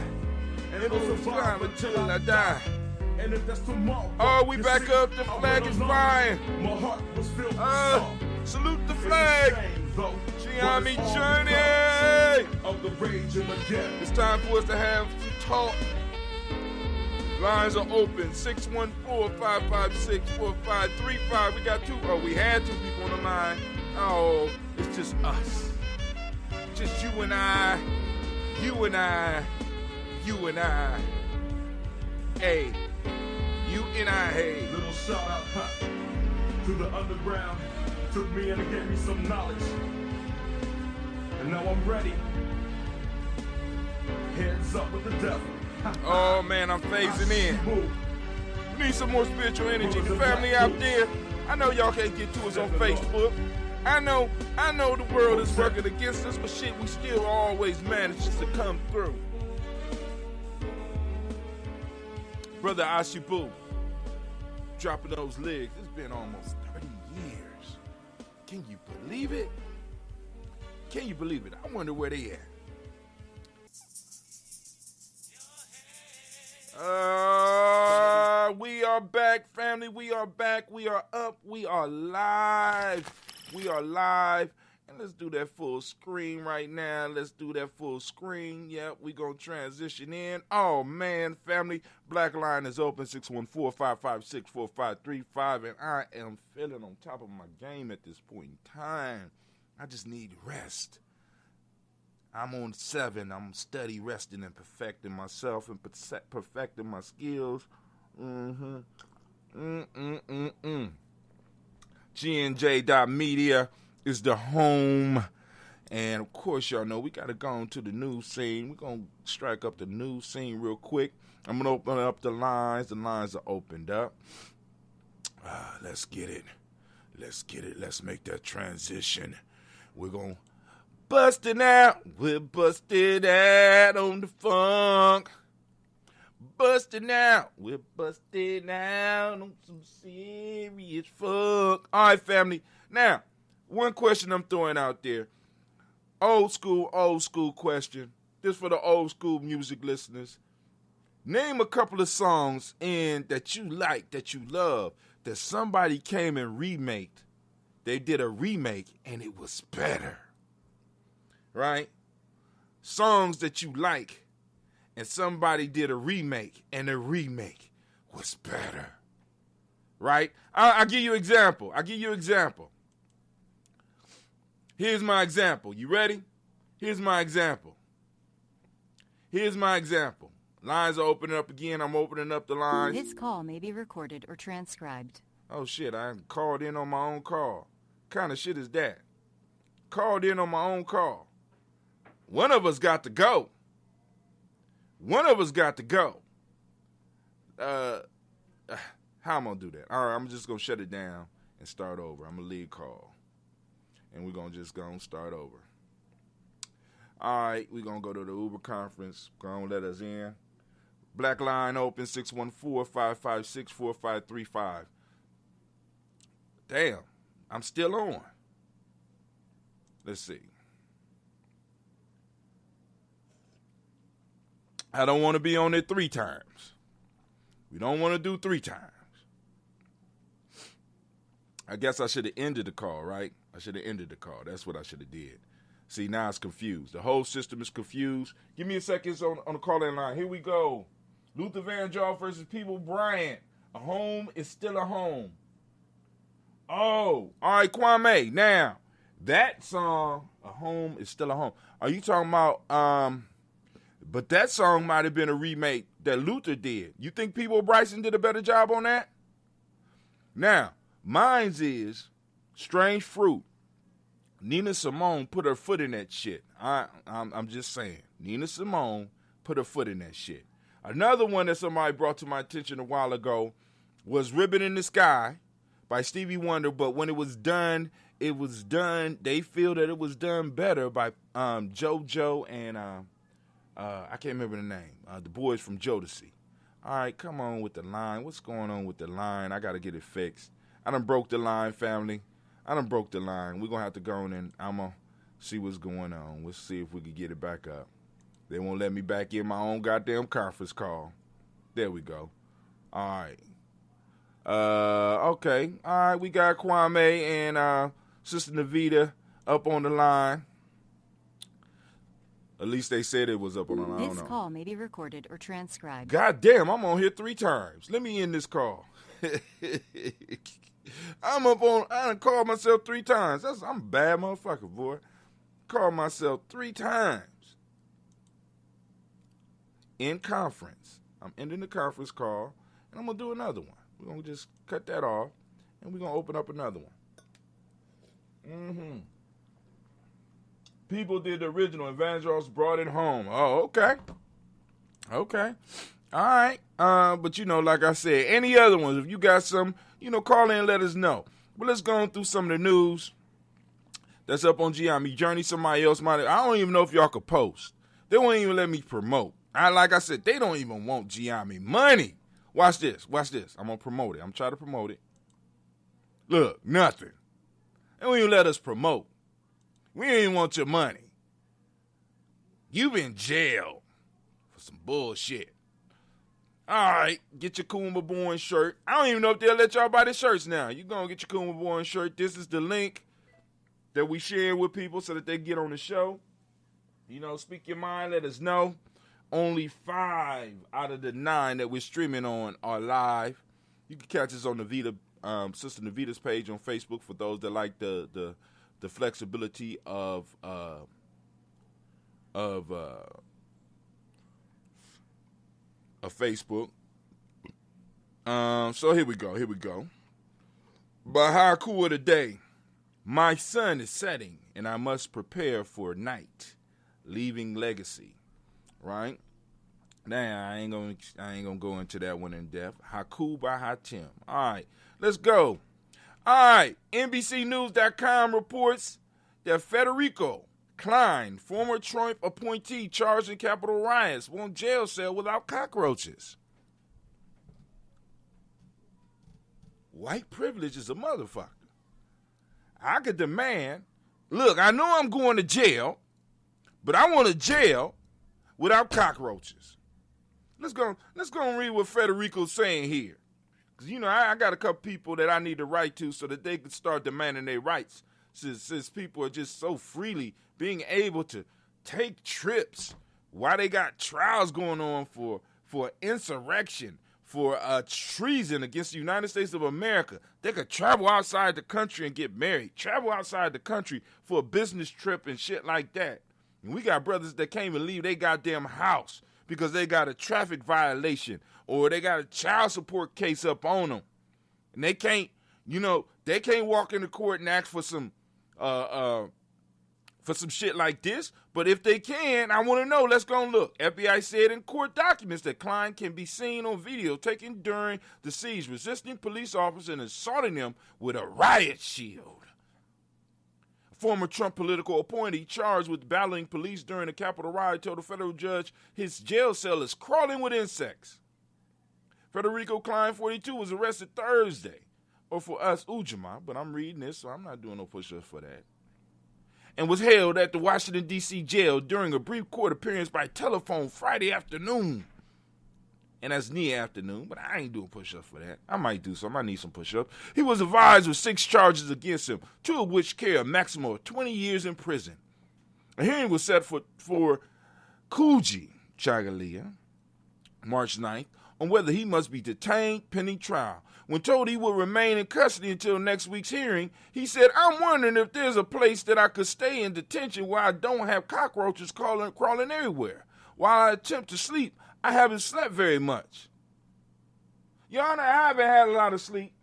Speaker 11: And it'll survive until I die.
Speaker 14: And if that's tomorrow,
Speaker 11: oh, we back up. The flag is flying.
Speaker 14: My heart was filled with song.
Speaker 11: Salute the flag. Gye-Nyame journey.
Speaker 14: Of the rage in the ghetto.
Speaker 11: It's time for us to have some talk. Lines are open. 614-556-4535. We got we had 2 people on the line. Oh, it's just us. Just you and I. You and I. You and I. Hey. You and I, hey.
Speaker 14: Little shout out to the underground. Took me in and gave me some knowledge. And now I'm ready. Heads up with the devil.
Speaker 11: Oh man, I'm phasing in. We need some more spiritual energy. The family out there, I know y'all can't get to us on Facebook. I know the world is working against us, but shit, we still always manage to come through. Brother Ashibu, dropping those legs. It's been almost 30 years. Can you believe it? Can you believe it? I wonder where they at. We are back, family. We are back. We are up. We are live. We are live. And let's do that full screen right now. Let's do that full screen. Yep, we going to transition in. Oh, man, family. Black line is open, 614-556-4535. And I am feeling on top of my game at this point in time. I just need rest. I'm on 7. I'm steady resting and perfecting myself and perfecting my skills. GNJ.media is the home. And, of course, y'all know we got to go on to the news scene. We're going to strike up the news scene real quick. I'm going to open up the lines. The lines are opened up. Let's get it. Let's get it. Let's make that transition. We're going to bust it out. We're busted out on the funk. Busting out. We're busting out on some serious funk. All right, family. Now, one question I'm throwing out there. Old school question. This for the old school music listeners. Name a couple of songs that you like, that you love, that somebody came and remade. They did a remake and it was better. Right? Songs that you like and somebody did a remake and the remake was better. Right? I'll give you an example. Here's my example. You ready? Here's my example. Lines are opening up again. I'm opening up the lines.
Speaker 15: This call may be recorded or transcribed.
Speaker 11: Oh, shit. I called in on my own call. Kind of shit is that? Called in on my own call. One of us got to go. How am I going to do that? All right, I'm just going to shut it down and start over. I'm going to lead call. And we're going to just go and start over. All right, we're going to go to the Uber conference. Go on, let us in. Black line open, 614-556-4535. Damn, I'm still on. Let's see. I don't want to be on it 3 times. We don't want to do 3 times. I guess I should have ended the call, right? I should have ended the call. That's what I should have did. See, now it's confused. The whole system is confused. Give me a second on the call-in line. Here we go. Luther Vandross versus People Bryant. A home is still a home. Oh, all right, Kwame. Now, that song, A Home is Still a Home. Are you talking about, but that song might have been a remake that Luther did. You think People Bryson did a better job on that? Now, mine's is Strange Fruit. Nina Simone put her foot in that shit. I'm just saying. Nina Simone put her foot in that shit. Another one that somebody brought to my attention a while ago was Ribbon in the Sky by Stevie Wonder, but when it was done, they feel that it was done better by JoJo and I can't remember the name, the boys from Jodeci. All right, come on with the line. What's going on with the line? I got to get it fixed. I done broke the line, family. We're going to have to go in and I'm going to see what's going on. We'll see if we can get it back up. They won't let me back in my own goddamn conference call. There we go. All right. Okay. All right, we got Kwame and Sister Navita up on the line. At least they said it was up on the line.
Speaker 15: This call may be recorded or transcribed.
Speaker 11: God damn, I'm on here 3 times. Let me end this call. I done called myself 3 times. I'm a bad motherfucker, boy. Called myself 3 times. In conference. I'm ending the conference call, and I'm going to do another one. We're going to just cut that off, and we're going to open up another one. People did the original, and Vandross brought it home. Oh, okay. Okay. All right. But, like I said, any other ones, if you got some, call in and let us know. But let's go on through some of the news that's up on Gye-Nyame Journey. Somebody else might. I don't even know if y'all could post. They won't even let me promote. Like I said, they don't even want Gye-Nyame money. Watch this. I'm going to promote it. I'm trying to promote it. Look, nothing. And we even let us promote. We ain't even want your money. You been jailed for some bullshit. All right, get your Kuumba Born shirt. I don't even know if they'll let y'all buy the shirts now. You going to get your Kuumba Born shirt. This is the link that we share with people so that they get on the show. You know, speak your mind, let us know. Only 5 out of the 9 that we're streaming on are live. You can catch us on Navita, Sister Navita's page on Facebook for those that like the flexibility of Facebook. So here we go. But how cool of the day. My sun is setting, and I must prepare for night, leaving legacy. Right? Now I ain't gonna go into that one in depth. Haku by Hatim. All right, let's go. All right, NBCNews.com reports that Federico Klein, former Trump appointee charged in Capitol riots, won't jail cell without cockroaches. White privilege is a motherfucker. I could demand, look, I know I'm going to jail, but I want a jail without cockroaches. Let's go and read what Federico's saying here. Because, you know, I got a couple people that I need to write to so that they can start demanding their rights. Since people are just so freely being able to take trips while they got trials going on for insurrection, for treason against the United States of America. They could travel outside the country and get married, travel outside the country for a business trip and shit like that. And we got brothers that can't even leave their goddamn house because they got a traffic violation or they got a child support case up on them. And they can't, they can't walk into court and ask for some shit like this. But if they can, I want to know. Let's go and look. FBI said in court documents that Klein can be seen on video taken during the siege, resisting police officers and assaulting them with a riot shield. Former Trump political appointee charged with battling police during the Capitol riot told a federal judge his jail cell is crawling with insects. Federico Klein, 42, was arrested Thursday. Or for us, Ujamaa, but I'm reading this, so I'm not doing no push-ups for that. And was held at the Washington, D.C. jail during a brief court appearance by telephone Friday afternoon. And that's near afternoon, but I ain't doing push-ups for that. I might do some. I need some push-ups. He was advised with 6 charges against him, 2 of which carry a maximum of 20 years in prison. A hearing was set for Kuji Chagalia, March 9th, on whether he must be detained pending trial. When told he will remain in custody until next week's hearing, he said, I'm wondering if there's a place that I could stay in detention where I don't have cockroaches crawling everywhere. While I attempt to sleep, I haven't slept very much. Your Honor, I haven't had a lot of sleep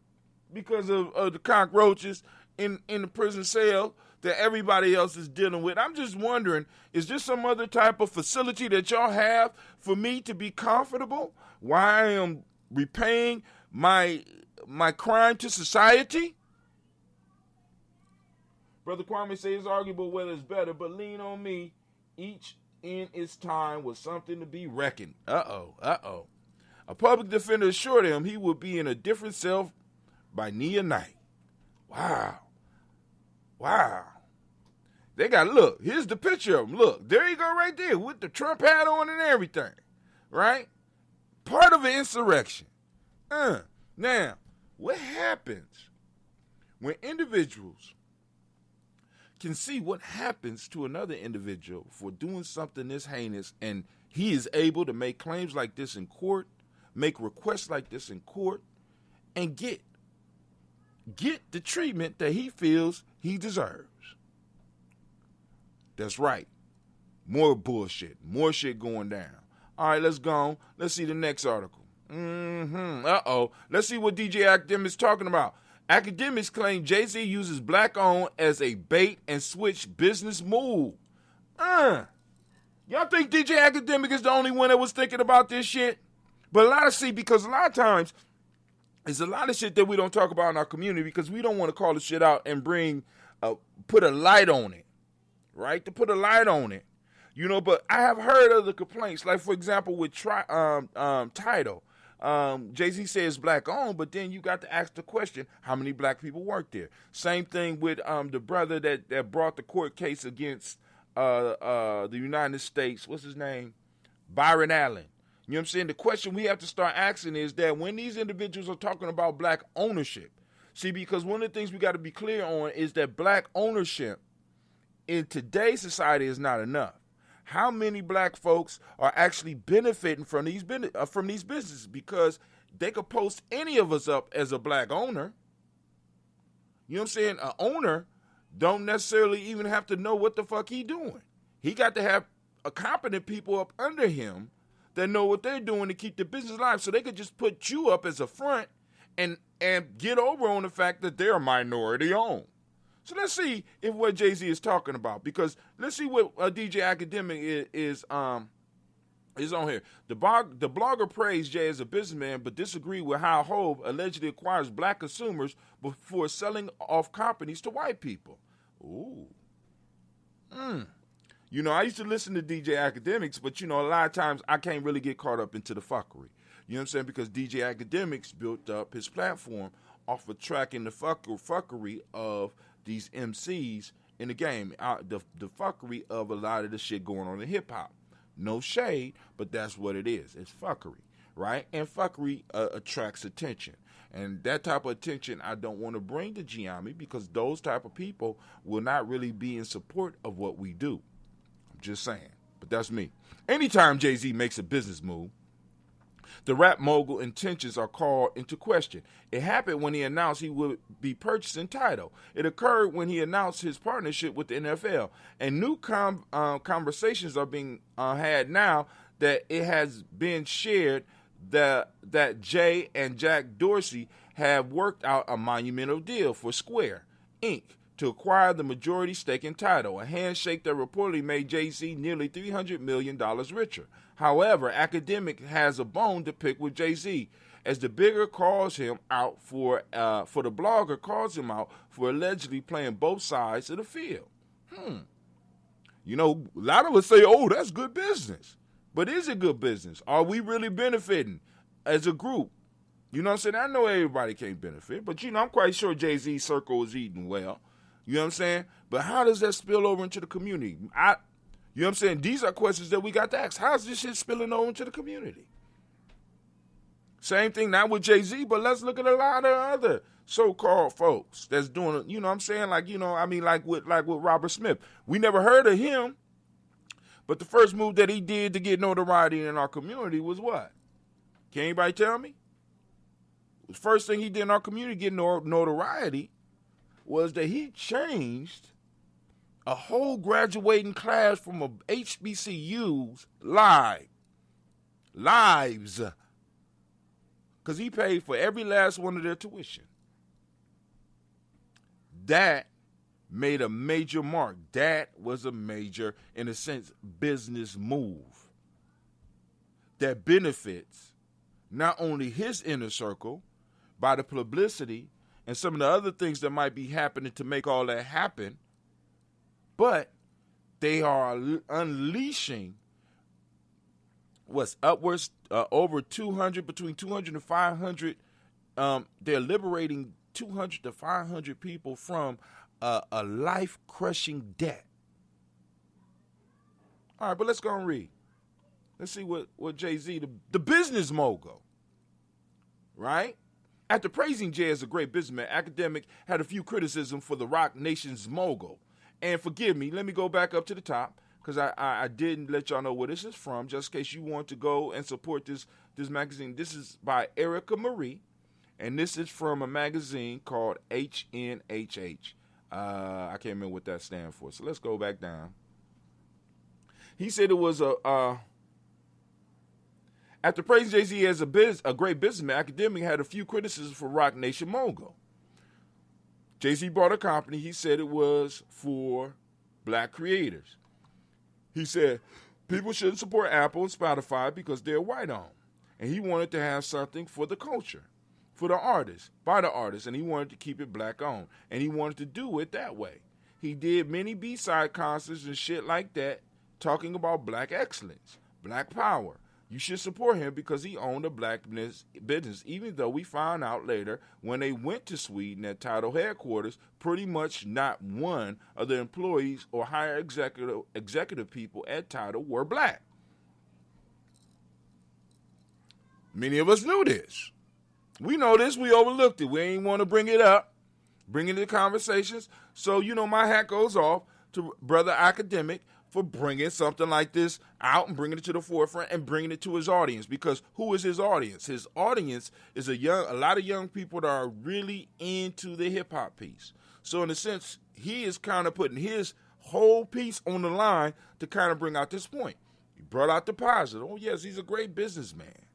Speaker 11: because of the cockroaches in the prison cell that everybody else is dealing with. I'm just wondering, is there some other type of facility that y'all have for me to be comfortable while I am repaying my crime to society? Brother Kwame says it's arguable whether it's better, but lean on me. Each in its time was something to be reckoned. Uh-oh. A public defender assured him he would be in a different cell by near night. Wow. They got, look, here's the picture of him. Look, there you go right there with the Trump hat on and everything. Right? Part of an insurrection. Now, what happens when individuals can see what happens to another individual for doing something this heinous, and he is able to make claims like this in court, make requests like this in court, and get the treatment that he feels he deserves? That's right. More bullshit. More shit going down. All right, let's go on. Let's see the next article. Let's see what DJ Academics talking about. Academics claim Jay-Z uses black-owned as a bait-and-switch business move. Y'all think DJ Academic is the only one that was thinking about this shit? But because a lot of times, there's a lot of shit that we don't talk about in our community because we don't want to call the shit out and put a light on it, right? To put a light on it. But I have heard of the complaints, like, for example, with Tidal. Jay-Z says black owned, but then you got to ask the question, how many black people work there? Same thing with the brother that brought the court case against the United States. What's his name? Byron Allen. You know what I'm saying? The question we have to start asking is that when these individuals are talking about black ownership, see, because one of the things we got to be clear on is that black ownership in today's society is not enough. How many black folks are actually benefiting from these businesses? Because they could post any of us up as a black owner. You know what I'm saying? An owner don't necessarily even have to know what the fuck he doing. He got to have competent people up under him that know what they're doing to keep the business alive. So they could just put you up as a front and get over on the fact that they're minority owned. So let's see if what Jay-Z is talking about, because let's see what DJ Academic is on here. The blogger praised Jay as a businessman, but disagreed with how Hov allegedly acquires black consumers before selling off companies to white people. Ooh. You know, I used to listen to DJ Academics, but, you know, a lot of times I can't really get caught up into the fuckery. You know what I'm saying? Because DJ Academics built up his platform off of tracking the fuckery of these MCs in the game, the fuckery of a lot of the shit going on in hip-hop. No shade, but that's what it is. It's fuckery, right? And fuckery attracts attention. And that type of attention I don't want to bring to Gye-Nyame, because those type of people will not really be in support of what we do. I'm just saying. But that's me. Anytime Jay-Z makes a business move, the rap mogul intentions are called into question. It happened when he announced he would be purchasing Tidal. It occurred when he announced his partnership with the NFL. And new conversations are being had now that it has been shared that Jay and Jack Dorsey have worked out a monumental deal for Square, Inc. to acquire the majority stake in Tidal, a handshake that reportedly made Jay-Z nearly $300 million richer. However, Academic has a bone to pick with Jay-Z, as the bigger calls him out for the blogger calls him out for allegedly playing both sides of the field. You know, a lot of us say, oh, that's good business. But is it good business? Are we really benefiting as a group? You know what I'm saying? I know everybody can't benefit, but, you know, I'm quite sure Jay-Z's circle is eating well. You know what I'm saying? But how does that spill over into the community? You know what I'm saying? These are questions that we got to ask. How's this shit spilling over into the community? Same thing, not with Jay-Z, but let's look at a lot of other so-called folks that's doing, you know what I'm saying? Like, you know, I mean, like with Robert Smith. We never heard of him, but the first move that he did to get notoriety in our community was what? Can anybody tell me? The first thing he did in our community getting notoriety was that he changed a whole graduating class from a HBCU's lives. Because he paid for every last one of their tuition. That made a major mark. That was a major, in a sense, business move that benefits not only his inner circle by the publicity and some of the other things that might be happening to make all that happen, but they are unleashing what's upwards over 200, between 200 and 500. They're liberating 200 to 500 people from a life-crushing debt. All right, but let's go and read. Let's see what Jay-Z, the business mogul, right? After praising Jay as a great businessman, Academic had a few criticisms for the rock nation's mogul. And forgive me, let me go back up to the top, because I didn't let y'all know where this is from, just in case you want to go and support this magazine. This is by Erica Marie, and this is from a magazine called HNHH. I can't remember what that stands for, so let's go back down. He said it was after praising Jay-Z as a great businessman, Academic had a few criticisms for Rock Nation mogul. Jay-Z bought a company. He said it was for black creators. He said people shouldn't support Apple and Spotify because they're white-owned. And he wanted to have something for the culture, for the artists, by the artists, and he wanted to keep it black-owned. And he wanted to do it that way. He did many B-side concerts and shit like that, talking about black excellence, black power, You should support him because he owned a black business, even though we found out later when they went to Sweden at Tidal headquarters, pretty much not one of the employees or higher executive people at Tidal were black. Many of us knew this. We know this. We overlooked it. We ain't want to bring it up, bring it into conversations. So, my hat goes off to Brother Academic for bringing something like this out and bringing it to the forefront and bringing it to his audience. Because who is his audience? His audience is a lot of young people that are really into the hip-hop piece. So in a sense, he is kind of putting his whole piece on the line to kind of bring out this point. He brought out the positive. Oh, yes, he's a great businessman,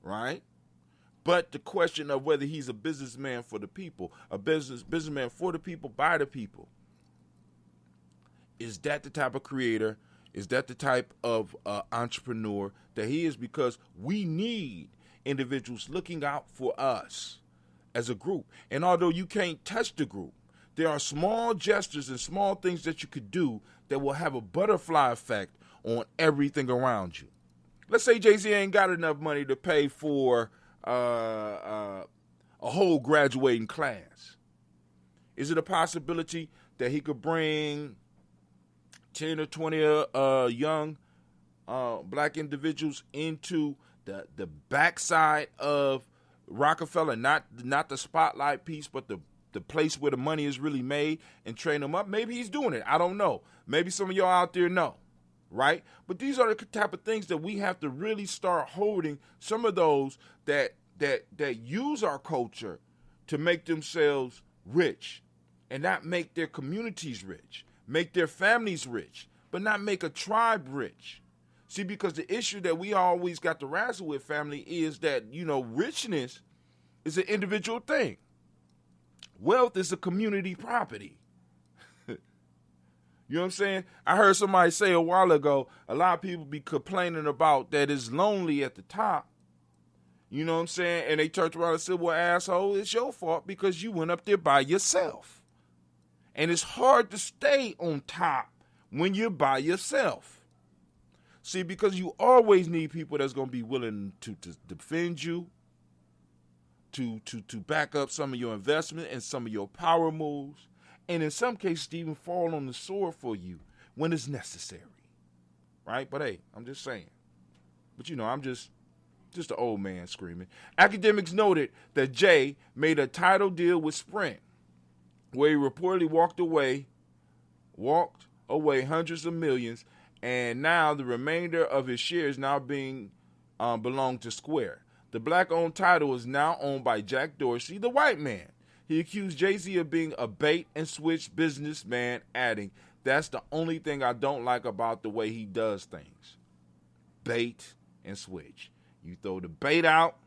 Speaker 11: right? But the question of whether he's a businessman for the people, a businessman for the people, by the people, is that the type of creator? Is that the type of entrepreneur that he is? Because we need individuals looking out for us as a group. And although you can't touch the group, there are small gestures and small things that you could do that will have a butterfly effect on everything around you. Let's say Jay-Z ain't got enough money to pay for a whole graduating class. Is it a possibility that he could bring 10 or 20 young black individuals into the backside of Rockefeller, not the spotlight piece, but the place where the money is really made, and train them up? Maybe he's doing it. I don't know. Maybe some of y'all out there know, right? But these are the type of things that we have to really start holding some of those that use our culture to make themselves rich and not make their communities rich. Make their families rich, but not make a tribe rich. See, because the issue that we always got to wrestle with, family, is that, richness is an individual thing. Wealth is a community property. You know what I'm saying? I heard somebody say a while ago, a lot of people be complaining about that it's lonely at the top. You know what I'm saying? And they turned around and said, well, asshole, it's your fault because you went up there by yourself. And it's hard to stay on top when you're by yourself. See, because you always need people that's going to be willing to defend you, to back up some of your investment and some of your power moves, and in some cases to even fall on the sword for you when it's necessary. Right? But hey, I'm just saying. But I'm just an old man screaming. Academics noted that Jay made a Tidal deal with Sprint, where he reportedly walked away hundreds of millions, and now the remainder of his shares now belong to Square. The black-owned Tidal is now owned by Jack Dorsey, the white man. He accused Jay-Z of being a bait-and-switch businessman, adding, "That's the only thing I don't like about the way he does things. Bait and switch. You throw the bait out,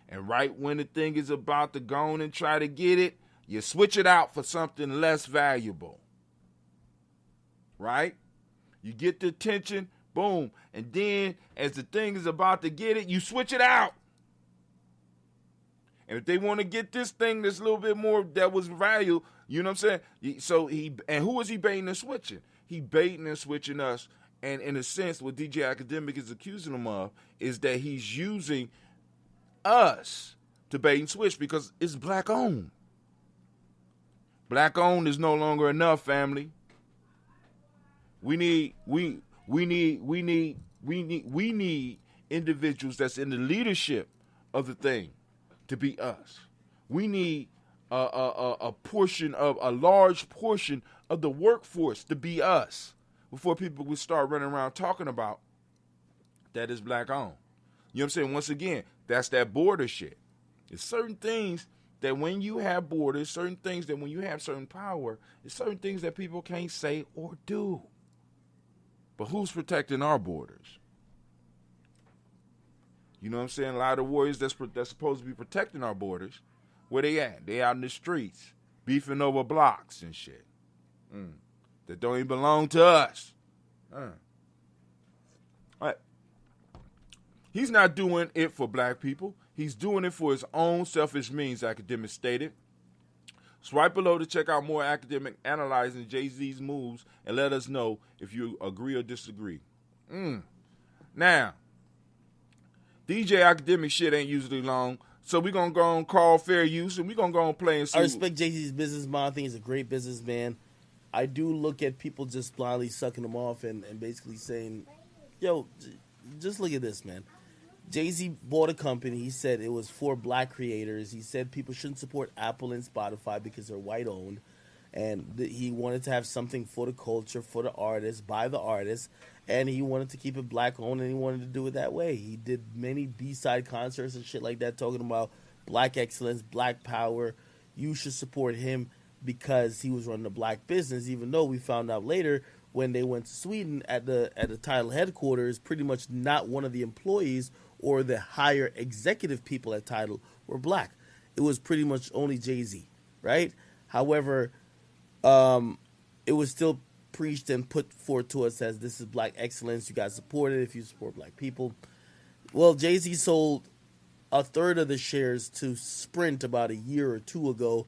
Speaker 11: and right when the thing is about to go on and try to get it, you switch it out for something less valuable." Right? You get the attention, boom. And then as the thing is about to get it, you switch it out. And if they want to get this thing that's a little bit more that was valuable, you know what I'm saying? So who is he baiting and switching? He baiting and switching us. And in a sense, what DJ Academic is accusing him of is that he's using us to bait and switch because it's black owned. Black owned is no longer enough, family. We need individuals that's in the leadership of the thing to be us. We need a large portion of the workforce to be us before people would start running around talking about that is black owned. You know what I'm saying? Once again, that's that border shit. It's certain things that when you have borders, certain things that when you have certain power, it's certain things that people can't say or do. But who's protecting our borders? You know what I'm saying? A lot of the warriors that's supposed to be protecting our borders, where they at? They out in the streets, beefing over blocks and shit. That don't even belong to us. Right. He's not doing it for black people. He's doing it for his own selfish means, Academic stated. Swipe below to check out more Academic analyzing Jay-Z's moves and let us know if you agree or disagree. Now, DJ academic shit ain't usually long. So we're going to go on call fair use, and we're going to go on play and see.
Speaker 16: I respect Jay-Z's business model. I think he's a great businessman. I do look at people just blindly sucking him off and basically saying, yo, just look at this, man. Jay-Z bought a company. He said it was for black creators. He said people shouldn't support Apple and Spotify because they're white-owned. And he wanted to have something for the culture, for the artists, by the artists. And he wanted to keep it black-owned, and he wanted to do it that way. He did many B-side concerts and shit like that, talking about black excellence, black power. You should support him because he was running a black business, even though we found out later when they went to Sweden at the Tidal headquarters, pretty much not one of the employees or the higher executive people at Tidal were black. It was pretty much only Jay-Z, right? However, it was still preached and put forth to us as this is black excellence. You guys support it if you support black people. Well, Jay-Z sold a third of the shares to Sprint about a year or two ago.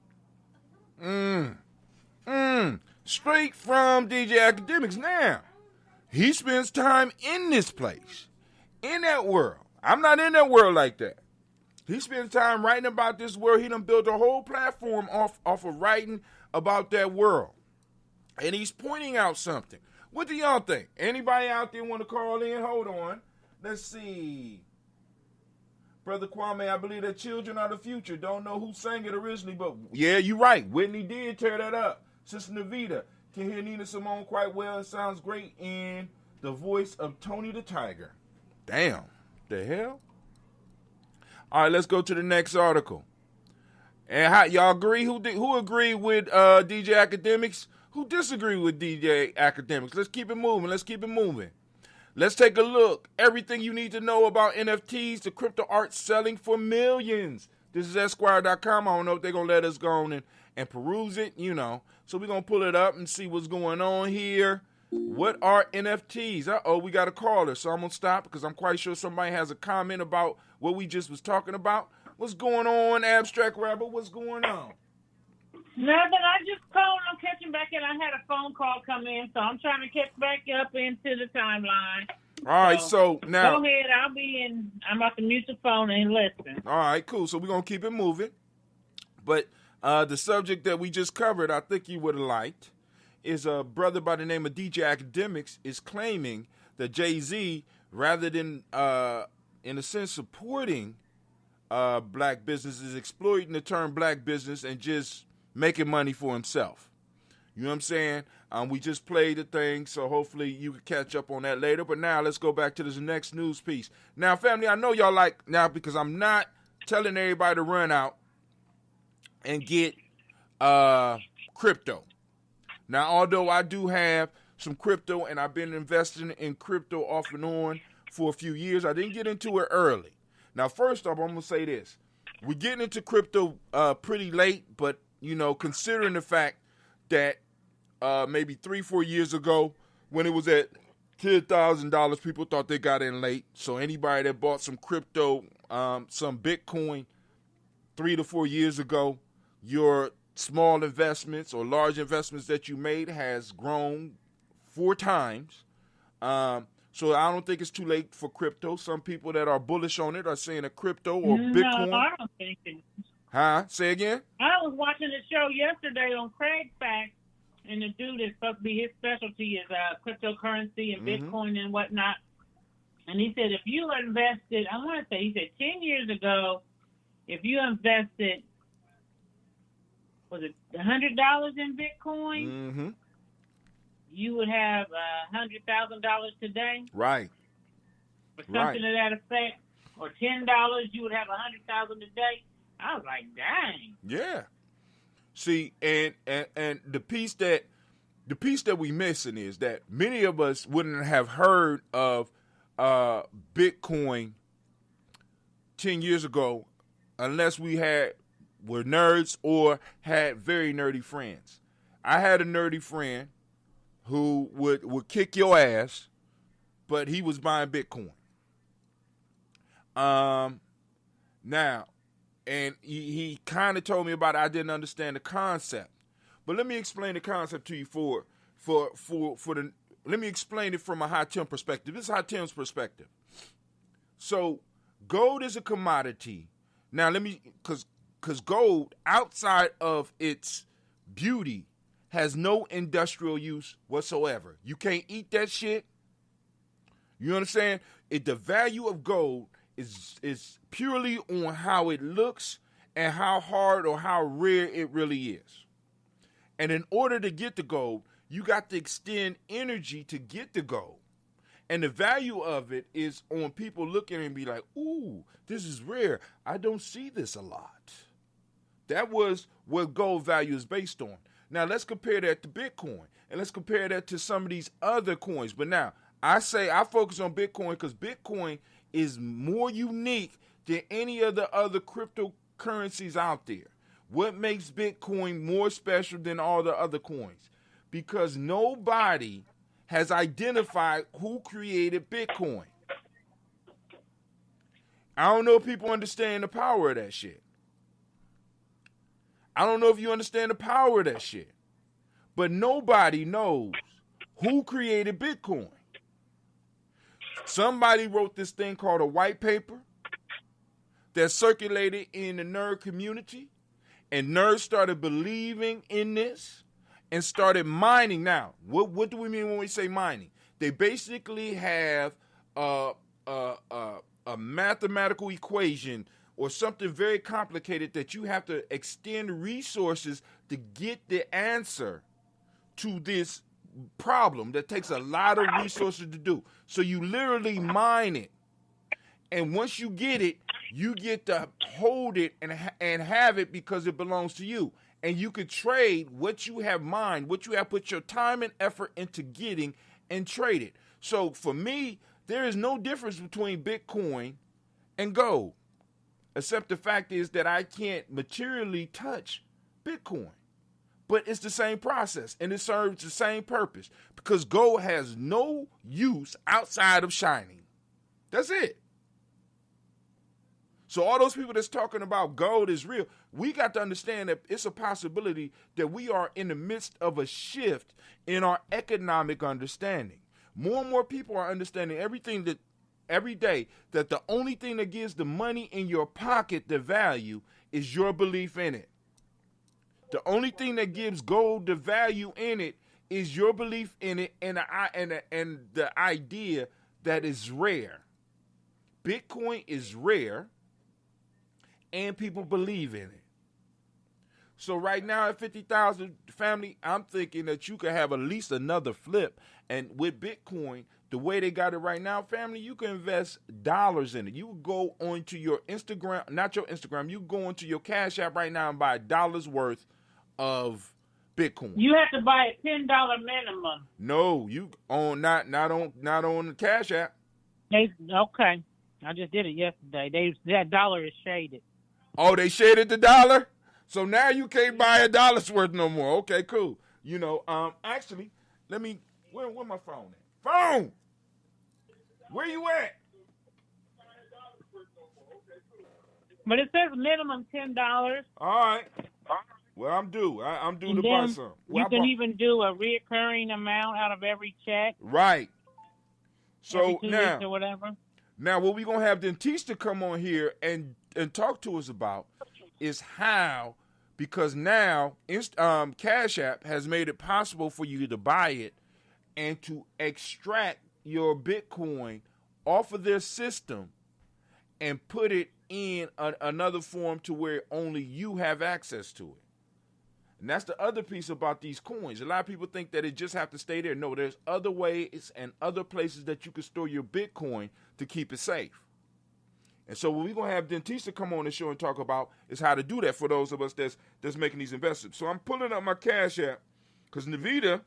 Speaker 11: Straight from DJ Academics now. He spends time in this place, in that world. I'm not in that world like that. He spends time writing about this world. He done built a whole platform off of writing about that world. And he's pointing out something. What do y'all think? Anybody out there want to call in? Hold on. Let's see. Brother Kwame, I believe that children are the future. Don't know who sang it originally, but yeah, you're right. Whitney did tear that up. Sister Navita can hear Nina Simone quite well. It sounds great in the voice of Tony the Tiger. Damn. The hell? All right, let's go to the next article. And how y'all agree? Who agreed with DJ Academics? Who disagree with DJ Academics? Let's keep it moving. Let's take a look. Everything you need to know about NFTs, the crypto art selling for millions. This is Esquire.com. I don't know if they're going to let us go on and peruse it, you know. So we're going to pull it up and see what's going on here. What are NFTs? Uh-oh, we got a caller, so I'm going to stop because I'm quite sure somebody has a comment about what we just was talking about. What's going on, Abstract Rapper? What's going on?
Speaker 12: Nothing. I just called. I'm catching back in. I had a phone call come in, so I'm trying to catch back up into the timeline.
Speaker 11: All right, so now.
Speaker 12: Go ahead. I'm about to mute the phone and listen.
Speaker 11: All right, cool. So we're going to keep it moving. But the subject that we just covered, I think you would have liked, is a brother by the name of DJ Academics is claiming that Jay-Z, rather than, in a sense, supporting black businesses, exploiting the term black business and just making money for himself. You know what I'm saying? We just played the thing, so hopefully you can catch up on that later. But now let's go back to this next news piece. Now, family, I know y'all like now because I'm not telling everybody to run out and get crypto. Now, although I do have some crypto and I've been investing in crypto off and on for a few years, I didn't get into it early. Now, first off, I'm going to say this. We're getting into crypto pretty late, but, you know, considering the fact that maybe 3-4 years ago when it was at $10,000, people thought they got in late. So anybody that bought some crypto, some Bitcoin 3 to 4 years ago, your small investments or large investments that you made has grown 4 times. So I don't think it's too late for crypto. Some people that are bullish on it are saying that crypto or Bitcoin.
Speaker 12: No, I don't think it is.
Speaker 11: Huh? Say again?
Speaker 12: I was watching the show yesterday on Craig Facts, and the dude is supposed to be his specialty is cryptocurrency and Bitcoin and whatnot. And he said if you invested, I want to say, he said 10 years ago, if you invested, was it $100 in Bitcoin? You would have $100,000 today.
Speaker 11: Right.
Speaker 12: Or something to that effect. Or $10, you would have $100,000 today. I was like, dang.
Speaker 11: Yeah. See, and the piece that we missing is that many of us wouldn't have heard of Bitcoin 10 years ago unless we were nerds or had very nerdy friends. I had a nerdy friend who would kick your ass, but he was buying Bitcoin. Now, and he kind of told me about it. I didn't understand the concept, but let me explain the concept to you let me explain it from a High Tim perspective. This is High Tim's perspective. So Gold is a commodity. Now let me, because gold outside of its beauty has no industrial use whatsoever. You can't eat that shit. You understand? The value of gold is purely on how it looks and how hard or how rare it really is. And in order to get the gold, you got to extend energy to get the gold. And the value of it is on people looking and be like, ooh, this is rare. I don't see this a lot. That was what gold value is based on. Now, let's compare that to Bitcoin. And let's compare that to some of these other coins. But now, I focus on Bitcoin because Bitcoin is more unique than any of the other cryptocurrencies out there. What makes Bitcoin more special than all the other coins? Because nobody has identified who created Bitcoin. I don't know if people understand the power of that shit. I don't know if you understand the power of that shit. But nobody knows who created Bitcoin. Somebody wrote this thing called a white paper that circulated in the nerd community, and nerds started believing in this and started mining. Now, what do we mean when we say mining? They basically have a mathematical equation or something very complicated that you have to extend resources to get the answer to this problem that takes a lot of resources to do. So you literally mine it. And once you get it, you get to hold it and have it because it belongs to you. And you could trade what you have mined, what you have put your time and effort into getting, and trade it. So for me, there is no difference between Bitcoin and gold, except the fact is that I can't materially touch Bitcoin. But it's the same process, and it serves the same purpose because gold has no use outside of shining. That's it. So all those people that's talking about gold is real, we got to understand that it's a possibility that we are in the midst of a shift in our economic understanding. More and more people are understanding every day that the only thing that gives the money in your pocket the value is your belief in it. The only thing that gives gold the value in it is your belief in it and the idea that it's rare. Bitcoin is rare, and people believe in it. So right now at 50,000 family, I'm thinking that you could have at least another flip. And with Bitcoin, the way they got it right now, family, you can invest dollars in it. You go onto your Instagram, not your Instagram, you go into your Cash App right now and buy $1 worth of Bitcoin.
Speaker 12: You have to buy a $10 minimum.
Speaker 11: No, you on not on the Cash App.
Speaker 12: Okay. I just did it yesterday. That dollar is shaded.
Speaker 11: Oh, they shaded the dollar? So now you can't buy $1 worth no more. Okay, cool. You know, actually, let me, where my phone at? Phone! Where you at?
Speaker 12: But it says minimum $10.
Speaker 11: All right. Well, I'm due. I'm due to buy some. Well,
Speaker 12: you can even do a reoccurring amount out of every check.
Speaker 11: Right. So
Speaker 12: every 2
Speaker 11: now,
Speaker 12: weeks or whatever.
Speaker 11: Now, what we're going to have Dentista come on here and talk to us about is how, because now Cash App has made it possible for you to buy it and to extract your Bitcoin off of their system and put it in another form to where only you have access to it. And that's the other piece about these coins. A lot of people think that it just have to stay there. No, there's other ways and other places that you can store your Bitcoin to keep it safe. And so what we're going to have Dentista come on the show and talk about is how to do that for those of us that's making these investments. So I'm pulling up my Cash App because Navita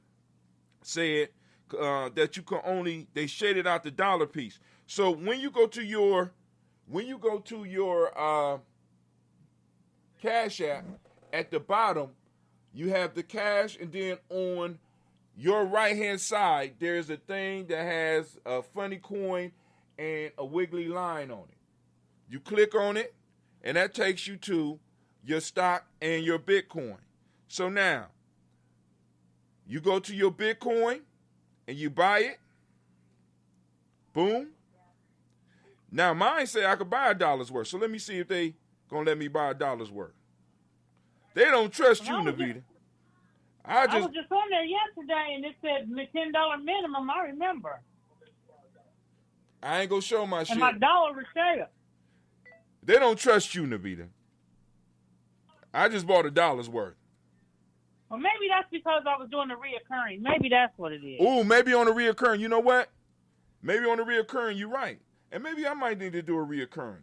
Speaker 11: said that you can only, they shaded out the dollar piece. So when you go to your Cash App, at the bottom, you have the cash, and then on your right-hand side, there's a thing that has a funny coin and a wiggly line on it. You click on it, and that takes you to your stock and your Bitcoin. So now, you go to your Bitcoin, and you buy it. Boom. Now, mine say I could buy $1 worth. So let me see if they going to let me buy $1 worth. They don't trust you, Navita.
Speaker 12: I was just on there yesterday, and it said $10 minimum. I remember.
Speaker 11: I ain't going to show my shit.
Speaker 12: And my dollar was share.
Speaker 11: They don't trust you, Navita. I just bought $1 worth.
Speaker 12: Well, maybe that's because I was doing the reoccurring. Maybe that's what it is.
Speaker 11: Ooh, maybe on the reoccurring. You know what? Maybe on the reoccurring, you're right. And maybe I might need to do a reoccurring.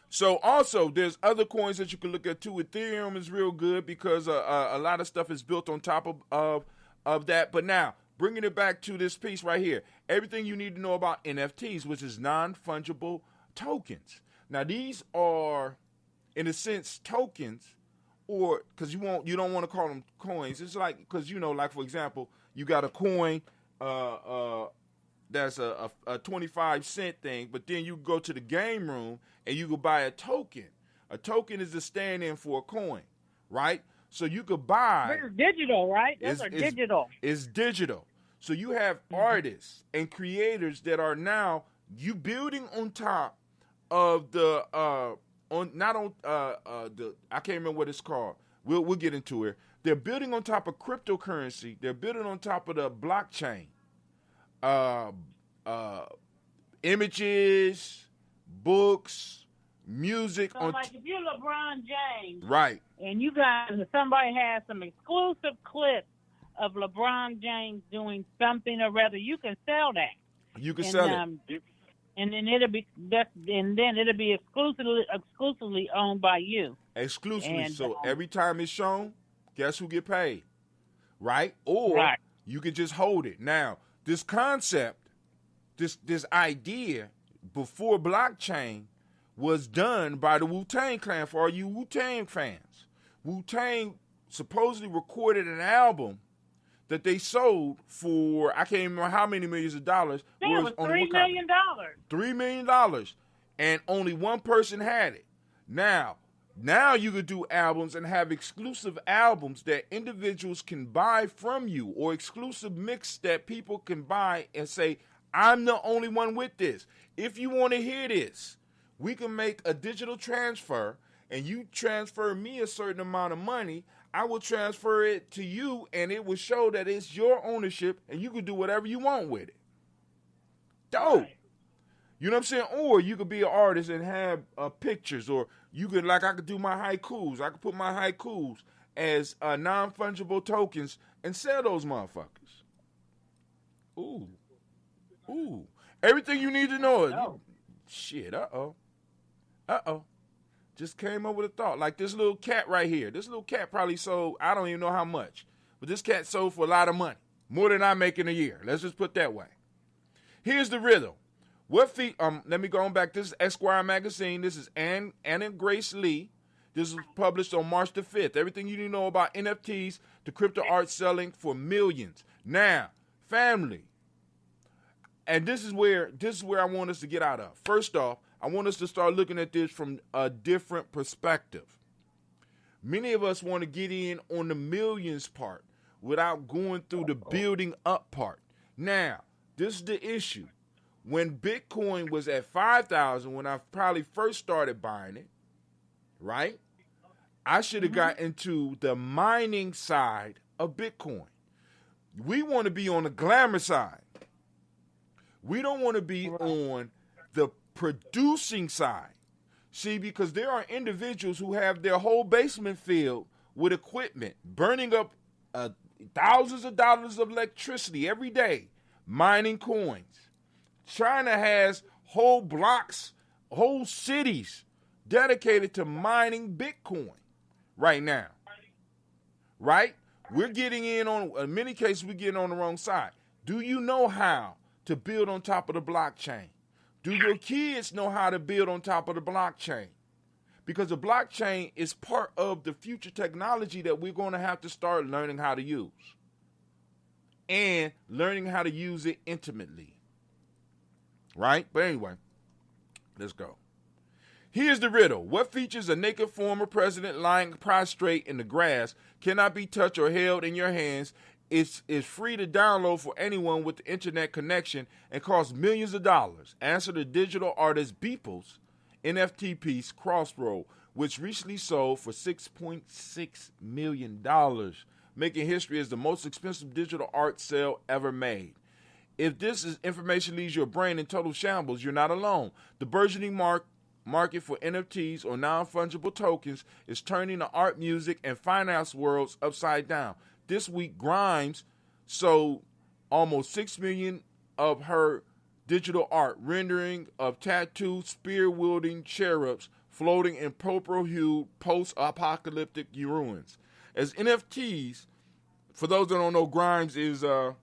Speaker 11: So also, there's other coins that you can look at too. Ethereum is real good because a lot of stuff is built on top of that. But now, bringing it back to this piece right here, everything you need to know about NFTs, which is non-fungible tokens. Now, these are, in a sense, tokens, or because you don't want to call them coins. It's like, because, like, for example, you got a coin that's a 25-cent thing, but then you go to the game room and you could buy a token. A token is a stand-in for a coin, right? So you could buy.
Speaker 12: They're digital, right? Those are digital.
Speaker 11: It's digital. So you have artists and creators that are now building on top of the I can't remember what it's called. We'll get into it. They're building on top of cryptocurrency. They're building on top of the blockchain. Images, books, music.
Speaker 12: So, like, if you're LeBron James,
Speaker 11: right,
Speaker 12: and somebody has some exclusive clips of LeBron James doing something or rather, you can sell that.
Speaker 11: You can sell it.
Speaker 12: And then it'll be exclusively owned by you.
Speaker 11: Exclusively.
Speaker 12: And,
Speaker 11: so every time it's shown, guess who get paid? Right? Or you can just hold it. Now, this concept, this idea before blockchain was done by the Wu-Tang Clan. For all you Wu-Tang fans, Wu-Tang supposedly recorded an album that they sold for, I can't remember how many millions of dollars.
Speaker 12: It was $3 million.
Speaker 11: $3 million. And only one person had it. Now you could do albums and have exclusive albums that individuals can buy from you, or exclusive mix that people can buy and say, I'm the only one with this. If you want to hear this, we can make a digital transfer, and you transfer me a certain amount of money. I will transfer it to you, and it will show that it's your ownership, and you can do whatever you want with it. Dope. Right. You know what I'm saying? Or you could be an artist and have pictures, or you could, like, I could do my haikus. I could put my haikus as non-fungible tokens and sell those motherfuckers. Ooh. Everything you need to know. Shit, uh-oh. Just came up with a thought. Like this little cat right here. This little cat probably sold, I don't even know how much, but this cat sold for a lot of money. More than I make in a year. Let's just put that way. Here's the riddle. Let me go on back. This is Esquire Magazine. This is Ann and Grace Lee. This was published on March the 5th. Everything you need to know about NFTs to crypto art selling for millions. Now, family. And this is where I want us to get out of. First off, I want us to start looking at this from a different perspective. Many of us want to get in on the millions part without going through the building up part. Now, this is the issue. When Bitcoin was at 5,000, when I probably first started buying it, right? I should have got into the mining side of Bitcoin. We want to be on the glamour side. We don't want to be on the producing side. See, because there are individuals who have their whole basement filled with equipment, burning up thousands of dollars of electricity every day, mining coins. China has whole blocks, whole cities dedicated to mining Bitcoin right now. Right? We're getting in many cases, we're getting on the wrong side. Do you know how to build on top of the blockchain? Do your kids know how to build on top of the blockchain? Because the blockchain is part of the future technology that we're going to have to start learning how to use. And learning how to use it intimately. Right? But anyway, let's go. Here's the riddle. What features a naked former president lying prostrate in the grass, cannot be touched or held in your hands, It's free to download for anyone with the internet connection and costs millions of dollars. Answer the digital artist Beeple's NFT piece Crossroad, which recently sold for $6.6 million, making history as the most expensive digital art sale ever made. If this information leaves your brain in total shambles, you're not alone. The burgeoning market for NFTs or non-fungible tokens is turning the art, music, and finance worlds upside down. This week, Grimes sold almost 6 million of her digital art rendering of tattooed, spear-wielding cherubs floating in purple-hued post-apocalyptic ruins. As NFTs, for those that don't know, Grimes is Elon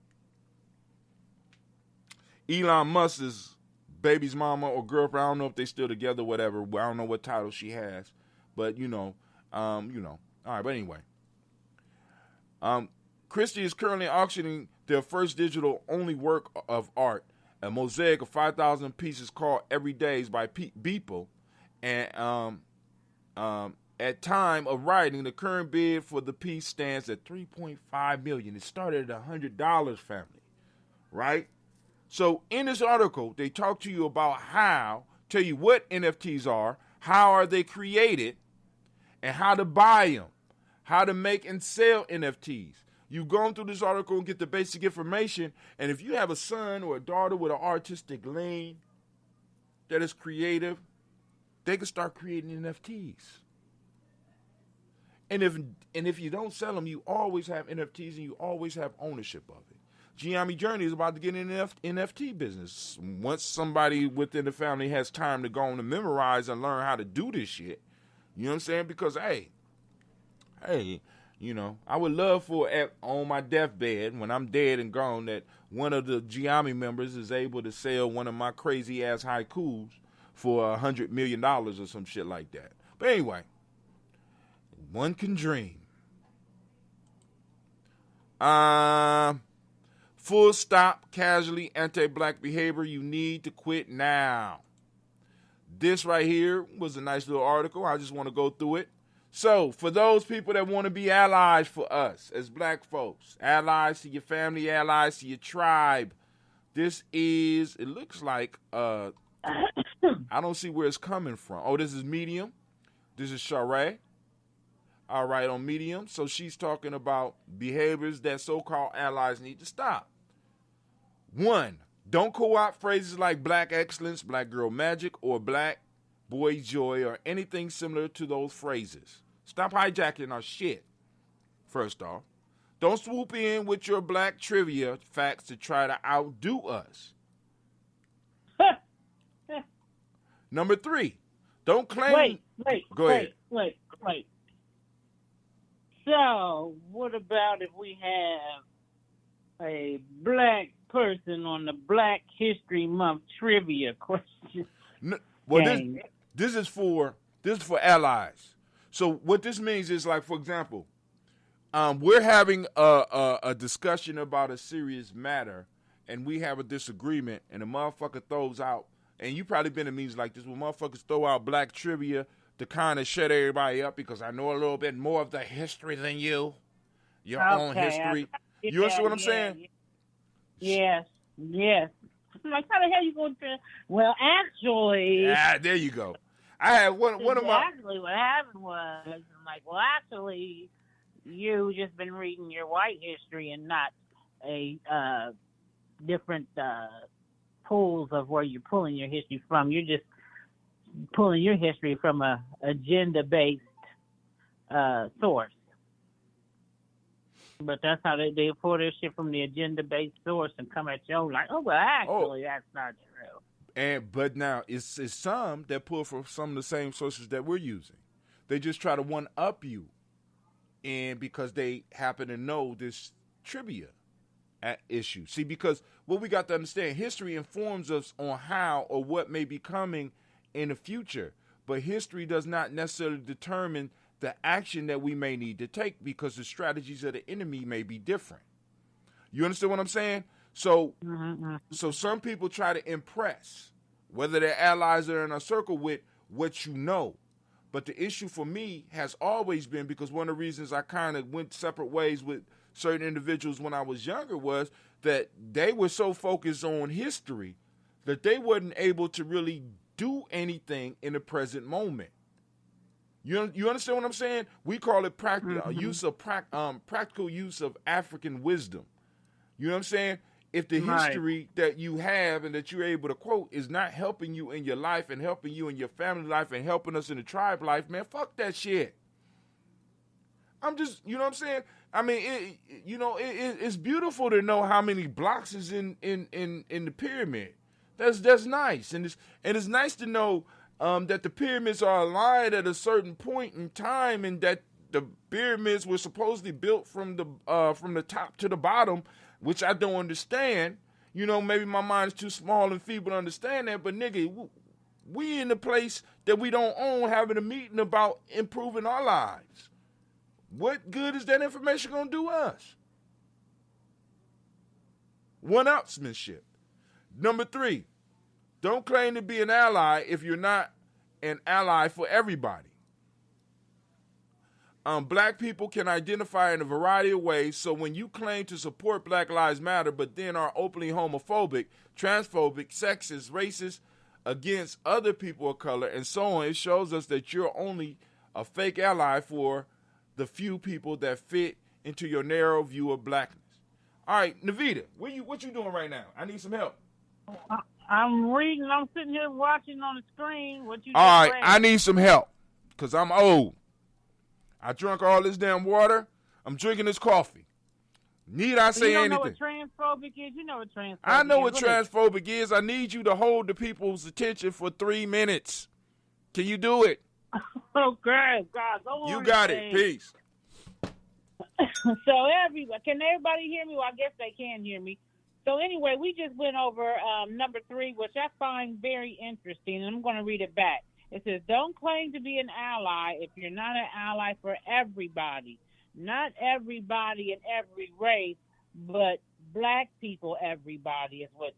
Speaker 11: Musk's baby's mama or girlfriend. I don't know if they still together, whatever. I don't know what title she has, but All right, but anyway. Christie is currently auctioning their first digital-only work of art, a mosaic of 5,000 pieces called Every Days by Beeple. And at time of writing, the current bid for the piece stands at $3.5 million. It started at $100, family, right? So in this article, they talk to you about tell you what NFTs are, how are they created, and how to buy them. How to make and sell NFTs. You've gone through this article and get the basic information. And if you have a son or a daughter with an artistic lane that is creative, they can start creating NFTs. And if you don't sell them, you always have NFTs and you always have ownership of it. Gye-Nyame Journey is about to get in the NFT business. Once somebody within the family has time to go on and memorize and learn how to do this shit, you know what I'm saying? Because, hey, I would love for on my deathbed, when I'm dead and gone, that one of the Gye-Nyame members is able to sell one of my crazy ass haikus for $100 million or some shit like that. But anyway, one can dream. Full stop, casually anti-black behavior. You need to quit now. This right here was a nice little article. I just want to go through it. So, for those people that want to be allies for us as black folks, allies to your family, allies to your tribe, it looks like, I don't see where it's coming from. Oh, this is Medium. This is Sharee. All right, on Medium. So, she's talking about behaviors that so-called allies need to stop. 1, don't co-opt phrases like black excellence, black girl magic, or black boy joy, or anything similar to those phrases. Stop hijacking our shit, first off. Don't swoop in with your black trivia facts to try to outdo us. Number 3, don't claim... Go ahead.
Speaker 12: Wait. So, what about if we have a black person on the Black History Month trivia question?
Speaker 11: This is for allies. So what this means is, like, for example, we're having a discussion about a serious matter, and we have a disagreement, and a motherfucker throws out, and you probably been in meetings like this, where motherfuckers throw out black trivia to kind of shut everybody up because I know a little bit more of the history than you, your own history. You understand what I'm saying?
Speaker 12: Yes. I'm like, how the hell you going to? Well, actually.
Speaker 11: Yeah, there you go. I had one of my.
Speaker 12: Actually, what happened was, I'm like, well, actually, you just been reading your white history and not a different pools of where you're pulling your history from. You're just pulling your history from a agenda-based source. But that's how they pull their shit from the agenda-based source and come at you like, oh, well, actually, that's not true.
Speaker 11: But now, it's some that pull from some of the same sources that we're using. They just try to one-up you, and because they happen to know this trivia issue. See, because what we got to understand, history informs us on how or what may be coming in the future, but history does not necessarily determine the action that we may need to take because the strategies of the enemy may be different. You understand what I'm saying? So, so some people try to impress, whether they're allies or in a circle with, what you know. But the issue for me has always been, because one of the reasons I kind of went separate ways with certain individuals when I was younger was that they were so focused on history that they wasn't able to really do anything in the present moment. You understand what I'm saying? We call it practical use of African wisdom. You know what I'm saying? If the history that you have and that you're able to quote is not helping you in your life and helping you in your family life and helping us in the tribe life, man, fuck that shit. I'm just, you know what I'm saying? I mean, it's beautiful to know how many blocks is in the pyramid. That's nice, and it's nice to know that the pyramids are aligned at a certain point in time, and that the pyramids were supposedly built from the top to the bottom, which I don't understand. You know, maybe my mind is too small and feeble to understand that, but nigga, we in the place that we don't own having a meeting about improving our lives. What good is that information going to do us? One-upsmanship. Number 3, don't claim to be an ally if you're not an ally for everybody. Black people can identify in a variety of ways, so when you claim to support Black Lives Matter but then are openly homophobic, transphobic, sexist, racist against other people of color, and so on, it shows us that you're only a fake ally for the few people that fit into your narrow view of blackness. All right, Navita, what you doing right now? I need some help.
Speaker 12: I'm reading. I'm sitting here watching on the screen what you
Speaker 11: All right,
Speaker 12: read.
Speaker 11: I need some help because I'm old. I drank all this damn water. I'm drinking this coffee. Need I say anything?
Speaker 12: You don't know what transphobic is? You know what transphobic is.
Speaker 11: I know what transphobic is. I need you to hold the people's attention for 3 minutes. Can you do it?
Speaker 12: Okay, God, go on.
Speaker 11: You got it. Peace.
Speaker 12: So can everybody hear me? Well, I guess they can hear me. So anyway, we just went over number 3, which I find very interesting, and I'm going to read it back. It says, don't claim to be an ally if you're not an ally for everybody. Not everybody in every race, but Black people, everybody is what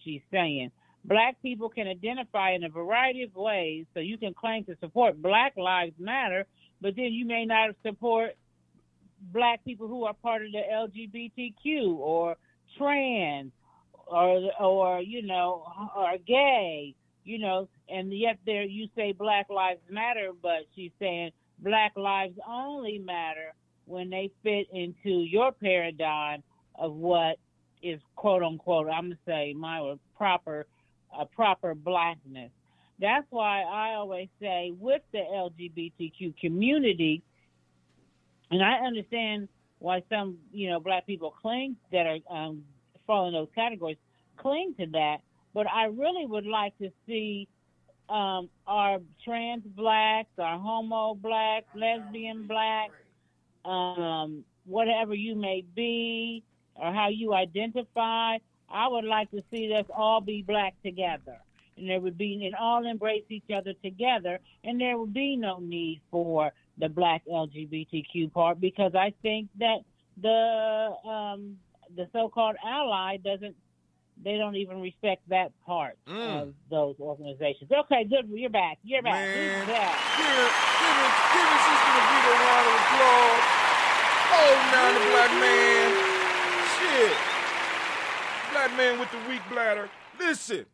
Speaker 12: she's saying. Black people can identify in a variety of ways, so you can claim to support Black Lives Matter, but then you may not support Black people who are part of the LGBTQ or trans or gay, and yet there you say Black Lives Matter, but she's saying Black lives only matter when they fit into your paradigm of what is quote unquote, I'm gonna say my word, proper blackness. That's why I always say with the LGBTQ community, and I understand why some, Black people that are fall in those categories, cling to that. But I really would like to see our trans Blacks, our homo Blacks, lesbian Blacks, whatever you may be or how you identify, I would like to see us all be Black together. And all embrace each other together, and there would be no need for the Black LGBTQ part, because I think that the so-called ally they don't even respect that part of those organizations. Okay, good. You're back. You're back.
Speaker 11: Man,
Speaker 12: Give
Speaker 11: it Sister Navita a round of applause. Oh, now the Black man. Shit. Black man with the weak bladder. Listen.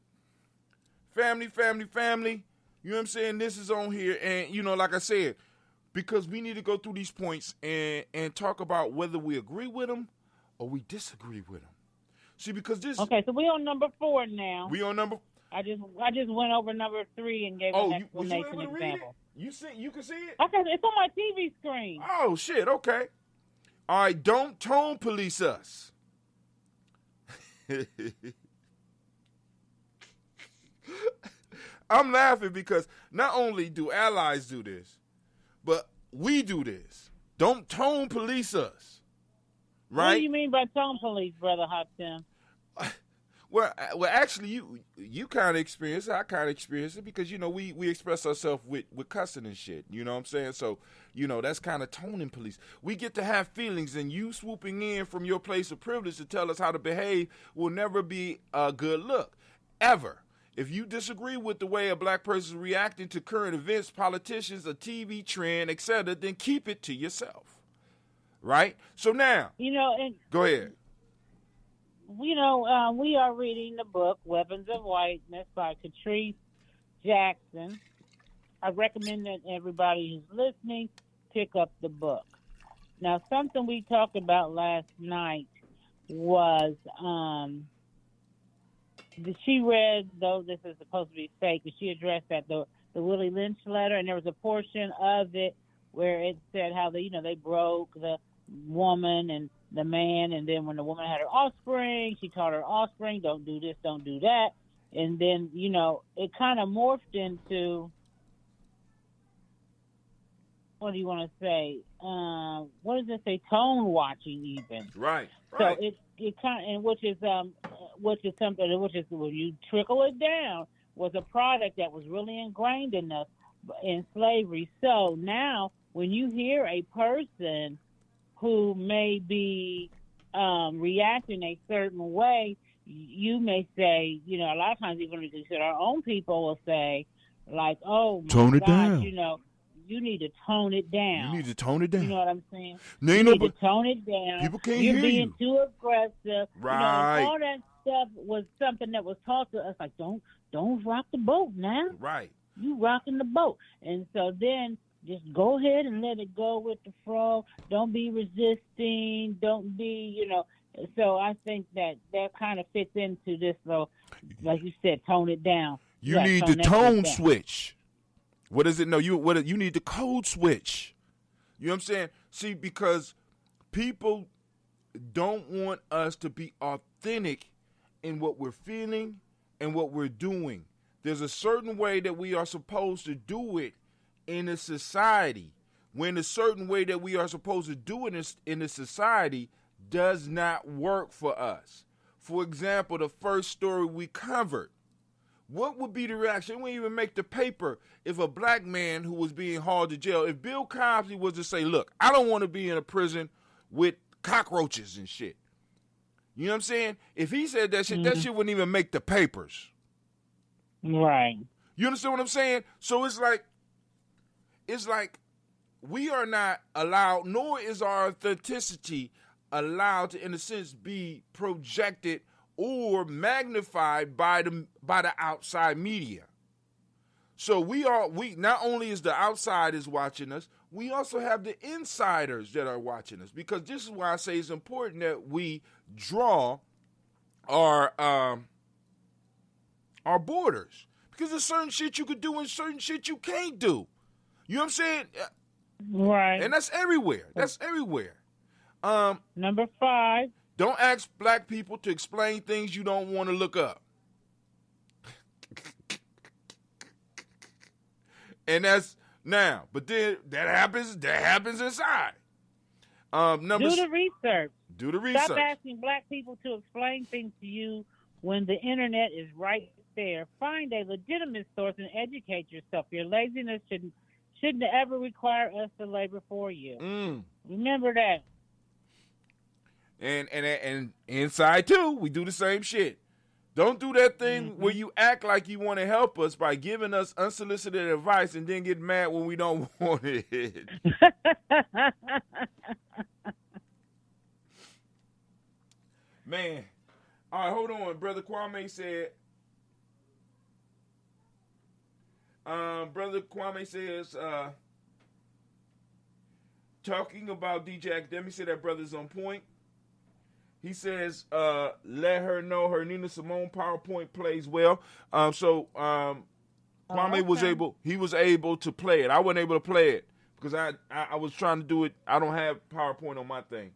Speaker 11: Family. You know what I'm saying? This is on here. And, like I said, because we need to go through these points and talk about whether we agree with them or we disagree with them. See, because this.
Speaker 12: Okay, so we on number 4 now.
Speaker 11: We on number.
Speaker 12: I just went over number 3 and gave an explanation example.
Speaker 11: You can see it?
Speaker 12: Okay, it's on my TV screen.
Speaker 11: Oh shit! Okay. All right, don't tone police us. I'm laughing because not only do allies do this, but we do this. Don't tone police us. Right?
Speaker 12: What do you mean by tone police, Brother Hopton?
Speaker 11: Well, actually, you kind of experience it. I kind of experience it because, we express ourselves with cussing and shit. You know what I'm saying? So, that's kind of toning police. We get to have feelings, and you swooping in from your place of privilege to tell us how to behave will never be a good look, ever. If you disagree with the way a black person is reacting to current events, politicians, a TV trend, etc., then keep it to yourself. Right? So now,
Speaker 12: and
Speaker 11: go ahead.
Speaker 12: We are reading the book Weapons of Whiteness by Catrice Jackson. I recommend that everybody who's listening pick up the book. Now, something we talked about last night was she read, though this is supposed to be fake, but she addressed that the Willie Lynch letter, and there was a portion of it where it said how they broke the woman and the man, and then when the woman had her offspring, she taught her offspring, don't do this, don't do that, and then it kind of morphed into, what do you want to say? What does it say? Tone watching, even.
Speaker 11: Right.
Speaker 12: So it kind of, and which is something which is, when you trickle it down, was a product that was really ingrained in us in slavery. So now, when you hear a person who may be reacting a certain way, you may say, a lot of times even our own people will say, like, "Oh my
Speaker 11: Tone it
Speaker 12: God,
Speaker 11: down.
Speaker 12: You need to tone it down."
Speaker 11: You need to tone it down.
Speaker 12: You know what I'm saying?
Speaker 11: No,
Speaker 12: you need to tone it down.
Speaker 11: People can't
Speaker 12: You're
Speaker 11: hear
Speaker 12: being
Speaker 11: you.
Speaker 12: too aggressive.
Speaker 11: Right.
Speaker 12: And all that stuff was something that was taught to us, like, don't rock the boat now.
Speaker 11: Right.
Speaker 12: You rocking the boat. And so then just go ahead and let it go with the flow. Don't be resisting. Don't be, So I think that kind of fits into this, though, like you said, tone it down.
Speaker 11: You need the tone switch. What is it? No, you need the code switch. You know what I'm saying? See, because people don't want us to be authentic in what we're feeling and what we're doing. There's a certain way that we are supposed to do it in a society, when a certain way that we are supposed to do it in a society does not work for us. For example, the first story we covered, what would be the reaction? It wouldn't even make the paper if a black man who was being hauled to jail, if Bill Cosby was to say, look, I don't want to be in a prison with cockroaches and shit. You know what I'm saying? If he said that shit, that shit wouldn't even make the papers.
Speaker 12: Right.
Speaker 11: You understand what I'm saying? So it's like we are not allowed, nor is our authenticity allowed to, in a sense, be projected or magnified by the outside media. So we not only is the outside is watching us, we also have the insiders that are watching us, because this is why I say it's important that we draw our borders, because there's certain shit you could do and certain shit you can't do. You know what I'm saying?
Speaker 12: Right.
Speaker 11: And that's everywhere. That's everywhere.
Speaker 12: Number 5.
Speaker 11: Don't ask black people to explain things you don't want to look up. And that's now, but then that happens inside.
Speaker 12: Do the research.
Speaker 11: Do the research.
Speaker 12: Stop asking black people to explain things to you when the internet is right there. Find a legitimate source and educate yourself. Your laziness shouldn't ever require us to labor for you. Remember that.
Speaker 11: And inside too, we do the same shit. Don't do that thing where you act like you want to help us by giving us unsolicited advice and then get mad when we don't want it. Man. All right, hold on. Brother Kwame said, talking about DJ Academic, said that brother's on point. He says, let her know her Nina Simone PowerPoint plays well. Kwame was able to play it. I wasn't able to play it because I was trying to do it. I don't have PowerPoint on my thing.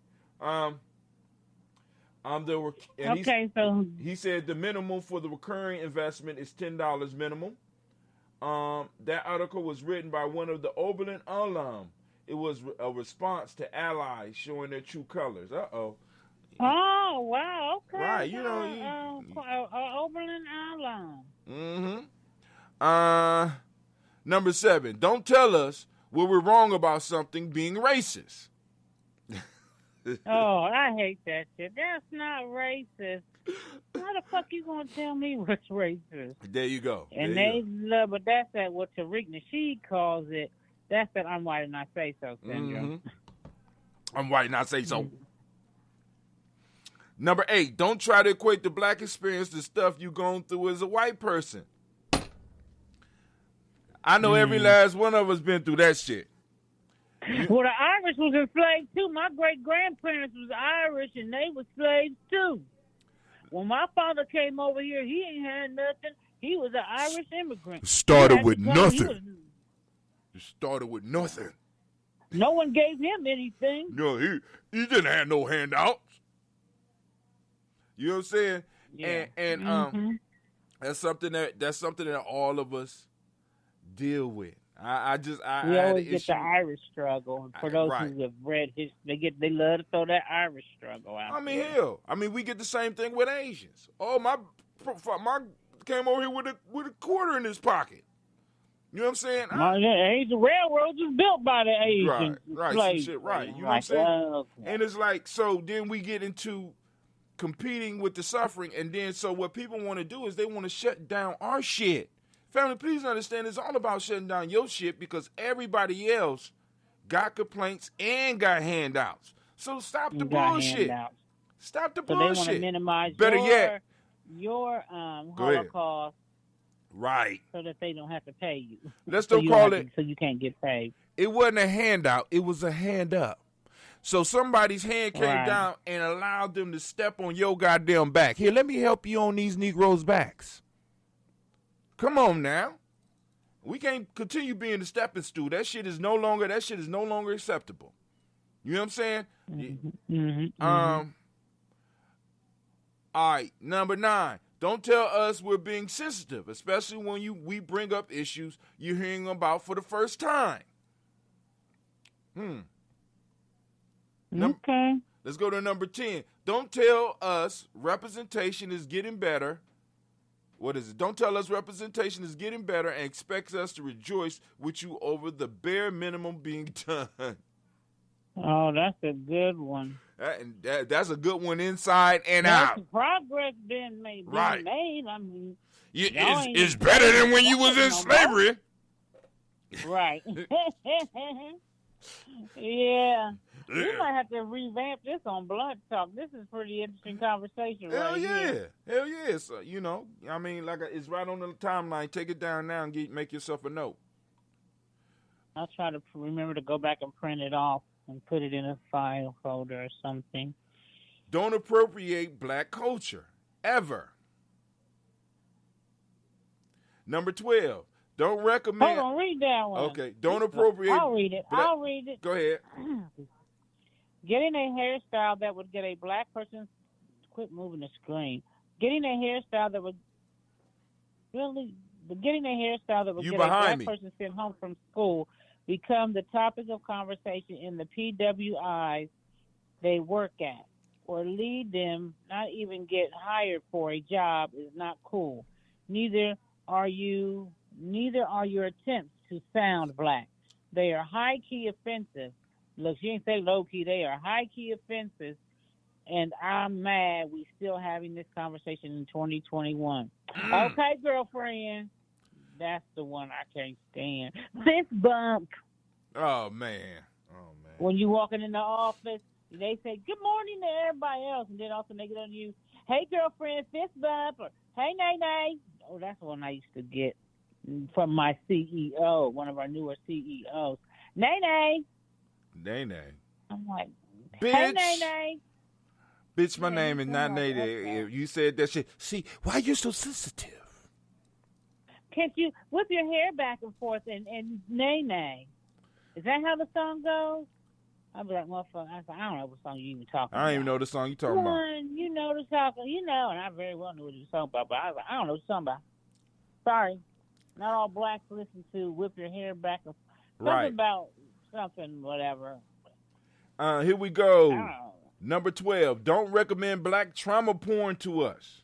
Speaker 11: He said the minimum for the recurring investment is $10 minimum. That article was written by one of the Oberlin alum. It was a response to allies showing their true colors.
Speaker 12: Oh, wow, okay.
Speaker 11: Right,
Speaker 12: Oberlin alum.
Speaker 11: Number 7, don't tell us where we're wrong about something being racist.
Speaker 12: Oh, I hate that shit. That's not racist. How the fuck you gonna tell me what's racist?
Speaker 11: There you go.
Speaker 12: And
Speaker 11: There you
Speaker 12: they love, but that's that what Tariq Nasheed calls it. That's that I'm white and I say so syndrome.
Speaker 11: I'm white and I say so. Number 8, don't try to equate the black experience to stuff you going through as a white person. I know every last one of us been through that shit.
Speaker 12: Well, the Irish was enslaved too. My great grandparents was Irish and they were slaves too. When my father came over here, he ain't had nothing. He was an Irish immigrant.
Speaker 11: Started with nothing. Started with nothing.
Speaker 12: No one gave him anything.
Speaker 11: No, he didn't have no handouts. You know what I'm saying?
Speaker 12: Yeah.
Speaker 11: And that's something that all of us deal with.
Speaker 12: We always get the Irish struggle. And for those who have read history, they love to throw that Irish struggle out.
Speaker 11: I mean, hell, we get the same thing with Asians. Oh, my came over here with a quarter in his pocket. You know what I'm saying?
Speaker 12: The railroads was built by the Asians.
Speaker 11: Right, some shit, right. You know what I'm saying? Okay. And it's like, so then we get into competing with the suffering, and then so what people want to do is they want to shut down our shit. Family, please understand it's all about shutting down your shit because everybody else got complaints and got handouts. So stop the bullshit. Stop the bullshit.
Speaker 12: So they want to minimize your Holocaust.
Speaker 11: Right.
Speaker 12: So that they don't have to pay you.
Speaker 11: Let's don't call it.
Speaker 12: So you can't get paid.
Speaker 11: It wasn't a handout. It was a hand up. So somebody's hand came down and allowed them to step on your goddamn back. Here, let me help you on these Negroes' backs. Come on now. We can't continue being the stepping stool. That shit is no longer acceptable. You know what I'm saying? All right, number 9. Don't tell us we're being sensitive, especially when we bring up issues you're hearing about for the first time.
Speaker 12: Okay.
Speaker 11: Let's go to number 10. Don't tell us representation is getting better. What is it? Don't tell us representation is getting better and expect us to rejoice with you over the bare minimum being done.
Speaker 12: Oh, that's a good one.
Speaker 11: That's a good one inside and out.
Speaker 12: Progress being made.
Speaker 11: Right.
Speaker 12: I mean,
Speaker 11: it's better than when you was in slavery.
Speaker 12: Right. Yeah. We might have to revamp this on Blunt Talk. This is pretty interesting conversation
Speaker 11: Hell
Speaker 12: here.
Speaker 11: Hell yeah. So, it's right on the timeline. Take it down now and make yourself a note.
Speaker 12: I'll try to remember to go back and print it off and put it in a file folder or something.
Speaker 11: Don't appropriate black culture, ever. Number 12. Don't recommend.
Speaker 12: Hold on, read that one.
Speaker 11: Okay. Don't appropriate.
Speaker 12: I'll read it.
Speaker 11: Go ahead.
Speaker 12: Getting a hairstyle that would get a black person. Quit moving the screen. Getting a hairstyle that would get a black person sent home from school become the topic of conversation in the PWIs they work at, or lead them not even get hired for a job is not cool. Neither are your attempts to sound black. They are high-key offensive. Look, she didn't say low-key. They are high-key offensive, and I'm mad we still having this conversation in 2021. Okay, girlfriend. That's the one I can't stand. Fist bump.
Speaker 11: Oh, man.
Speaker 12: When you walking in the office, they say, good morning to everybody else, and then also they get on you, hey, girlfriend, fist bump, or hey, nay-nay. Oh, that's the one I used to get from my CEO, one of our newer CEOs. Nay-nay.
Speaker 11: Nay-nay.
Speaker 12: I'm like,
Speaker 11: bitch.
Speaker 12: Hey, nay-nay.
Speaker 11: Bitch, my name is not Nay. If you said that shit, see, why are you so sensitive?
Speaker 12: Can't you whip your hair back and forth and nay-nay? Is that how the song goes? I'll be like, motherfucker, I don't know what song you even talking about.
Speaker 11: I don't even know the song you talking about.
Speaker 12: You know the song, and I very well knew what you were talking about, but I was like, I don't know what you're talking about. Sorry. Not all blacks listen to whip your hair back and forth. Something about something, whatever.
Speaker 11: Here we go. Number 12. Don't recommend black trauma porn to us.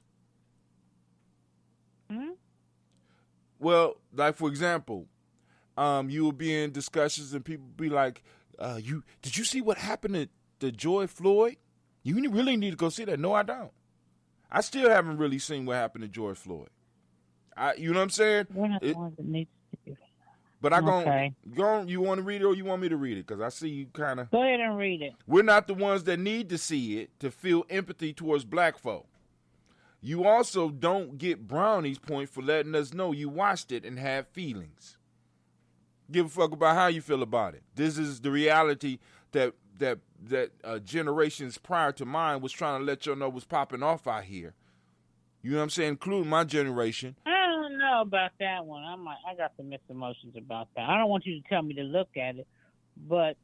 Speaker 11: Well, like for example, you will be in discussions and people be like, did you see what happened the George Floyd? You really need to go see that. No, I don't. I still haven't really seen what happened to George Floyd. You know what I'm saying?
Speaker 12: We're not the ones that need to see it.
Speaker 11: But I
Speaker 12: Okay.
Speaker 11: you want to read it or you want me to read it? Because I see you kind of.
Speaker 12: Go ahead and read it.
Speaker 11: We're not the ones that need to see it to feel empathy towards black folk. You also don't get brownies point for letting us know you watched it and had feelings. Give a fuck about how you feel about it. This is the reality that generations prior to mine was trying to let y'all know was popping off out here. You know what I'm saying? Including my generation.
Speaker 12: I don't know about that one. I got some mixed emotions about that. I don't want you to tell me to look at it, but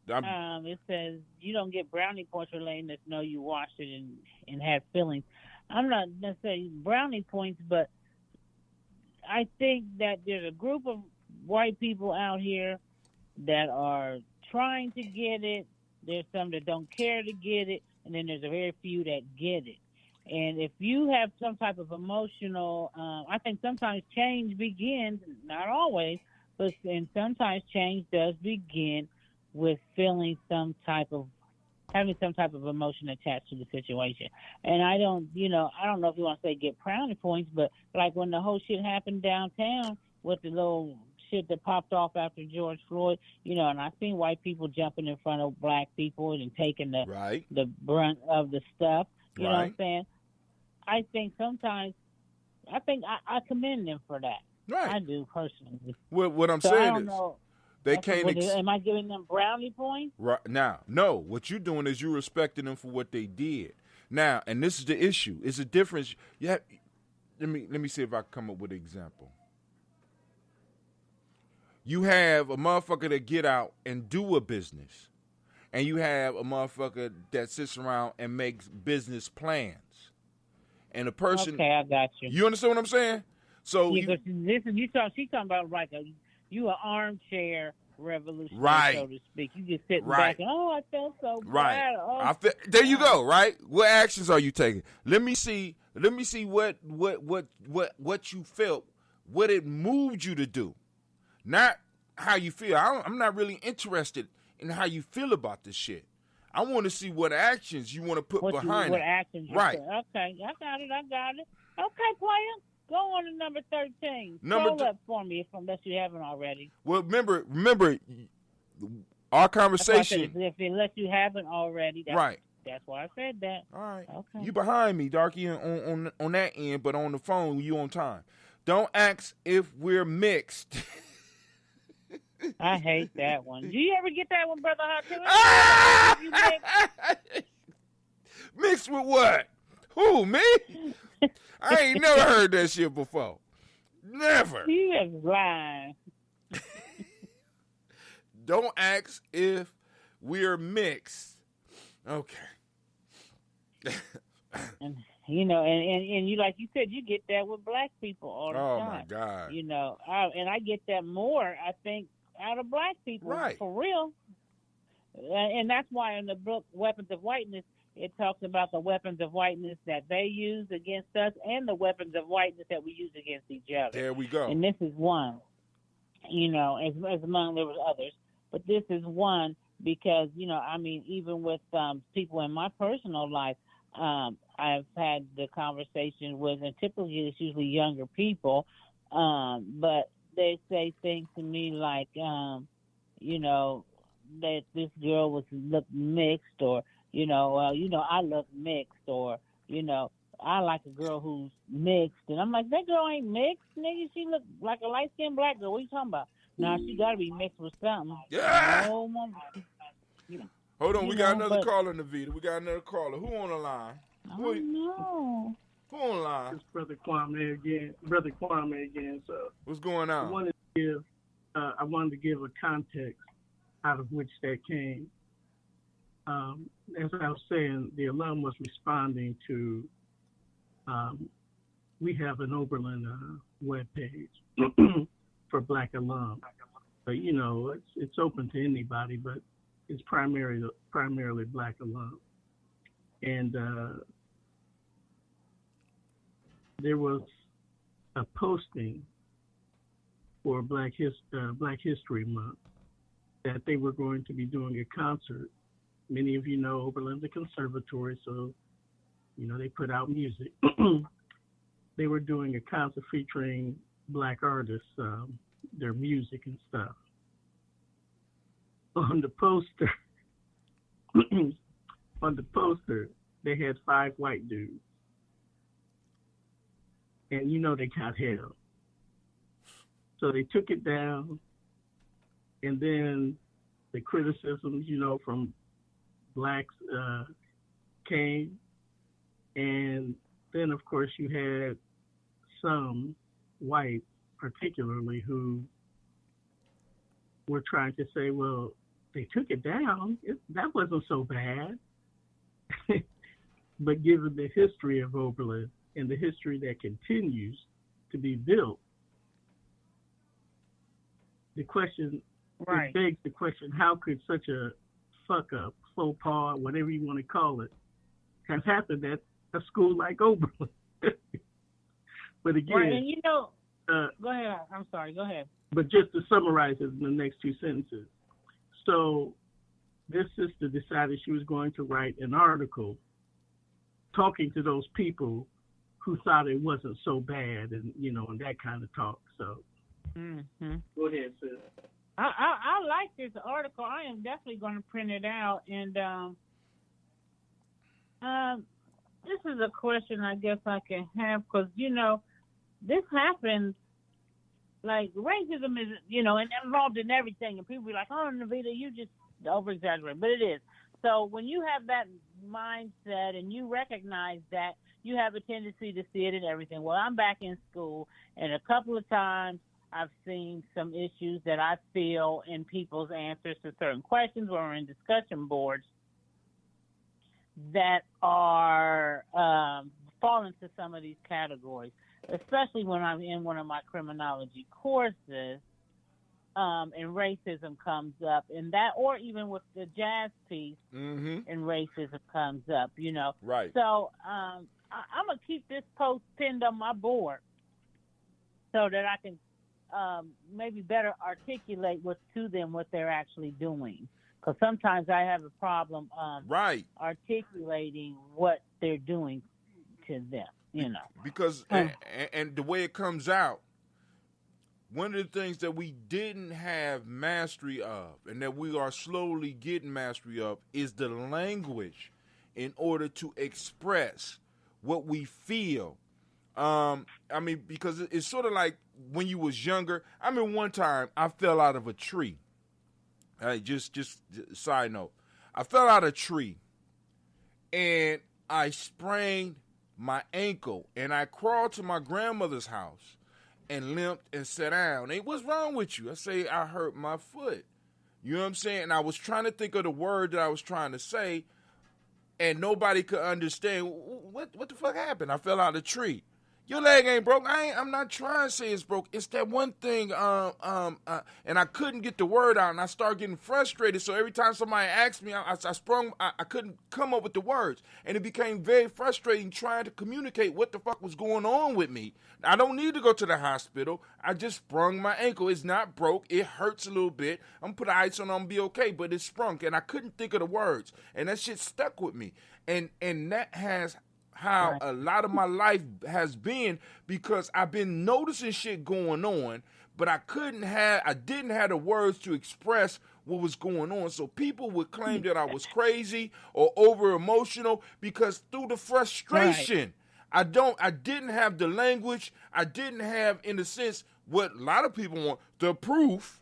Speaker 12: it says you don't get brownie points for letting us know you watched it and had feelings. I'm not necessarily brownie points, but I think that there's a group of white people out here that are trying to get it. There's some that don't care to get it, and then there's a very few that get it. And if you have some type of emotional, I think sometimes change begins, not always, and sometimes change does begin with feeling having some type of emotion attached to the situation. And I don't know if you want to say get brownie points, but like when the whole shit happened downtown with the little shit that popped off after George Floyd, and I seen white people jumping in front of black people and taking the brunt of the stuff. You know what I'm saying? I think sometimes, I commend them for that.
Speaker 11: Right.
Speaker 12: I do personally.
Speaker 11: What I'm
Speaker 12: I
Speaker 11: saying
Speaker 12: don't
Speaker 11: is,
Speaker 12: know.
Speaker 11: they can't.
Speaker 12: Am I giving them brownie points?
Speaker 11: Right now, no. What you're doing is you're respecting them for what they did. Now, and this is the issue. It's a difference. Let me see if I can come up with an example. You have a motherfucker that get out and do a business, and you have a motherfucker that sits around and makes business plans. And a person.
Speaker 12: Okay, I got you.
Speaker 11: You understand what I'm saying? So
Speaker 12: she's talking about like an armchair revolutionary,
Speaker 11: right,
Speaker 12: so to speak. You just sitting
Speaker 11: right.
Speaker 12: back and I felt so
Speaker 11: right.
Speaker 12: bad. Oh,
Speaker 11: there you go. Right. What actions are you taking? Let me see what you felt, what it moved you to do, not how you feel. I'm not really interested in how you feel about this shit. I want to see what actions you want to put behind
Speaker 12: what
Speaker 11: it.
Speaker 12: actions you
Speaker 11: right.
Speaker 12: put. Okay, I got it. Okay, player. Go on to number 13. Scroll up for me unless you haven't already.
Speaker 11: Well, remember, our conversation.
Speaker 12: Unless you haven't already.
Speaker 11: Right.
Speaker 12: That's why I said that.
Speaker 11: All right.
Speaker 12: Okay.
Speaker 11: You behind me, Darky, on that end, but on the phone, you on time. Don't ask if we're mixed.
Speaker 12: I hate that one. Do you ever get that one, Brother Hot? You
Speaker 11: mixed with what? Who, me? I ain't never heard that shit before. Never.
Speaker 12: You just lying.
Speaker 11: Don't ask if we're mixed. Okay.
Speaker 12: and you, like you said, you get that with black people all the time.
Speaker 11: Oh my God.
Speaker 12: And I get that more, I think, out of black people.
Speaker 11: Right.
Speaker 12: For real. And that's why in the book Weapons of Whiteness, it talks about the weapons of whiteness that they use against us and the weapons of whiteness that we use against each other.
Speaker 11: There we go.
Speaker 12: And this is one, as among there was others, but this is one because, even with people in my personal life, I've had the conversation with, and typically it's usually younger people, but they say things to me like, that this girl looked mixed, or I look mixed, or I like a girl who's mixed, and I'm like, that girl ain't mixed, nigga. She look like a light skinned black girl. What are you talking about? Now she got to be mixed with something.
Speaker 11: Yeah.
Speaker 12: Oh, mama.
Speaker 11: Hold on, we got another caller in the video. We got another caller. Who on the line?
Speaker 12: No.
Speaker 11: Who on the line?
Speaker 13: It's Brother Kwame again. So
Speaker 11: what's going on?
Speaker 13: I wanted to give a context out of which that came. As I was saying, the alum was responding to, we have an Oberlin webpage for Black alum. But, it's open to anybody, but it's primarily Black alum. And there was a posting for Black History Month. that they were going to be doing a concert. Many of you know Oberlin's a conservatory, so they put out music. They were doing a concert featuring black artists, their music and stuff. On the poster, they had 5 white dudes, and they got hell. So they took it down, and then the criticisms, from blacks came, and then of course you had some whites, particularly, who were trying to say, well, they took it down. That wasn't so bad. But given the history of Oberlin and the history that continues to be built, it begs the question, how could such a fuck up, faux pas, whatever you want to call it, have happened at a school like Oberlin? But again,
Speaker 12: right, and go ahead. I'm sorry. Go ahead.
Speaker 13: But just to summarize it in the next 2 sentences. So this sister decided she was going to write an article talking to those people who thought it wasn't so bad, and and that kind of talk. So Go ahead, sis.
Speaker 12: I like this article. I am definitely going to print it out. And this is a question I guess I can have, because this happens. Like, racism is, and involved in everything. And people be like, oh, Navita, you just over-exaggerate. But it is. So when you have that mindset and you recognize that, you have a tendency to see it in everything. Well, I'm back in school, and a couple of times I've seen some issues that I feel in people's answers to certain questions or in discussion boards that are fall into some of these categories. Especially when I'm in one of my criminology courses, and racism comes up, and that, or even with the jazz piece, and racism comes up,
Speaker 11: Right.
Speaker 12: So I'm gonna keep this post pinned on my board so that I can maybe better articulate to them what they're actually doing. Because sometimes I have a problem articulating what they're doing to them.
Speaker 11: Because and the way it comes out, one of the things that we didn't have mastery of, and that we are slowly getting mastery of, is the language in order to express what we feel. Because it's sort of like when you was younger. One time I fell out of a tree. Just side note, I fell out of a tree, and I sprained my ankle, and I crawled to my grandmother's house and limped and sat down. Hey, what's wrong with you? I say, I hurt my foot. You know what I'm saying? And I was trying to think of the word that I was trying to say, and nobody could understand what the fuck happened. I fell out of the tree. Your leg ain't broke. I'm not trying to say it's broke. It's that one thing, and I couldn't get the word out, and I started getting frustrated. So every time somebody asked me, I couldn't come up with the words. And it became very frustrating trying to communicate what the fuck was going on with me. I don't need to go to the hospital. I just sprung my ankle. It's not broke. It hurts a little bit. I'm going to put ice on it and be okay, but it sprung, and I couldn't think of the words. And that shit stuck with me. And that has how a lot of my life has been, because I've been noticing shit going on, but I didn't have the words to express what was going on. So people would claim that I was crazy or over emotional because through the frustration, I didn't have the language. I didn't have, in a sense, what a lot of people want, the proof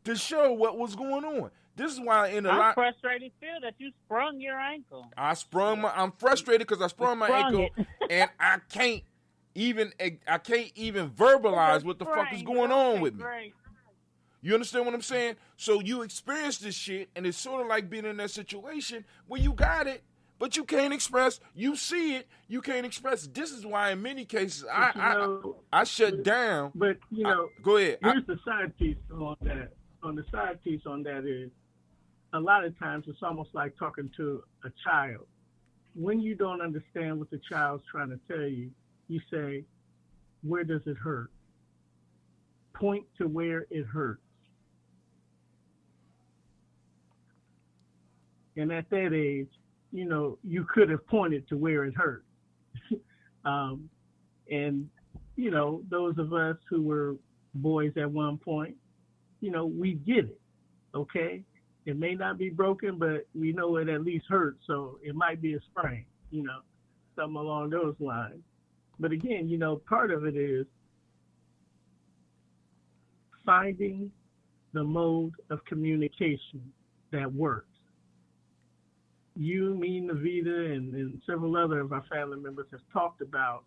Speaker 11: to show what was going on. This is why
Speaker 12: I'm frustrated still that you sprung your ankle.
Speaker 11: I'm frustrated because I sprung my ankle, and I can't even verbalize what the fuck is going on with me. You understand what I'm saying? So you experience this shit, and it's sort of like being in that situation where you got it, but you can't express. You see it, you can't express. This is why in many cases I shut down.
Speaker 13: But
Speaker 11: go ahead.
Speaker 13: Here's the side piece on that. On the side piece on that is, a lot of times it's almost like talking to a child. When you don't understand what the child's trying to tell you, you say, where does it hurt? Point to where it hurts. And at that age, you could have pointed to where it hurt. And, those of us who were boys at one point, we get it, okay? It may not be broken, but we know it at least hurts, so it might be a sprain, something along those lines. But again, part of it is finding the mode of communication that works. You, me, Navita, and several other of our family members have talked about,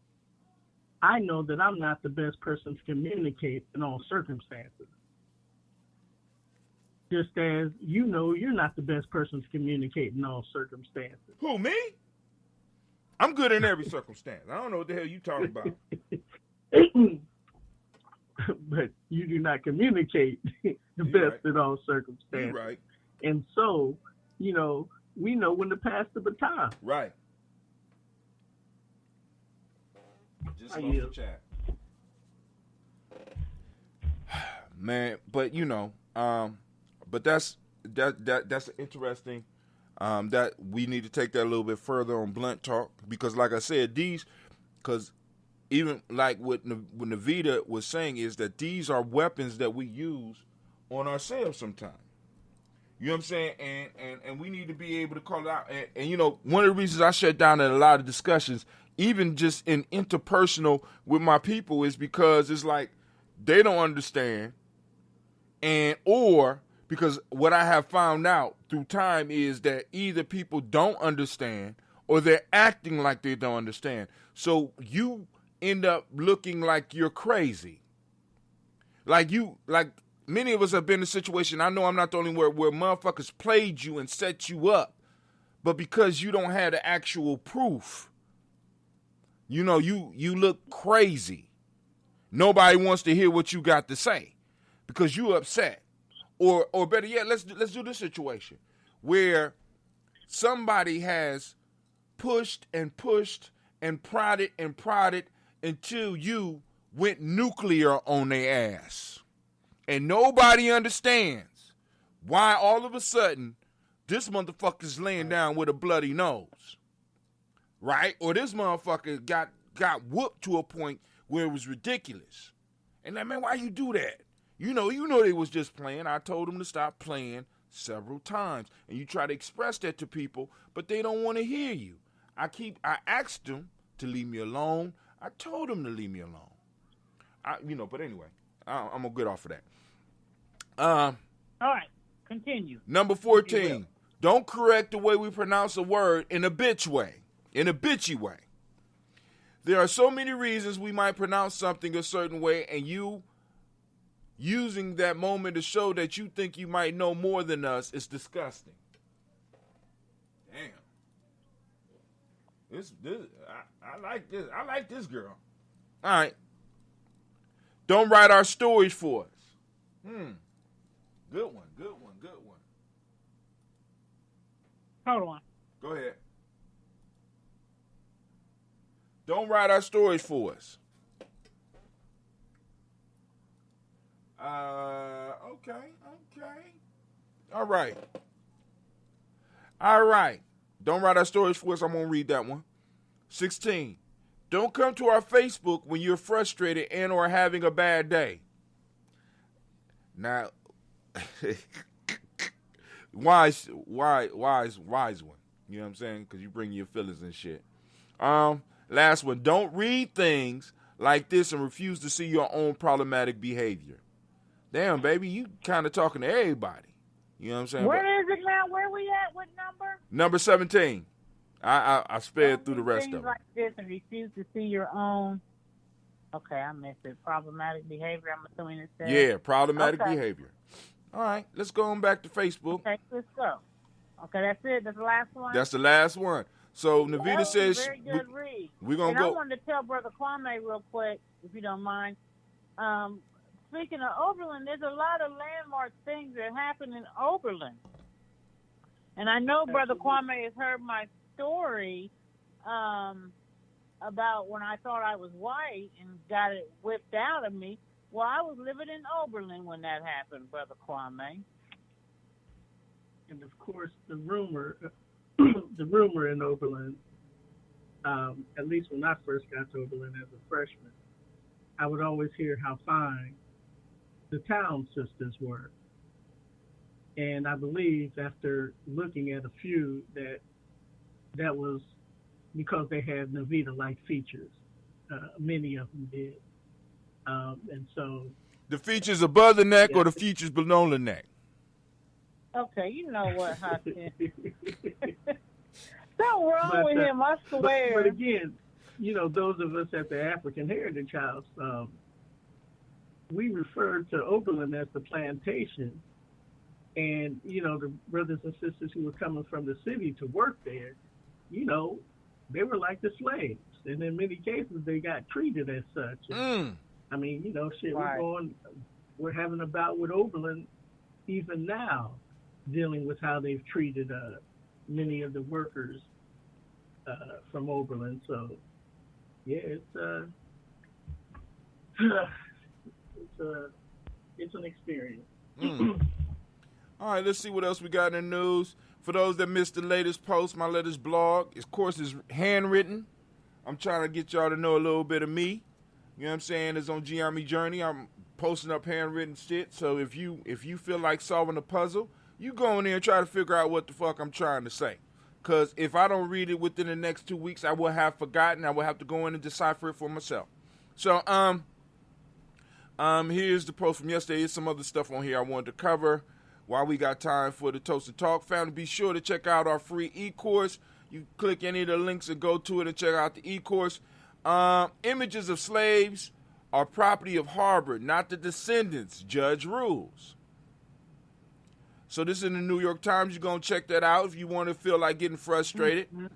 Speaker 13: I know that I'm not the best person to communicate in all circumstances. Just as you know you're not the best person to communicate in all circumstances.
Speaker 11: Who, me? I'm good in every circumstance. I don't know what the hell you talking about.
Speaker 13: But you do not communicate the best in all circumstances.
Speaker 11: You're right.
Speaker 13: And so, we know when to pass the baton.
Speaker 11: Right. Just love the chat. Man, but but that's interesting. That we need to take that a little bit further on Blunt Talk, because like I said, because even like what Navita was saying is that these are weapons that we use on ourselves sometimes. You know what I'm saying? And we need to be able to call it out. And one of the reasons I shut down in a lot of discussions, even just in interpersonal with my people, is because it's like they don't understand, or because what I have found out through time is that either people don't understand or they're acting like they don't understand. So you end up looking like you're crazy. Like many of us have been in a situation, I know I'm not the only one, where motherfuckers played you and set you up, but because you don't have the actual proof, you look crazy. Nobody wants to hear what you got to say because you upset. Or better yet, let's do this situation where somebody has pushed and pushed and prodded until you went nuclear on their ass. And nobody understands why all of a sudden this motherfucker's laying down with a bloody nose. Right? Or this motherfucker got whooped to a point where it was ridiculous. And man, why you do that? You know they was just playing. I told them to stop playing several times. And you try to express that to people, but they don't want to hear you. I asked them to leave me alone. I told them to leave me alone. But anyway, I'm going to get off of that.
Speaker 12: All right, continue.
Speaker 11: Number 14, don't correct the way we pronounce a word in a bitchy way. There are so many reasons we might pronounce something a certain way, and you using that moment to show that you think you might know more than us is disgusting. Damn. I like this. I like this girl. All right. Don't write our stories for us. Good one.
Speaker 12: Hold on.
Speaker 11: Go ahead. Don't write our stories for us. Okay. All right. Don't write our stories for us. I'm going to read that one. 16. Don't come to our Facebook when you're frustrated and or having a bad day. Now, wise one. You know what I'm saying? Because you bring your feelings and shit. Last one. Don't read things like this and refuse to see your own problematic behavior. Damn, baby, you kind of talking to everybody. You know what I'm saying?
Speaker 12: Where is it now? Where we at? What number?
Speaker 11: Number 17. I sped through the rest of them.
Speaker 12: Like this and refuse to see your own. Okay, I missed it. Problematic behavior, I'm assuming it says.
Speaker 11: Yeah, problematic behavior. All right, let's go on back to Facebook.
Speaker 12: Okay, let's go. Okay, that's it. That's the last one?
Speaker 11: That's the last one. So Navita says
Speaker 12: very good read.
Speaker 11: We're going to go.
Speaker 12: I wanted to tell Brother Kwame real quick, if you don't mind. Speaking of Oberlin, there's a lot of landmark things that happen in Oberlin. And I know Brother Kwame has heard my story about when I thought I was white and got it whipped out of me. Well, I was living in Oberlin when that happened, Brother Kwame.
Speaker 13: and of course the rumor, the rumor in Oberlin, at least when I first got to Oberlin as a freshman, I would always hear how fine the town sisters were. And I believe after looking at a few that was because they had Navita-like features. Many of them did. And so...
Speaker 11: The features above the neck or the features below the neck?
Speaker 12: Okay, you know what, Hopkins. Something wrong with him, I swear.
Speaker 13: But again, you know, those of us at the African Heritage House, we referred to Oberlin as the plantation. And, you know, the brothers and sisters who were coming from the city to work there, you know, they were like the slaves. And in many cases, they got treated as such. I mean, you know, shit, we're having a bout with Oberlin even now, dealing with how they've treated many of the workers from Oberlin. So, yeah, it's an experience.
Speaker 11: All right, let's see what else we got in the news. For those that missed the latest post, my latest blog, of course, is handwritten. I'm trying to get y'all to know a little bit of me. You know what I'm saying? It's on Gye-Nyame Journey. I'm posting up handwritten shit. So if you feel like solving a puzzle, you go in there and try to figure out what the fuck I'm trying to say. Because if I don't read it within the next 2 weeks, I will have forgotten. I will have to go in and decipher it for myself. So here's the post from yesterday. There's some other stuff on here I wanted to cover while we got time for the Toast and Talk family. Be sure to check out our free e-course. You click any of the links and go to it and check out the e-course. Images of slaves are property of Harvard, not the descendants. Judge rules. So this is in the New York Times. You're going to check that out if you want to feel like getting frustrated. You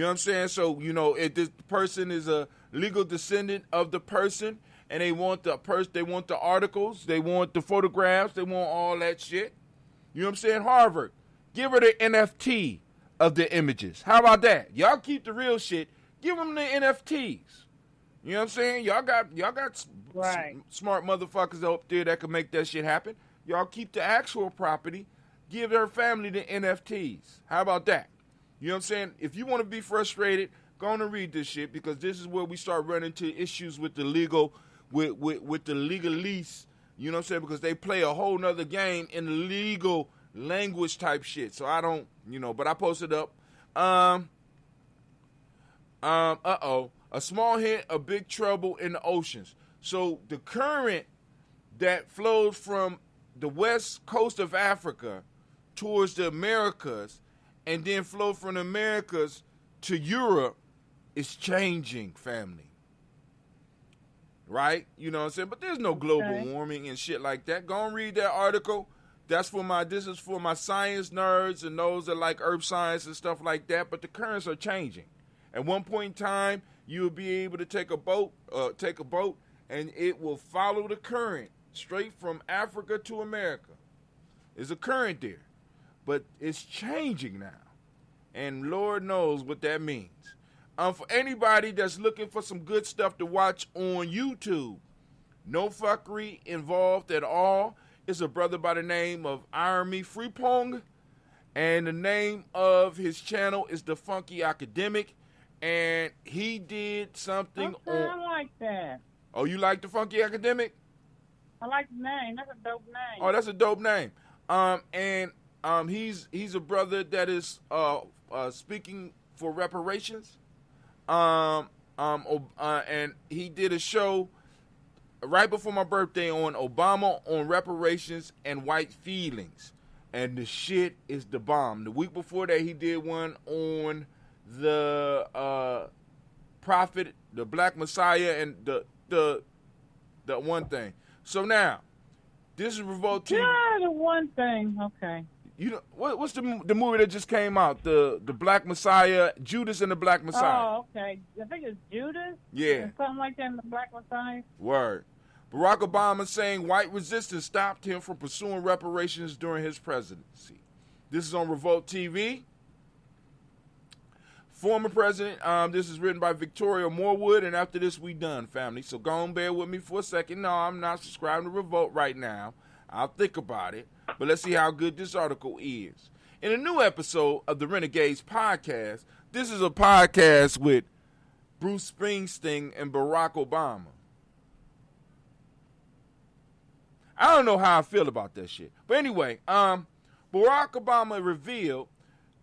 Speaker 11: know what I'm saying? So, you know, if this person is a legal descendant of the person and they want the they want the articles, they want the photographs, they want all that shit. You know what I'm saying? Harvard, give her the NFT of the images. How about that? Y'all keep the real shit. Give them the NFTs. You know what I'm saying? Y'all got smart motherfuckers up there that can make that shit happen. Y'all keep the actual property. Give their family the NFTs. How about that? You know what I'm saying? If you want to be frustrated, go on and read this shit, because this is where we start running into issues with the legal, with the legalese. You know what I'm saying? Because they play a whole nother game in the legal language type shit. So I don't, you know, but I posted up. A small hint of big trouble in the oceans. So the current that flows from the west coast of Africa towards the Americas and then flow from the Americas to Europe is changing, family. Right? You know what I'm saying? But there's no global warming and shit like that. Go and read that article. This is for my science nerds and those that like earth science and stuff like that. But the currents are changing. At one point in time, you'll be able to take a boat, and it will follow the current straight from Africa to America. There's a current there, but it's changing now, and Lord knows what that means. For anybody that's looking for some good stuff to watch on YouTube, no fuckery involved at all. It's a brother by the name of Irony Freepong, and the name of his channel is The Funky Academic. And he did something
Speaker 12: I like that.
Speaker 11: Oh, you like The Funky Academic?
Speaker 12: I like the name. That's a dope name.
Speaker 11: Oh, that's a dope name. He's a brother that is speaking for reparations. And he did a show right before my birthday on Obama on reparations and white feelings. And the shit is the bomb. The week before that, he did one on the prophet, the Black Messiah, and the one thing. So now, this is Revolt TV.
Speaker 12: Yeah, the one thing. Okay.
Speaker 11: You know what's the movie that just came out? The Black Messiah, Judas and the Black Messiah.
Speaker 12: Oh, okay. I think it's Judas.
Speaker 11: Yeah.
Speaker 12: Or something like that in the Black Messiah.
Speaker 11: Word. Barack Obama saying white resistance stopped him from pursuing reparations during his presidency. This is on Revolt TV. Former president, this is written by Victoria Morwood, and after this, we done, family. So go and bear with me for a second. No, I'm not subscribing to Revolt right now. I'll think about it, but let's see how good this article is. In a new episode of the Renegades podcast, this is a podcast with Bruce Springsteen and Barack Obama. I don't know how I feel about that shit. But anyway, Barack Obama revealed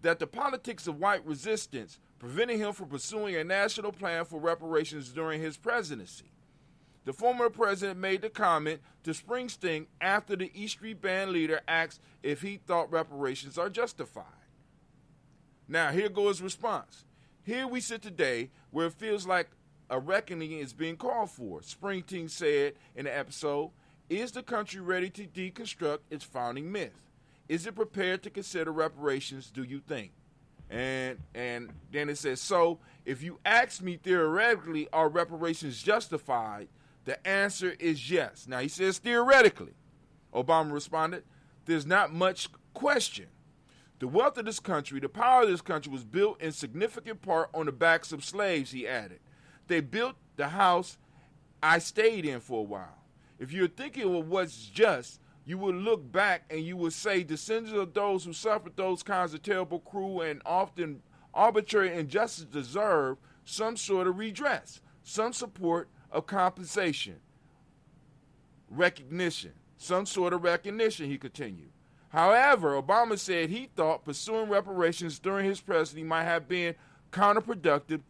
Speaker 11: that the politics of white resistance prevented him from pursuing a national plan for reparations during his presidency. The former president made the comment to Springsteen after the E Street Band leader asked if he thought reparations are justified. Now, here goes his response. Here we sit today where it feels like a reckoning is being called for. Springsteen said in the episode, is the country ready to deconstruct its founding myth? Is it prepared to consider reparations, do you think? And then it says, so if you ask me theoretically, are reparations justified? The answer is yes. Now, he says theoretically. Obama responded, there's not much question. The wealth of this country, the power of this country was built in significant part on the backs of slaves, he added. They built the house I stayed in for a while. If you're thinking of what's just, you will look back and you will say descendants of those who suffered those kinds of terrible, cruel, and often arbitrary injustice deserve some sort of redress, some support of compensation, recognition, some sort of recognition, he continued. However, Obama said he thought pursuing reparations during his presidency might have been counterproductive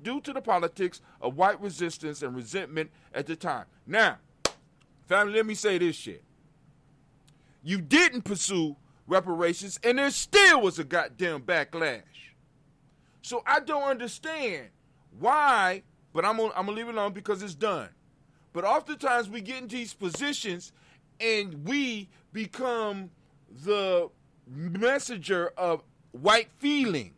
Speaker 11: due to the politics of white resistance and resentment at the time. Now, family, let me say this shit. You didn't pursue reparations, and there still was a goddamn backlash. So I don't understand why, but I'm gonna leave it alone because it's done. But oftentimes we get into these positions and we become the messenger of white feeling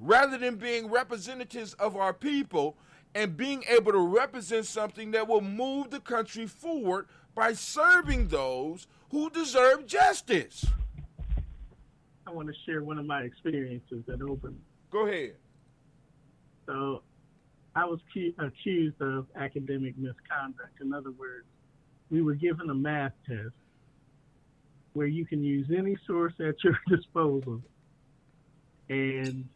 Speaker 11: rather than being representatives of our people and being able to represent something that will move the country forward by serving those who deserve justice.
Speaker 13: I want to share one of my experiences at Open.
Speaker 11: Go ahead.
Speaker 13: So I was accused of academic misconduct. In other words, we were given a math test where you can use any source at your disposal. And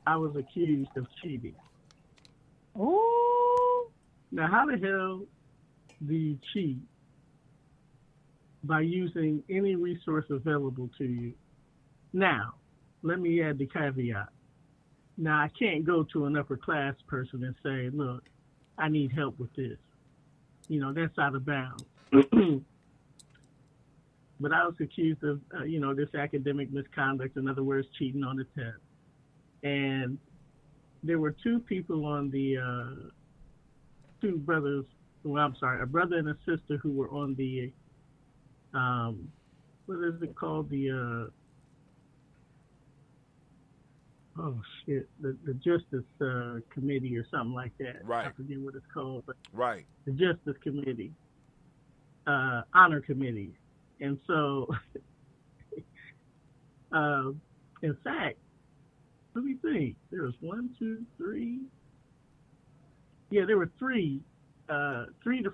Speaker 13: I was accused of cheating.
Speaker 12: Ooh.
Speaker 13: Now, how the hell do you cheat? By using any resource available to you. Now, let me add the caveat. Now, I can't go to an upper class person and say, look, I need help with this. You know, that's out of bounds. But I was accused of, this academic misconduct, in other words, cheating on the test. And there were two people on the, two brothers, a brother and a sister who were on the, what is it called? The, the Justice Committee or something like that.
Speaker 11: Right.
Speaker 13: I forget what it's called, but
Speaker 11: right.
Speaker 13: The Justice Committee, Honor Committee. And so, in fact, let me think. There was 1, 2, 3. Yeah, there were three to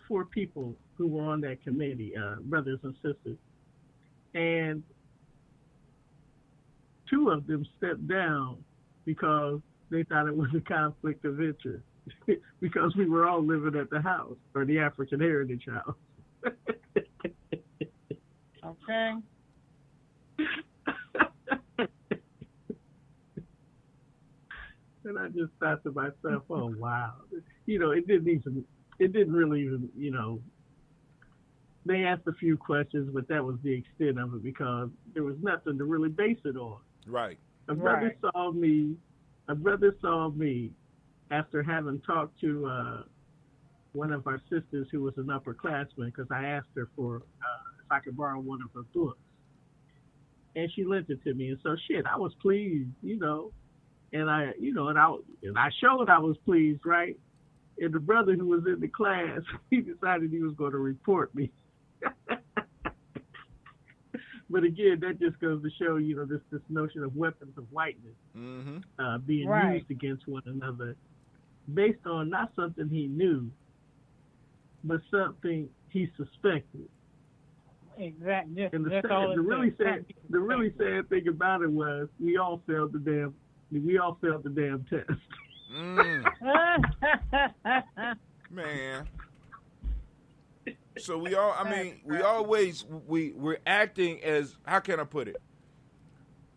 Speaker 13: four people who were on that committee, brothers and sisters. And two of them stepped down because they thought it was a conflict of interest because we were all living at the house, or the African Heritage House.
Speaker 12: Okay.
Speaker 13: And I just thought to myself, oh, wow. It didn't really even, they asked a few questions, but that was the extent of it because there was nothing to really base it on.
Speaker 11: Right.
Speaker 13: A brother saw me after having talked to one of our sisters who was an upperclassman because I asked her for if I could borrow one of her books. And she lent it to me. And so I was pleased, and I showed I was pleased, right? And the brother who was in the class, he decided he was going to report me. But again, that just goes to show, this notion of weapons of whiteness being used against one another based on not something he knew, but something he suspected.
Speaker 12: Exactly.
Speaker 13: And
Speaker 12: That's all
Speaker 13: the really sad thing about it was we all failed the damn test.
Speaker 11: Man. So we're acting as, how can I put it?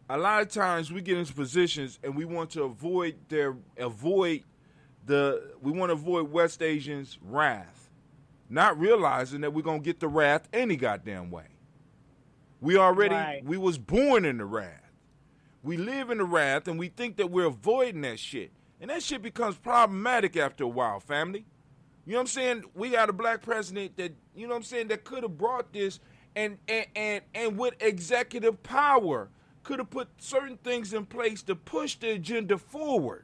Speaker 11: A lot of times we get into positions and we want to avoid West Asians' wrath, not realizing that we're gonna get the wrath any goddamn way. We was born in the wrath. We live in the wrath and we think that we're avoiding that shit. And that shit becomes problematic after a while, family. You know what I'm saying? We got a black president that, you know what I'm saying, that could have brought this and with executive power could have put certain things in place to push the agenda forward.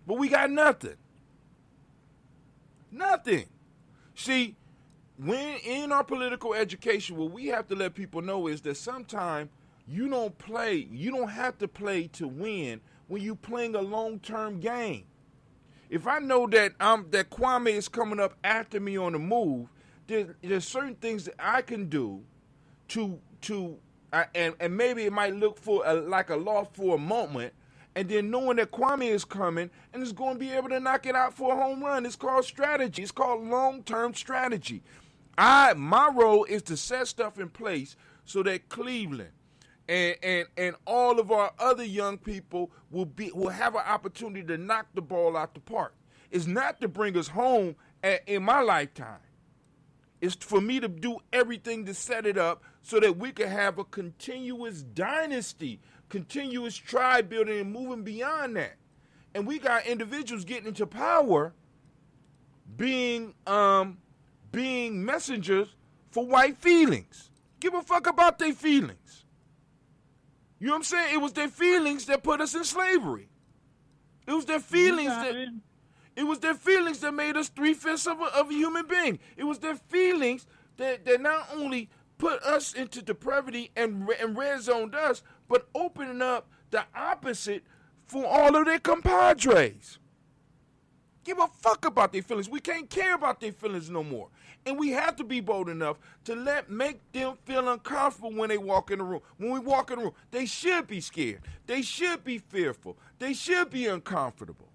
Speaker 11: But we got nothing. Nothing. See, when in our political education, what we have to let people know is that sometimes you don't have to play to win when you're playing a long-term game. If I know that that Kwame is coming up after me on the move, there's certain things that I can do and maybe it might look like a loss for a moment, and then knowing that Kwame is coming and is going to be able to knock it out for a home run. It's called strategy. It's called long-term strategy. My role is to set stuff in place so that Cleveland and all of our other young people will have an opportunity to knock the ball out the park. It's not to bring us home in my lifetime. It's for me to do everything to set it up so that we can have a continuous dynasty, continuous tribe building and moving beyond that. And we got individuals getting into power being messengers for white feelings. Give a fuck about their feelings. You know what I'm saying? It was their feelings that put us in slavery. It was their feelings that made us 3/5 of a human being. It was their feelings that not only put us into depravity and red zoned us, but opening up the opposite for all of their compadres. Give a fuck about their feelings. We can't care about their feelings no more. And we have to be bold enough to make them feel uncomfortable when they walk in the room. When we walk in the room, they should be scared. They should be fearful. They should be uncomfortable.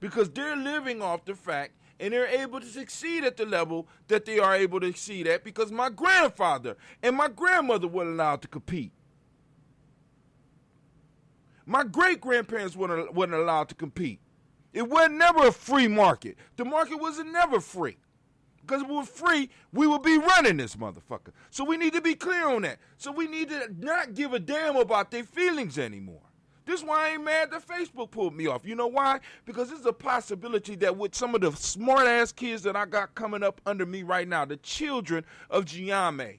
Speaker 11: Because they're living off the fact and they're able to succeed at the level that they are able to succeed at because my grandfather and my grandmother weren't allowed to compete. My great-grandparents weren't allowed to compete. It was never a free market. The market was never free. Because if it was free, we would be running this motherfucker. So we need to be clear on that. So we need to not give a damn about their feelings anymore. This is why I ain't mad that Facebook pulled me off. You know why? Because there's a possibility that with some of the smart-ass kids that I got coming up under me right now, the children of Gye-Nyame,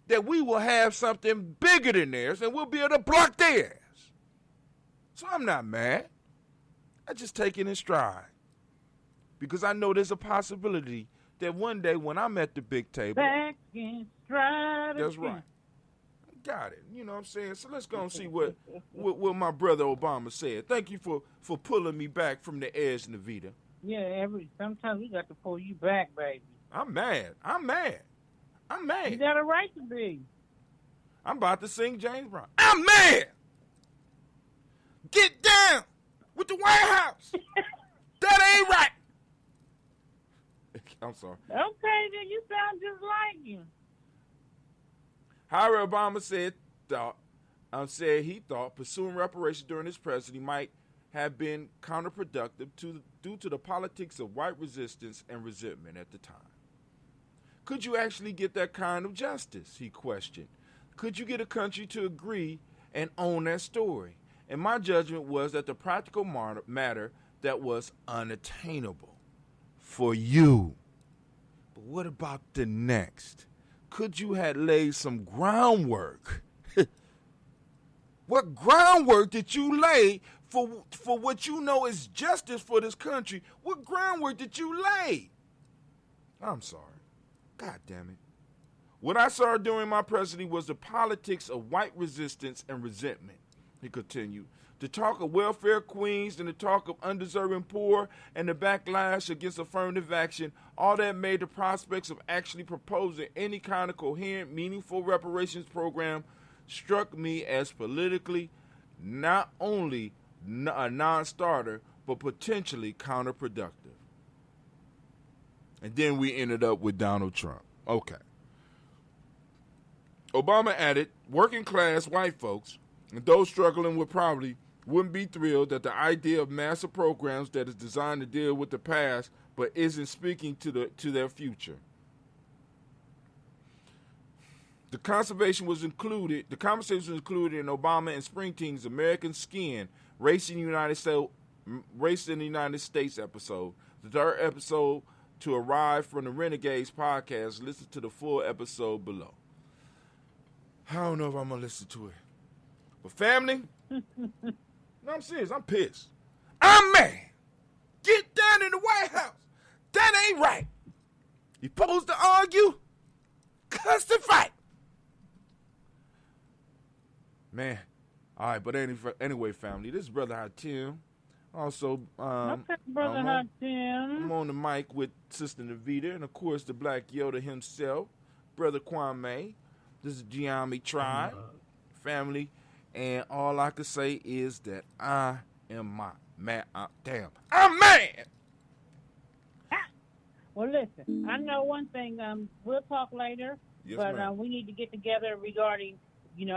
Speaker 11: that we will have something bigger than theirs and we'll be able to block theirs. So I'm not mad. I just take it in stride. Because I know there's a possibility that one day when I'm at the big table.
Speaker 12: Back in stride.
Speaker 11: That's right. Got it. You know what I'm saying? So let's go and see what my brother Obama said. Thank you for pulling me back from the edge, Navita.
Speaker 12: Yeah, sometimes we got to pull you back, baby.
Speaker 11: I'm mad.
Speaker 12: You got a right to be.
Speaker 11: I'm about to sing James Brown. I'm mad. Get down with the White House. That ain't right. I'm sorry.
Speaker 12: Okay, then you sound just like him.
Speaker 11: However, Obama said he thought pursuing reparations during his presidency might have been counterproductive due to the politics of white resistance and resentment at the time. Could you actually get that kind of justice, he questioned. Could you get a country to agree and own that story? And my judgment was that the practical matter that was unattainable for you. But what about the next? Could you have laid some groundwork? What groundwork did you lay for what you know is justice for this country? What groundwork did you lay? I'm sorry. God damn it. What I saw during my presidency was the politics of white resistance and resentment, he continued. The talk of welfare queens and the talk of undeserving poor and the backlash against affirmative action, all that made the prospects of actually proposing any kind of coherent, meaningful reparations program struck me as politically not only a non-starter, but potentially counterproductive. And then we ended up with Donald Trump. Okay. Obama added, working class white folks and those struggling with poverty wouldn't be thrilled that the idea of massive programs that is designed to deal with the past but isn't speaking to their future. The conversation was included in Obama and Springsteen's American Skin, Race in the United States episode, the third episode to arrive from the Renegades podcast. Listen to the full episode below. I don't know if I'm going to listen to it. But family, no, I'm serious. I'm pissed. I'm mad. Get down in the White House. That ain't right. You supposed to argue? Cuss to fight. Man. All right, but anyway, family, this is Brother Hatim. Also,
Speaker 12: okay, Brother Hatim.
Speaker 11: I'm on the mic with Sister Navita and, of course, the Black Yoda himself, Brother Kwame. This is Gye-Nyame Tribe, family. And all I can say is that I am mad. I'm mad.
Speaker 12: Well, listen, I know one thing. We'll talk later,
Speaker 11: yes,
Speaker 12: but we need to get together regarding,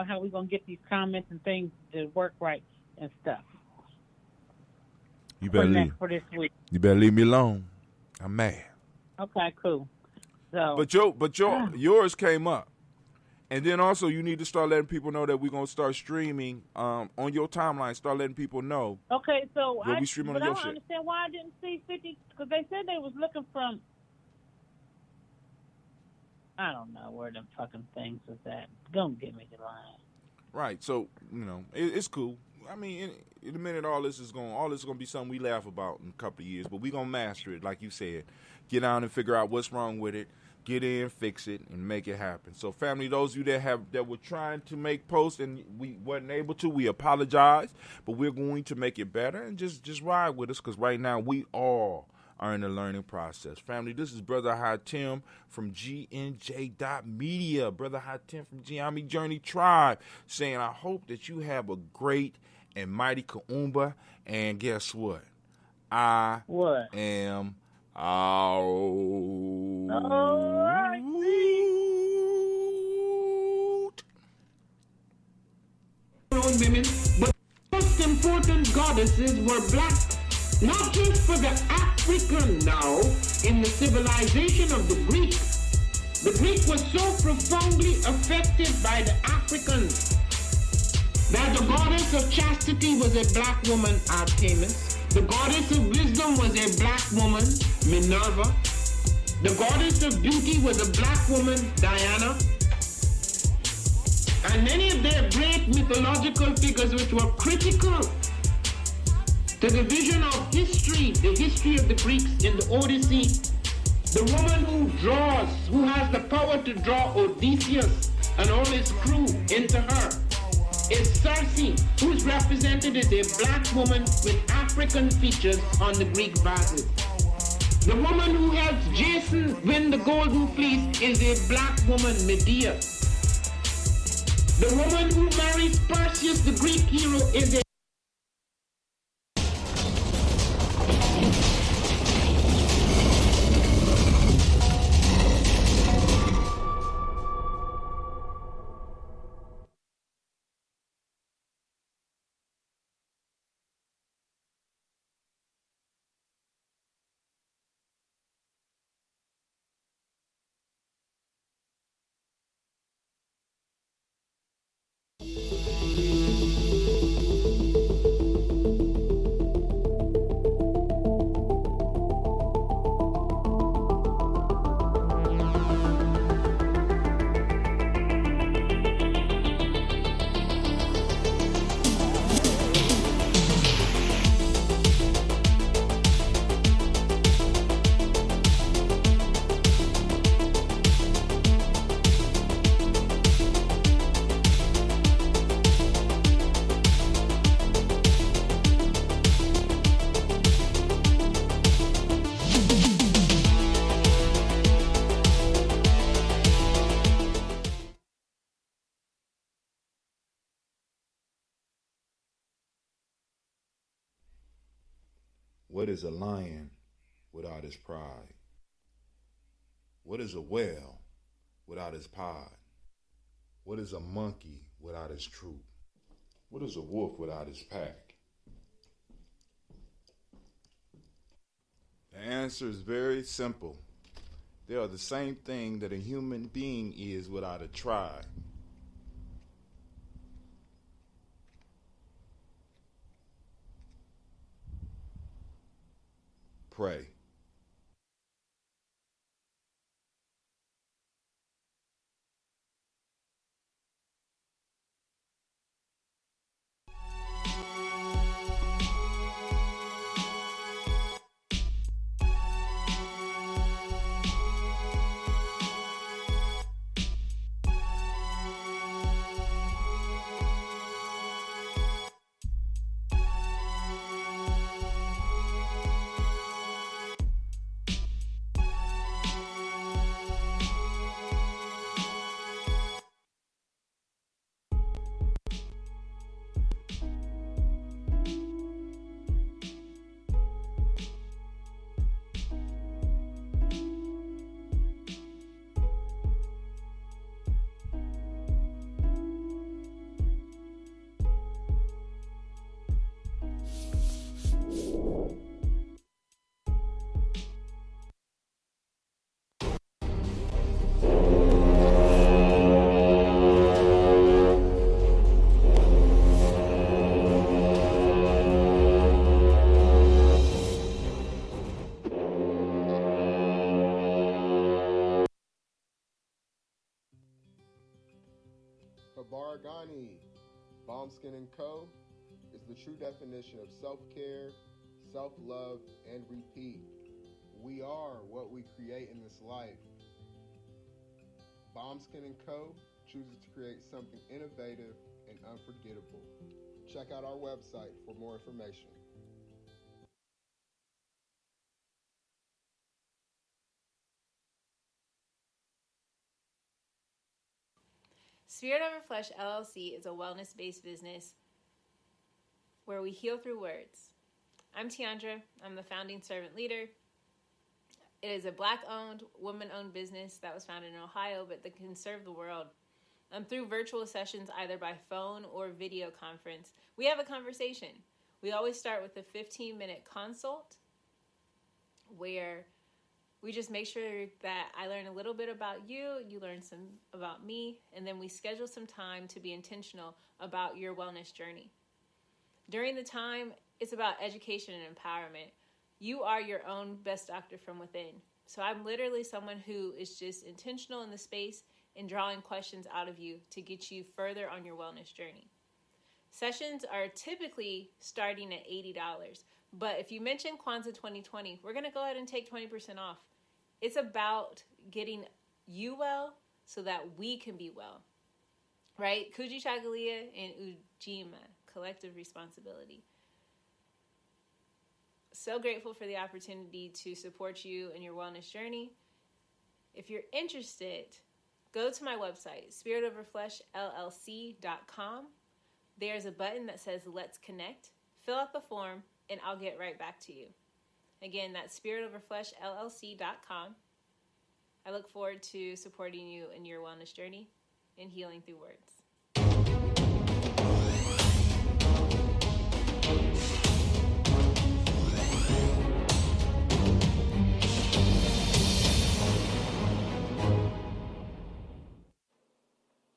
Speaker 12: how we're going to get these comments and things to work right and stuff.
Speaker 11: You better
Speaker 12: for this week.
Speaker 11: You better leave me alone. I'm mad.
Speaker 12: Okay, cool. So,
Speaker 11: but yours came up. And then also you need to start letting people know that we're going to start streaming on your timeline. Start letting people know.
Speaker 12: Okay, so
Speaker 11: we stream on your
Speaker 12: I don't
Speaker 11: shit.
Speaker 12: understand why I didn't see 50, because they said they was looking from, I don't know where them fucking things was at. Don't give me the line.
Speaker 11: Right, so, it's cool. I mean, in a minute, all this is going to be something we laugh about in a couple of years, but we're going to master it, like you said. Get out and figure out what's wrong with it. Get in, fix it, and make it happen. So, family, those of you that were trying to make posts and we wasn't able to, we apologize, but we're going to make it better and just ride with us, because right now we all are in the learning process. Family, this is Brother Hatim from GNJ.media, Brother Hatim from Gye-Nyame Journey Tribe, saying I hope that you have a great and mighty Kuumba, and guess what? I am out.
Speaker 12: All right.
Speaker 1: Women, but the most important goddesses were black, not just for the African now in the civilization of the Greek. The Greek was so profoundly affected by the Africans that the goddess of chastity was a black woman, Artemis. The goddess of wisdom was a black woman, Minerva. The goddess of beauty was a black woman, Diana. And many of their great mythological figures which were critical to the vision of history, the history of the Greeks in the Odyssey. The woman who has the power to draw Odysseus and all his crew into her, is Circe, who is represented as a black woman with African features on the Greek vases. The woman who helps Jason win the Golden Fleece is a black woman, Medea. The woman who marries Perseus, the Greek hero, is a
Speaker 2: What is a lion without his pride? What is a whale without his pod? What is a monkey without his troop? What is a wolf without his pack? The answer is very simple. They are the same thing that a human being is without a tribe. Pray.
Speaker 3: Gye-Nyame, Bombskin & Co. is the true definition of self-care, self-love, and repeat. We are what we create in this life. Bombskin & Co. chooses to create something innovative and unforgettable. Check out our website for more information.
Speaker 4: Spirit Over Flesh LLC is a wellness-based business where we heal through words. I'm Tiandra. I'm the founding servant leader. It is a Black-owned, woman-owned business that was founded in Ohio, but that can serve the world. Through virtual sessions, either by phone or video conference, we have a conversation. We always start with a 15-minute consult where we just make sure that I learn a little bit about you, you learn some about me, and then we schedule some time to be intentional about your wellness journey. During the time, it's about education and empowerment. You are your own best doctor from within. So I'm literally someone who is just intentional in the space and drawing questions out of you to get you further on your wellness journey. Sessions are typically starting at $80, but if you mention Kwanzaa 2020, we're going to go ahead and take 20% off. It's about getting you well so that we can be well, right? Kujichagulia and Ujima, collective responsibility. So grateful for the opportunity to support you in your wellness journey. If you're interested, go to my website, spiritoverfleshllc.com. There's a button that says Let's Connect. Fill out the form, and I'll get right back to you. Again, that's spiritoverfleshllc.com. I look forward to supporting you in your wellness journey and healing through words.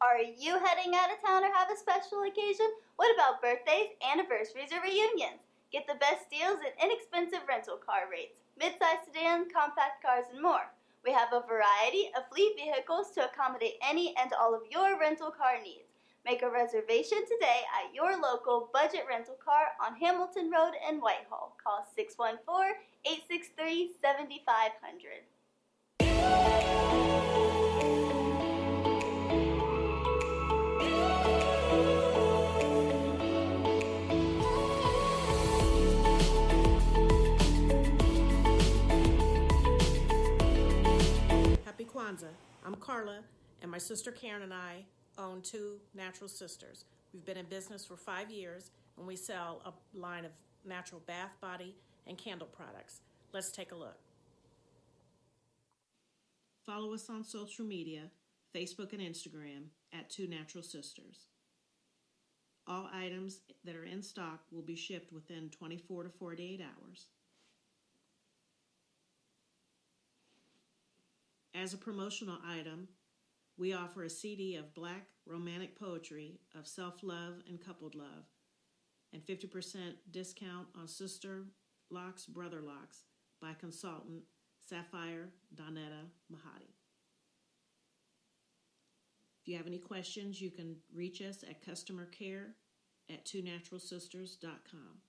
Speaker 5: Are you heading out of town or have a special occasion? What about birthdays, anniversaries, or reunions? Get the best deals and inexpensive rental car rates, mid-size sedans, compact cars, and more. We have a variety of fleet vehicles to accommodate any and all of your rental car needs. Make a reservation today at your local budget rental car on Hamilton Road in Whitehall. Call 614-863-7500.
Speaker 6: Happy Kwanzaa. I'm Carla, and my sister Karen and I own Two Natural Sisters. We've been in business for 5 years, and we sell a line of natural bath, body, and candle products. Let's take a look. Follow us on social media, Facebook and Instagram at Two Natural Sisters. All items that are in stock will be shipped within 24 to 48 hours. As a promotional item, we offer a CD of Black romantic poetry of self-love and coupled love, and 50% discount on Sister Locks, Brother Locks by consultant Sapphire Donetta Mahadi. If you have any questions, you can reach us at customercare@twonaturalsisters.com.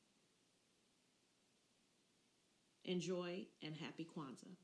Speaker 6: Enjoy and happy Kwanzaa.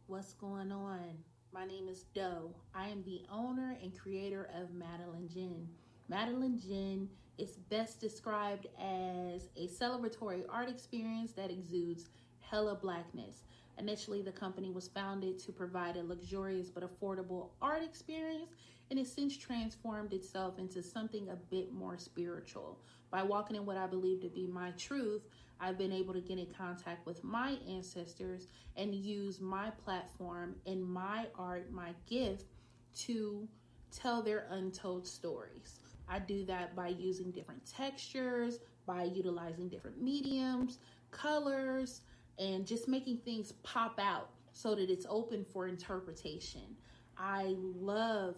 Speaker 7: What's going on? My name is Doe. I am the owner and creator of Madeline Gin. Madeline Gin is best described as a celebratory art experience that exudes hella blackness. Initially, the company was founded to provide a luxurious but affordable art experience, and has since transformed itself into something a bit more spiritual. By walking in what I believe to be my truth, I've been able to get in contact with my ancestors and use my platform and my art, my gift, to tell their untold stories. I do that by using different textures, by utilizing different mediums, colors, and just making things pop out so that it's open for interpretation. I love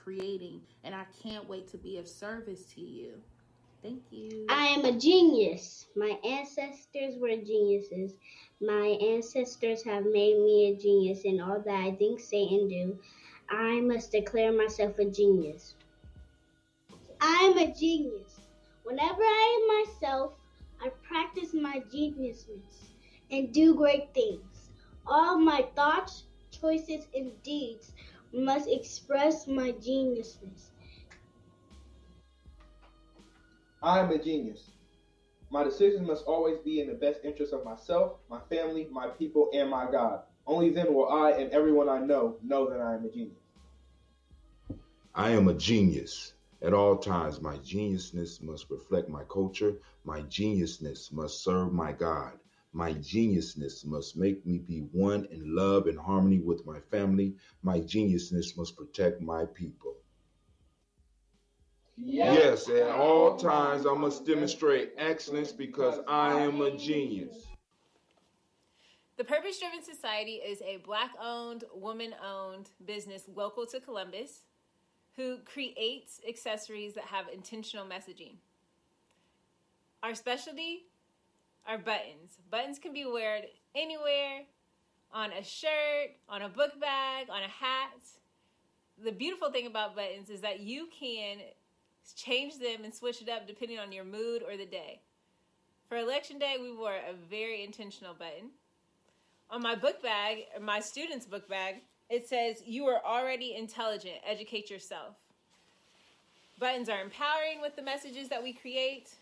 Speaker 7: creating, and I can't wait to be of service to you. Thank you.
Speaker 8: I am a genius. My ancestors were geniuses. My ancestors have made me a genius in all that I think, say, and do. I must declare myself a genius. I am a genius. Whenever I am myself, I practice my geniusness and do great things. All my thoughts, choices, and deeds must express my geniusness.
Speaker 9: I am a genius. My decisions must always be in the best interest of myself, my family, my people, and my God. Only then will I and everyone I know that I am a genius.
Speaker 2: I am a genius. At all times, my geniusness must reflect my culture. My geniusness must serve my God. My geniusness must make me be one in love and harmony with my family. My geniusness must protect my people. Yes, at all times I must demonstrate excellence because I am a genius.
Speaker 4: The Purpose Driven Society is a Black-owned, woman-owned business local to Columbus who creates accessories that have intentional messaging. Our specialty are buttons. Buttons can be worn anywhere, on a shirt, on a book bag, on a hat. The beautiful thing about buttons is that you can change them and switch it up depending on your mood or the day. For Election Day, we wore a very intentional button. On my book bag, or my student's book bag, it says, "You are already intelligent, educate yourself." Buttons are empowering with the messages that we create.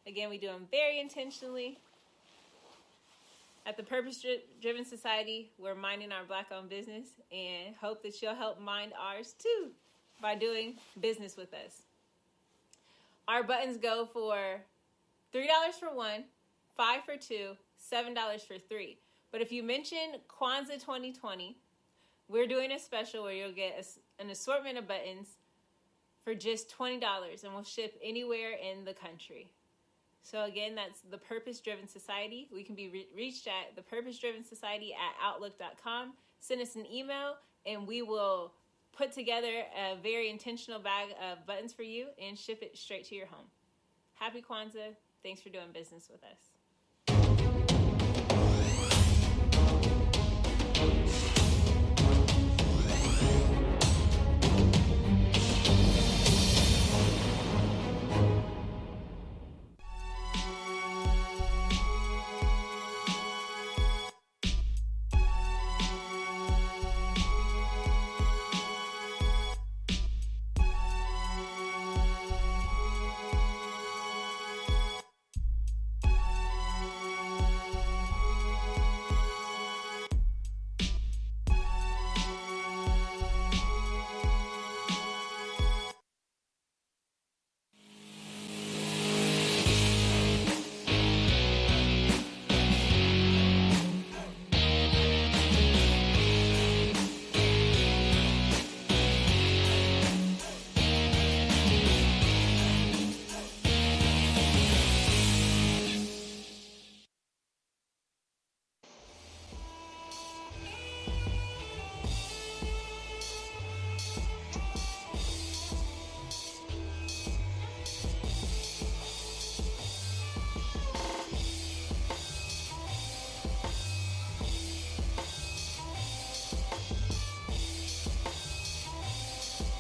Speaker 4: Again, we do them very intentionally. At the Purpose Driven Society, we're minding our Black-owned business and hope that you'll help mind ours too by doing business with us. Our buttons go for $3 for one, $5 for two, $7 for three. But if you mention Kwanzaa 2020, we're doing a special where you'll get an assortment of buttons for just $20, and we'll ship anywhere in the country. So again, that's the Purpose Driven Society. We can be reached at thepurposedrivensociety@outlook.com. Send us an email, and we will put together a very intentional bag of buttons for you and ship it straight to your home. Happy Kwanzaa. Thanks for doing business with us.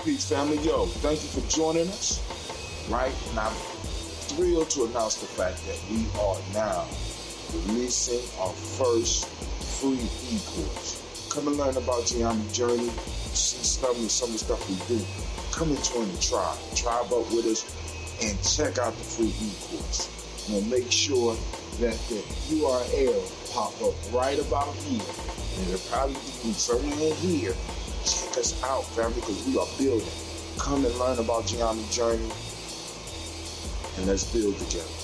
Speaker 11: Peace, family. Yo, thank you for joining us. Right? And I'm thrilled to announce the fact that we are now releasing our first free e-course. Come and learn about Gye-Nyame journey, see some of the stuff we do. Come and join the tribe. Tribe up with us and check out the free e-course. We'll make sure that the URL pop up right about here. And it'll probably be somewhere in here. Check us out, family, because we are building. Come and learn about Gye-Nyame journey, and let's build together.